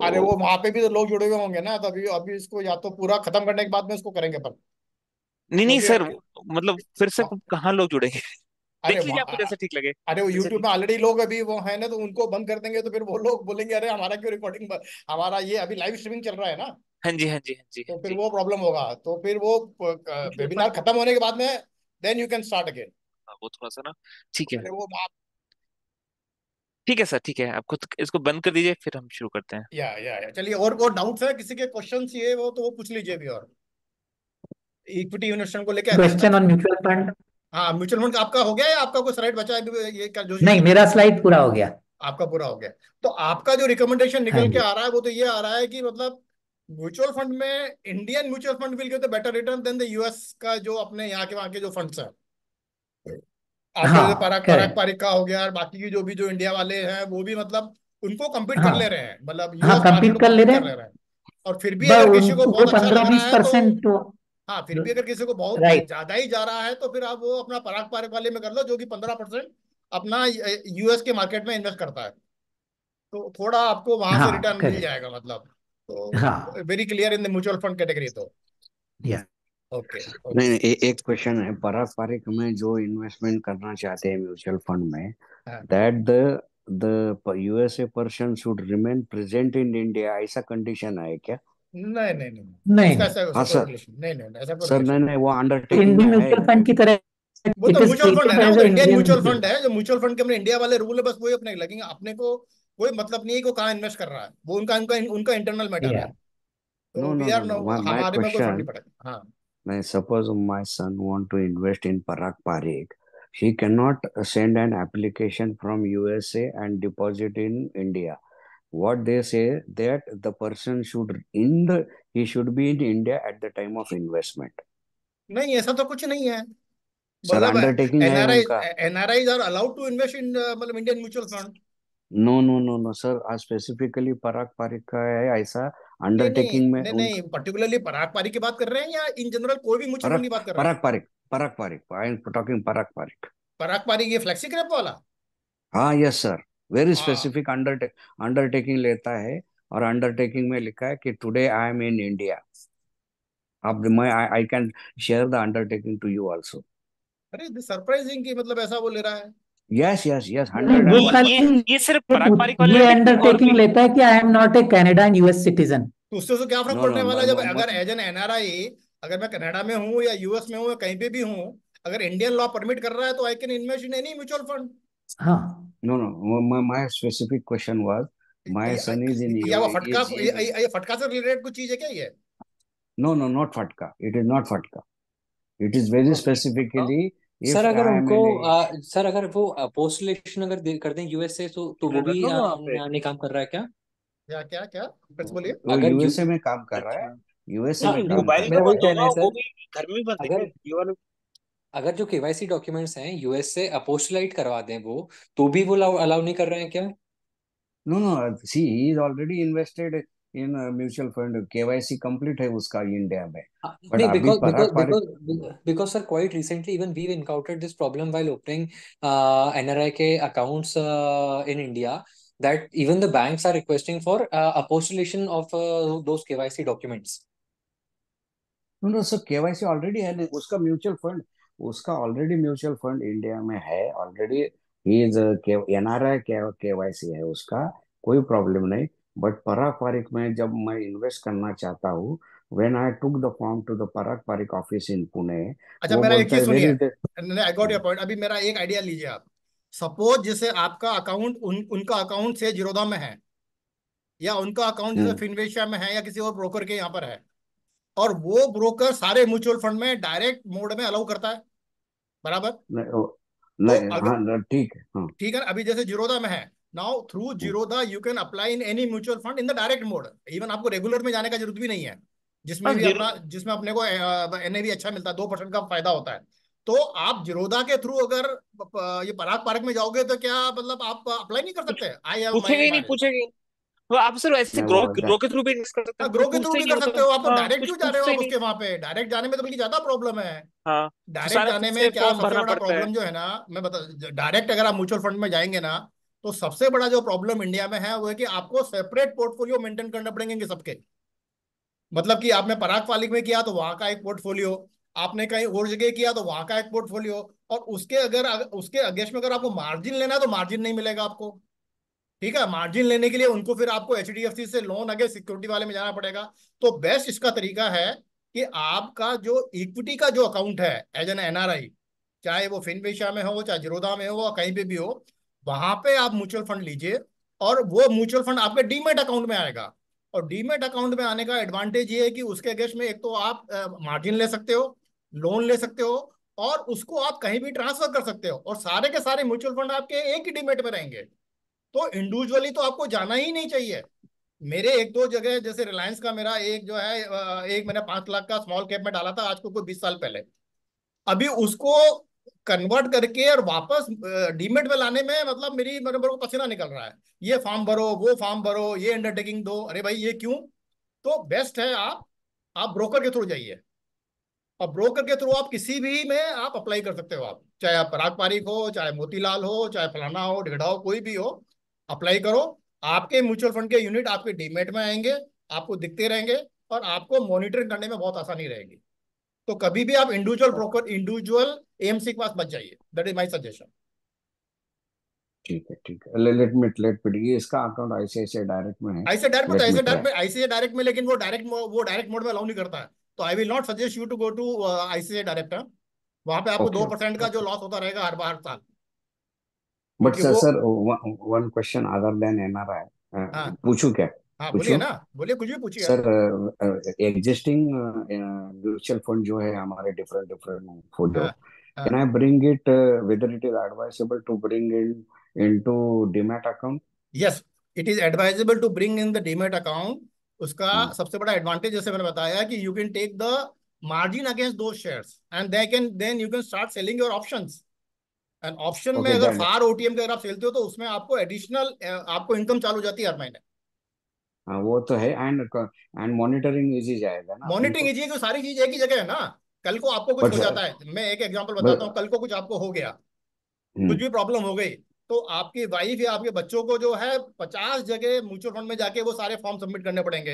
अरे वो। वो वहां पे भी तो लोग जुड़े हुए होंगे ना, तो अभी अभी इसको या तो पूरा खत्म करने के बाद में इसको करेंगे पर नहीं नहीं सर, क्योंकि मतलब फिर से कहाँ लोग जुड़ेंगे? अरे देख लीजिए, वहाँ आपको जैसा ठीक लगे। अरे वो जैसे यूट्यूब ठीक। में ऑलरेडी लोग अभी वो है ना, तो उनको बंद कर देंगे तो फिर वो लोग बोलेंगे अरे हमारा क्यों रिकॉर्डिंग, हमारा ये अभी लाइव स्ट्रीमिंग चल रहा है ना। हाँ जी हाँ जी हाँ जी हाँ तो फिर जी। वो प्रॉब्लम होगा, तो फिर वो म्यूचुअल वेबिनार फंड, खत्म होने के बाद में then you can start again. वो थोड़ा सा ना ठीक है। अरे वो आप ठीक है सर, ठीक है, आपको इसको बंद कर दीजिए, फिर हम शुरू करते हैं। या चलिए, और डाउट्स है किसी के, क्वेश्चन ये वो तो वो पूछ लीजिए भी। और इक्विटी इन्वेस्टमेंट को लेके क्वेश्चन ऑन म्यूचुअल फंड। हाँ म्यूचुअल फंड आपका हो गया या आपका कोई स्लाइड बचा है अभी ये क्या जो नहीं, मेरा स्लाइड पूरा हो गया। आपका पूरा हो गया। तो आपका जो रिकमेंडेशन हाँ निकल के जी। आ रहा है वो तो ये आ रहा है कि मतलब म्यूचुअल फंड में Indian mutual fund will give the better return than the US का जो अपने यहाँ के वहाँ के जो फंड्स हैं। आपके जैसे हाँ पराग पराग करेक्ट। पारिक का हो गया और बाकी की जो भी जो इंडिया वाले हैं वो भी मतलब उनको compete कर हाँ ले रहे हैं, मतलब हाँ, यूएस मार्केट compete को कर ले compete रहे कर ले हैं। रहे हैं। और फिर भी अगर किसी को वो बहुत अच्छा लग पंद्रह रहा बीस है तो परसेंट तो हाँ, फिर भी अगर किसी को बहुत राइट। ज्यादा ही जा रहा है तो फिर आप वो अपना पराग पारिक वाले में कर लो जो कि 15% अपना यूएस के मार्केट में इन्वेस्ट करता है। तो थोड़ा आपको वहां से हाँ रिटर्न मिल करेक्ट। जाएगा मतलब। तो हाँ very clear in the mutual fund category तो। यस। ओके नहीं ओके। नहीं, एक क्वेश्चन है। पारस्परिक में जो इन्वेस्टमेंट करना चाहते हैं म्यूचुअल फंड में, हाँ that the USA person should remain present in India, ऐसा कंडीशन है क्या? नहीं नहीं नहीं, नहीं उसका नहीं, ऐसा ऐसा हाँ कोई सर। रिलेशन नहीं, नहीं नहीं, ऐसा कोई सर नहीं रिलेशन। नहीं, वो अंडरटेकिंग इंडियन में है म्यूचुअल फंड की तरह वो तो इट इज म्यूचुअल फंड है ट्रीटेड ना, वो एज तो अ Indian Indian mutual mutual fund है। जो म्यूचुअल फंड के अपने इंडिया वाले रूल है बस वही अपने लगेंगे, अपने को कोई मतलब नहीं है कि वो कहाँ इन्वेस्ट कर रहा है, वो उनका उनका उनका इंटरनल मैटर है। या नो तो no we no are no, no, my हमारे में कोई फर्क नहीं क्वेश्चन, पड़ेगा। हाँ मैं suppose my son want to invest in Parag Parikh, he cannot send an application from USA and deposit in India. What they say that the person should he should be in India at the time of investment. नहीं, ऐसा तो कुछ नहीं है। Sir मतलब undertaking है NRI उनका। NRI are allowed to invest in मतलब Indian mutual fund. No no no no sir, आज स्पेसिफिकली पराग पारिक का है ऐसा नहीं नहीं अंडरटेकिंग में नहीं उन नहीं, पर्टिकुलरली पराग पारी की बात कर रहे हैं या इन जनरल कोई भी म्यूचुअल फंड पराग की बात कर रहे हैं? Parag Parikh, Parag Parikh, I am talking Parag Parikh. Parag पारी ये फ्लेक्सी क्रैप वाला? हाँ यस सर, वेरी हाँ स्पेसिफिक अंडरटेकिंग लेता है। और अंडरटेकिंग में लिखा है कि today I am in India. अब मैं I can share the undertaking to you also. अरे सरप्राइजिंग की मतलब ऐसा वो ले रहा है। यस यस यस, नहीं, हंड्रेड वो एंड वन ये खाली ये सिर्फ ये पराग पारिक वाले ये नहीं, और अंडरटेकिंग भी। लेता है कि I am not a Canada and US citizen. तो उससे तो क्या फर्क नो पड़ने नो, वाला है जब अगर एज एन एनआरआई अगर मैं कनाडा में हूँ या यूएस में हूँ या कहीं पे भी हूँ, अगर इंडियन लॉ परमिट कर रहा है तो I can invest in any mutual fund. हाँ no no, my specific question was my son is in या यू वो फटका इज इन। ये फटका से रिलेटेड कुछ चीज है क्या ये? No, no, not FATCA. It is not FATCA. It is very specifically sir if अगर I am उनको in सर अगर वो पोस्टलेशन अगर कर दें यूएस से तो वो भी दोनों वहाँ पे नहीं काम कर रहा है क्या? क्या क्या क्या फिर से बोलिए। वो अगर यूएसए में काम कर रहा है, अच्छा यूएसए हाँ में काम मोबाइल कर मेरा रहा वही है। कहना है वो सर। भी घर में ही बनते अगर हैं ये वाले। अगर जो केवाईसी डॉक्यूमेंट्स हैं यूएस से अपोस्टलाइट करवा दें वो, तो भी वो अलाउ नहीं कर रहे हैं क्या? No no, see he is already invested in mutual fund, KYC complete है उसका इंडिया में। बट नहीं, अभी because because Parag Parikh because because sir, quite recently even we've encountered this problem while opening NRIK accounts in India, that even the banks are requesting for apostillation of those KYC documents. No no sir, KYC already है ना उसका, mutual fund उसका already mutual fund India में है already. He is NRI, KYC है उसका, कोई problem नहीं। बट पराग पारिक में जब मैं इन्वेस्ट करना चाहता हूँ, when I took the form to the Parag Parikh office in Pune, अच्छा वो मेरा एक बोलता चीज है वेर सुनिए, is the. I got your point. अभी मेरा एक आइडिया लीजिए आप। सपोज जैसे आपका अकाउंट उनका अकाउंट से जिरोदा में है, या उनका अकाउंट जैसे फिनवेशिया में है, या किसी और ब्रोकर के यहाँ पर है, और वो ब्रोकर सारे म्यूचुअल फंड में डायरेक्ट मोड में अलाउ करता है, बराबर। तो नहीं, अगर हाँ ठीक है, हाँ। ठीक है ना, अभी जैसे जीरोधा में है, now through hmm, Zerodha you can apply in any mutual fund in the direct mode. Even आपको रेगुलर में जाने का जरूरत भी नहीं है, हाँ जिसमें भी जीरो। अपना जिसमें अपने को एनएवी अच्छा मिलता है, 2% का फायदा होता है। तो आप जीरोधा के थ्रू अगर ये पराग पार्क में जाओगे तो क्या मतलब आप अप्लाई नहीं कर कुछ सकते? आई हैव पूछेगा माई ही नहीं, मैनेज। पूछेगा ही नहीं। तो आप सर ऐसे नहीं ग्रो वो ग्रो के थ्रू भी नहीं कर सकते, हाँ, कुछ ग्रो के थ्रू पूछते ही भी नहीं कर वो तो। सकते हो। आप तो हाँ डायरेक्ट कुछ क्यों जा रहे हो पूछते आप ही नहीं। उसके वहां पे? डायरेक्ट जाने में तो बल्कि ज्यादा प्रॉब्लम है। हाँ तो डायरेक्ट सारा खुद जाने से में क्या फॉर्म सबसे भरना बड़ा पड़ता है। प्रॉब्लम जो है ना, मैं बता, डायरेक्ट अगर आप म्यूचुअल फंड में जाएंगे ना, तो सबसे बड़ा जो प्रॉब्लम इंडिया में है वो है कि आपको सेपरेट पोर्टफोलियो मेंटेन करना पड़ेंगे सबके। मतलब कि आपने पराग पालिक में किया तो वहां का एक पोर्टफोलियो, आपने कहीं और जगह किया तो वहां का एक पोर्टफोलियो, और उसके अगेंस्ट में अगर आपको मार्जिन लेना है तो मार्जिन नहीं मिलेगा आपको। ठीक है, मार्जिन लेने के लिए उनको फिर आपको एचडीएफसी से लोन अगे सिक्योरिटी वाले में जाना पड़ेगा। तो बेस्ट इसका तरीका है कि आपका जो इक्विटी का जो अकाउंट है एज एन एनआरआई, चाहे वो फिनवेशिया में हो, चाहे जिरोधा में हो, कहीं पे भी हो, वहां पे आप म्यूचुअल फंड लीजिए, और वो म्यूचुअल फंड आपके डीमेट अकाउंट में आएगा। और डीमेट अकाउंट में आने का एडवांटेज ये है कि उसके अगेंस्ट में एक तो आप मार्जिन ले सकते हो, लोन ले सकते हो, और उसको आप कहीं भी ट्रांसफर कर सकते हो, और सारे के सारे म्यूचुअल फंड आपके एक ही डीमेट में रहेंगे। तो इंडिविजुअली तो आपको जाना ही नहीं चाहिए। मेरे एक दो जगह जैसे रिलायंस का मेरा एक जो है एक मैंने 5 लाख का स्मॉल कैप में डाला था, आज को कोई 20 साल पहले। अभी उसको कन्वर्ट करके और वापस डीमेट में लाने में मतलब मेरे को पसीना निकल रहा है। ये फॉर्म भरो, वो फॉर्म भरो, ये अंडरटेकिंग दो, अरे भाई ये क्यों? तो बेस्ट है आप ब्रोकर के थ्रू जाइए, और ब्रोकर के थ्रू आप किसी भी में आप अप्लाई कर सकते हो। आप चाहे आप पराग पारिक हो, चाहे मोतीलाल हो, चाहे फलाना हो, ढिगड़ा हो, कोई भी हो, अप्लाई करो। आपके म्यूचुअल फंड के यूनिट आपके डीमेट में आएंगे, आपको दिखते रहेंगे, और आपको मॉनिटरिंग करने में बहुत आसानी रहेगी। तो कभी भी आप इंडिविजुअल ब्रोकर, इंडिविजुअल एएमसी के पास मत जाइए। That is my suggestion. ठीक है, ठीक है। लेट मी ये इसका अकाउंट आईसीआईसीआई डायरेक्ट में है। ऐसे डायरेक्ट मत, लेट मी ऐसे ट्राई। डायरेक्ट में, आईसीआई डायरेक्ट में, लेकिन वो डायरेक्ट मोड में अलाउ नहीं करता है। तो I will not suggest you to go to ICI direct. वहां पे आपको ओके, दो ओके, परसेंट का जो ओके। लॉस होता रहेगा हर साल, बट क्योंकि सर वो। Sir one question other than NRI, हाँ पूछूं क्या? हाँ, बोलिए पूछूं ना, बोलिए, कुछ भी पूछिए आप। सर। एग्जिस्टिंग म्यूचुअल फंड जो है हमारे डिफरेंट डिफरेंट फोलियो, हाँ कैन हाँ, I bring it, whether it is advisable to bring in into demat account? Yes, it is advisable to bring in the demat account. उसका सबसे बड़ा advantage जैसे मैंने बताया कि you can take the margin against those shares, and then you can start selling your options. And option में okay, अगर that, far OTM का अगर आप सेलते हो तो उसमें आपको एडिशनल आपको इनकम चालू हो जाती है हर महीने। हाँ वो तो है। एंड मॉनिटरिंग इजी जाएगा ना अपन मॉनिटरिंग को? कीजिए कि सारी चीज एक ही जगह है ना। कल को आपको कुछ बट हो जाता है, मैं एक एग्जांपल बताता हूँ, बट कल को कुछ आपको हो गया, कुछ हम्म, भी प्रॉब्लम हो गई, तो आपकी वाइफ या आपके बच्चों को जो है 50 जगह म्यूचुअल फंड में जाके वो सारे फॉर्म सबमिट करने पड़ेंगे।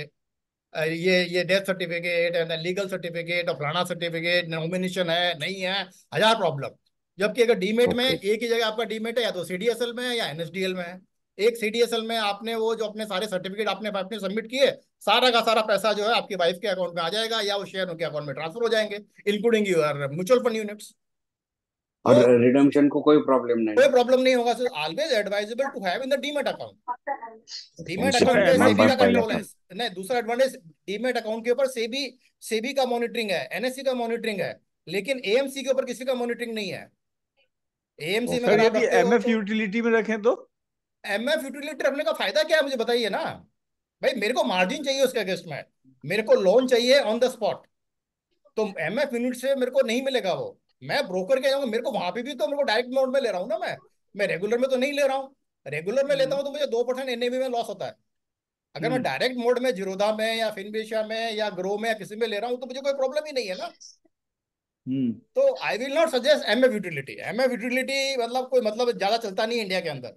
ये डेथ सर्टिफिकेट है, लीगल सर्टिफिकेट और फलाना सर्टिफिकेट, नॉमिनेशन है नहीं है, 1000 प्रॉब्लम। जबकि अगर डीमेट में ओके, एक ही जगह आपका डीमेट है, या तो सीडीएसएल में है या एनएसडीएल में है। एक सीडीएसएल में आपने वो जो अपने सारे सर्टिफिकेट आपने आपने सबमिट किए, सारा का सारा पैसा जो है आपकी वाइफ के अकाउंट में आ जाएगा, या वो शेयर उनके अकाउंट में ट्रांसफर हो जाएंगे, including your mutual fund units. और तो रिडम्पशन को कोई प्रॉब्लम नहीं कोई ना? प्रॉब्लम नहीं होगा। Always advisable to have in the demat account. Demat उसी अकाउंट पे पे मैं सेबी बस का पहले कंट्रोल है। नहीं, दूसरा एडवांटेज, डीमेट अकाउंट के ऊपर सेबी सेबी का मॉनिटरिंग है, एनएससी का मॉनिटरिंग है, लेकिन एएमसी के ऊपर किसी का मॉनिटरिंग नहीं है। एएमसी में सर अगर आप यदि रखते हो एमएफ तो यूटिलिटी में रखें तो एमएफ यूटिलिटी रखने का फायदा क्या है, मुझे बताइए ना भाई। मेरे को मार्जिन चाहिए उसके अगेंस्ट में, मेरे को लोन चाहिए ऑन द स्पॉट, तो एमएफ यूनिट से मेरे को नहीं मिलेगा वो। मैं ब्रोकर के जाऊंगा, मेरे को वहां पे भी तो मेरे को डायरेक्ट मोड में ले रहा हूँ ना मैं रेगुलर में तो नहीं ले रहा हूँ। रेगुलर में लेता हूँ तो मुझे 2% एनएवी में लॉस होता है। अगर मैं डायरेक्ट मोड में जीरोधा में या फिनविशिया में या ग्रो में या किसी में ले रहा हूँ तो मुझे कोई प्रॉब्लम ही नहीं है ना। हम्म तो I will not suggest MF utility. MF utility मतलब कोई मतलब ज्यादा चलता नहीं है इंडिया के अंदर।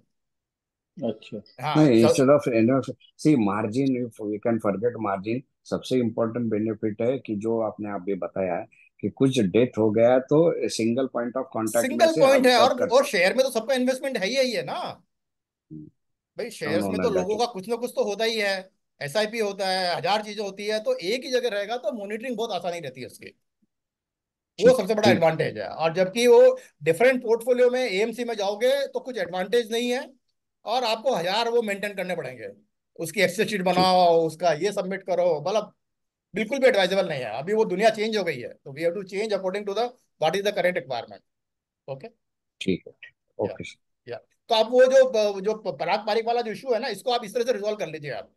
अच्छा हाँ नहीं, instead of see margin, if we can forget margin, सबसे इम्पोर्टेंट बेनिफिट है कि जो आपने अभी बताया है कि कुछ डेथ हो गया तो सिंगल पॉइंट ऑफ कांटेक्ट में सिंगल से पॉइंट हम है। सब कर और सकते शेयर में तो सबका इन्वेस्टमेंट है ही है ना हैं। भाई। नो शेयर्स नो में नो तो दैट लोगों का इज कुछ ना कुछ तो होता ही है। एसआईपी होता है, हजार चीजें होती है, तो एक ही जगह रहेगा तो मॉनिटरिंग बहुत आसानी रहती है उसकी। वो ठीक है, सबसे बड़ा ठीक है। एडवांटेज है। और जबकि वो डिफरेंट पोर्टफोलियो में एएमसी में जाओगे तो कुछ एडवांटेज नहीं है, और आपको हजार वो मेंटेन करने पड़ेंगे। उसकी एक्सेल शीट ठीक बनाओ, उसका ये सबमिट करो, मतलब बिल्कुल भी एडवाइजेबल नहीं है। अभी वो दुनिया चेंज हो गई है, तो we have to change according to the what is the current requirement. Okay. ठीक है। या ओके। या तो आप वो जो पराग पारिक वाला जो इशू है ना, इसको आप इस तरह से रिजॉल्व कर लीजिए आप।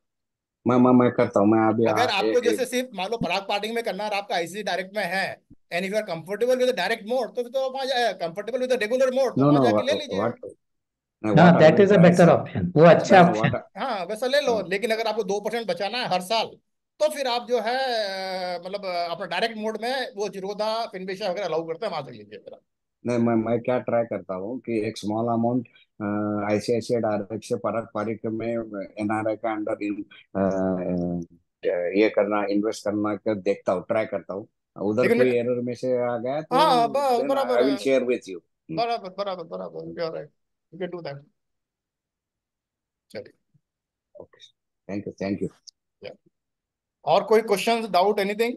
मैं करता हूँ, मैं अभी अगर आपको जैसे सिर्फ मान लो पराग पार्टी में करना है और आपका आईसीसी डायरेक्ट में है, and if you are comfortable with direct mode, तो फिर तो वहां जाए। कंफर्टेबल विद रेगुलर मोड तो नो वहां नो जाके ले लीजिए। व्हाट हाँ, what I that will is a try better sir. Option, वो अच्छा नो ऑप्शन। व्हाट हाँ वैसा ले लो, लेकिन अगर आपको 2% बचाना है हर साल, तो फिर आप जो है मतलब अपना डायरेक्ट मोड में वो जीरोधा फिनविशिया वगैरह अलाउ करते हैं, वहां से लीजिए फिर। नहीं, मैं क्या ट्राई करता हूँ कि एक स्मॉल अमाउंट आईसीआईसीआई डायरेक्ट से पराग पारिक में एनआरआई का अंडर इन ये करना, इन्वेस्ट करना का देखता हूँ, ट्राई करता हूँ। उधर लेकिन कोई एरर में से आ गया तो हाँ देन बराबर आई है। Will share with you. बराबर बराबर बराबर, you are right, you can do that. चलिए। Okay, thank you, thank you. Yeah. और कोई क्वेश्चन, डाउट, एनीथिंग?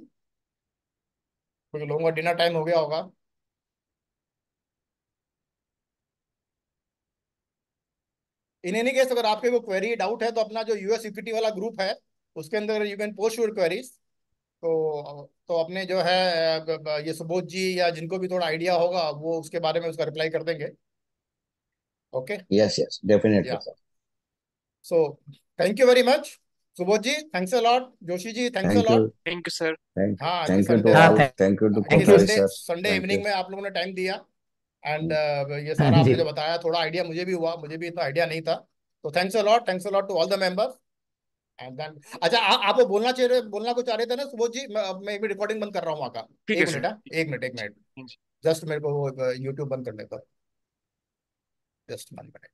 क्योंकि लोगों का डिनर टाइम हो गया होगा। इन एनी केस अगर आपके को क्वेरी डाउट है तो अपना जो यूएस इक्विटी वाला ग्रुप है उसके अंदर you can post your queries. तो अपने जो है ये सुबोध जी या जिनको भी थोड़ा आइडिया होगा वो उसके बारे में उसका रिप्लाई कर देंगे। Okay. Yes yes, definitely yeah sir. So thank you very much Subodh ji, thanks a lot. Joshi ji thanks a thank you, lot. Thank you sir. हाँ आज की थैंक यू टू संडे, हाँ, ऑल, थैंक यू टू आज की thank you. Kothari Sunday sir. Sunday thank you. Evening में आप लोगों ने टाइम दिया, एंड ये हाँ सारा जी। आपने जो बताया थोड़ा आइडिया मुझे भी हुआ, मुझे भी इतना आइडिया नहीं था। तो thanks a lot to all the members. And then अच्छा, आप वो बोलना कुछ चाह रहे थे ना सुबोध जी? मैं भी रिकॉर्डिंग बंद कर रहा हूँ वहाँ का। ठीक है एक मिनट, सर। हाँ एक मिनट, जी। जस्ट मेरे को वो यूट्यूब बंद करने का, जस्ट 1 मिनट।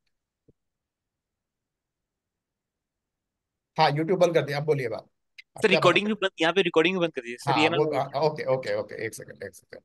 हाँ यूट्यूब बंद कर दिया, आप बोलिए बात, आप सर क्या रिकॉर्डिंग बताते भी हैं? बंद, यहाँ पे रिकॉर्डिंग भी बंद कर दीजिए सर, हाँ ये ना वो लोग। ओके ओके ओके, एक सेकंड एक सेकंड।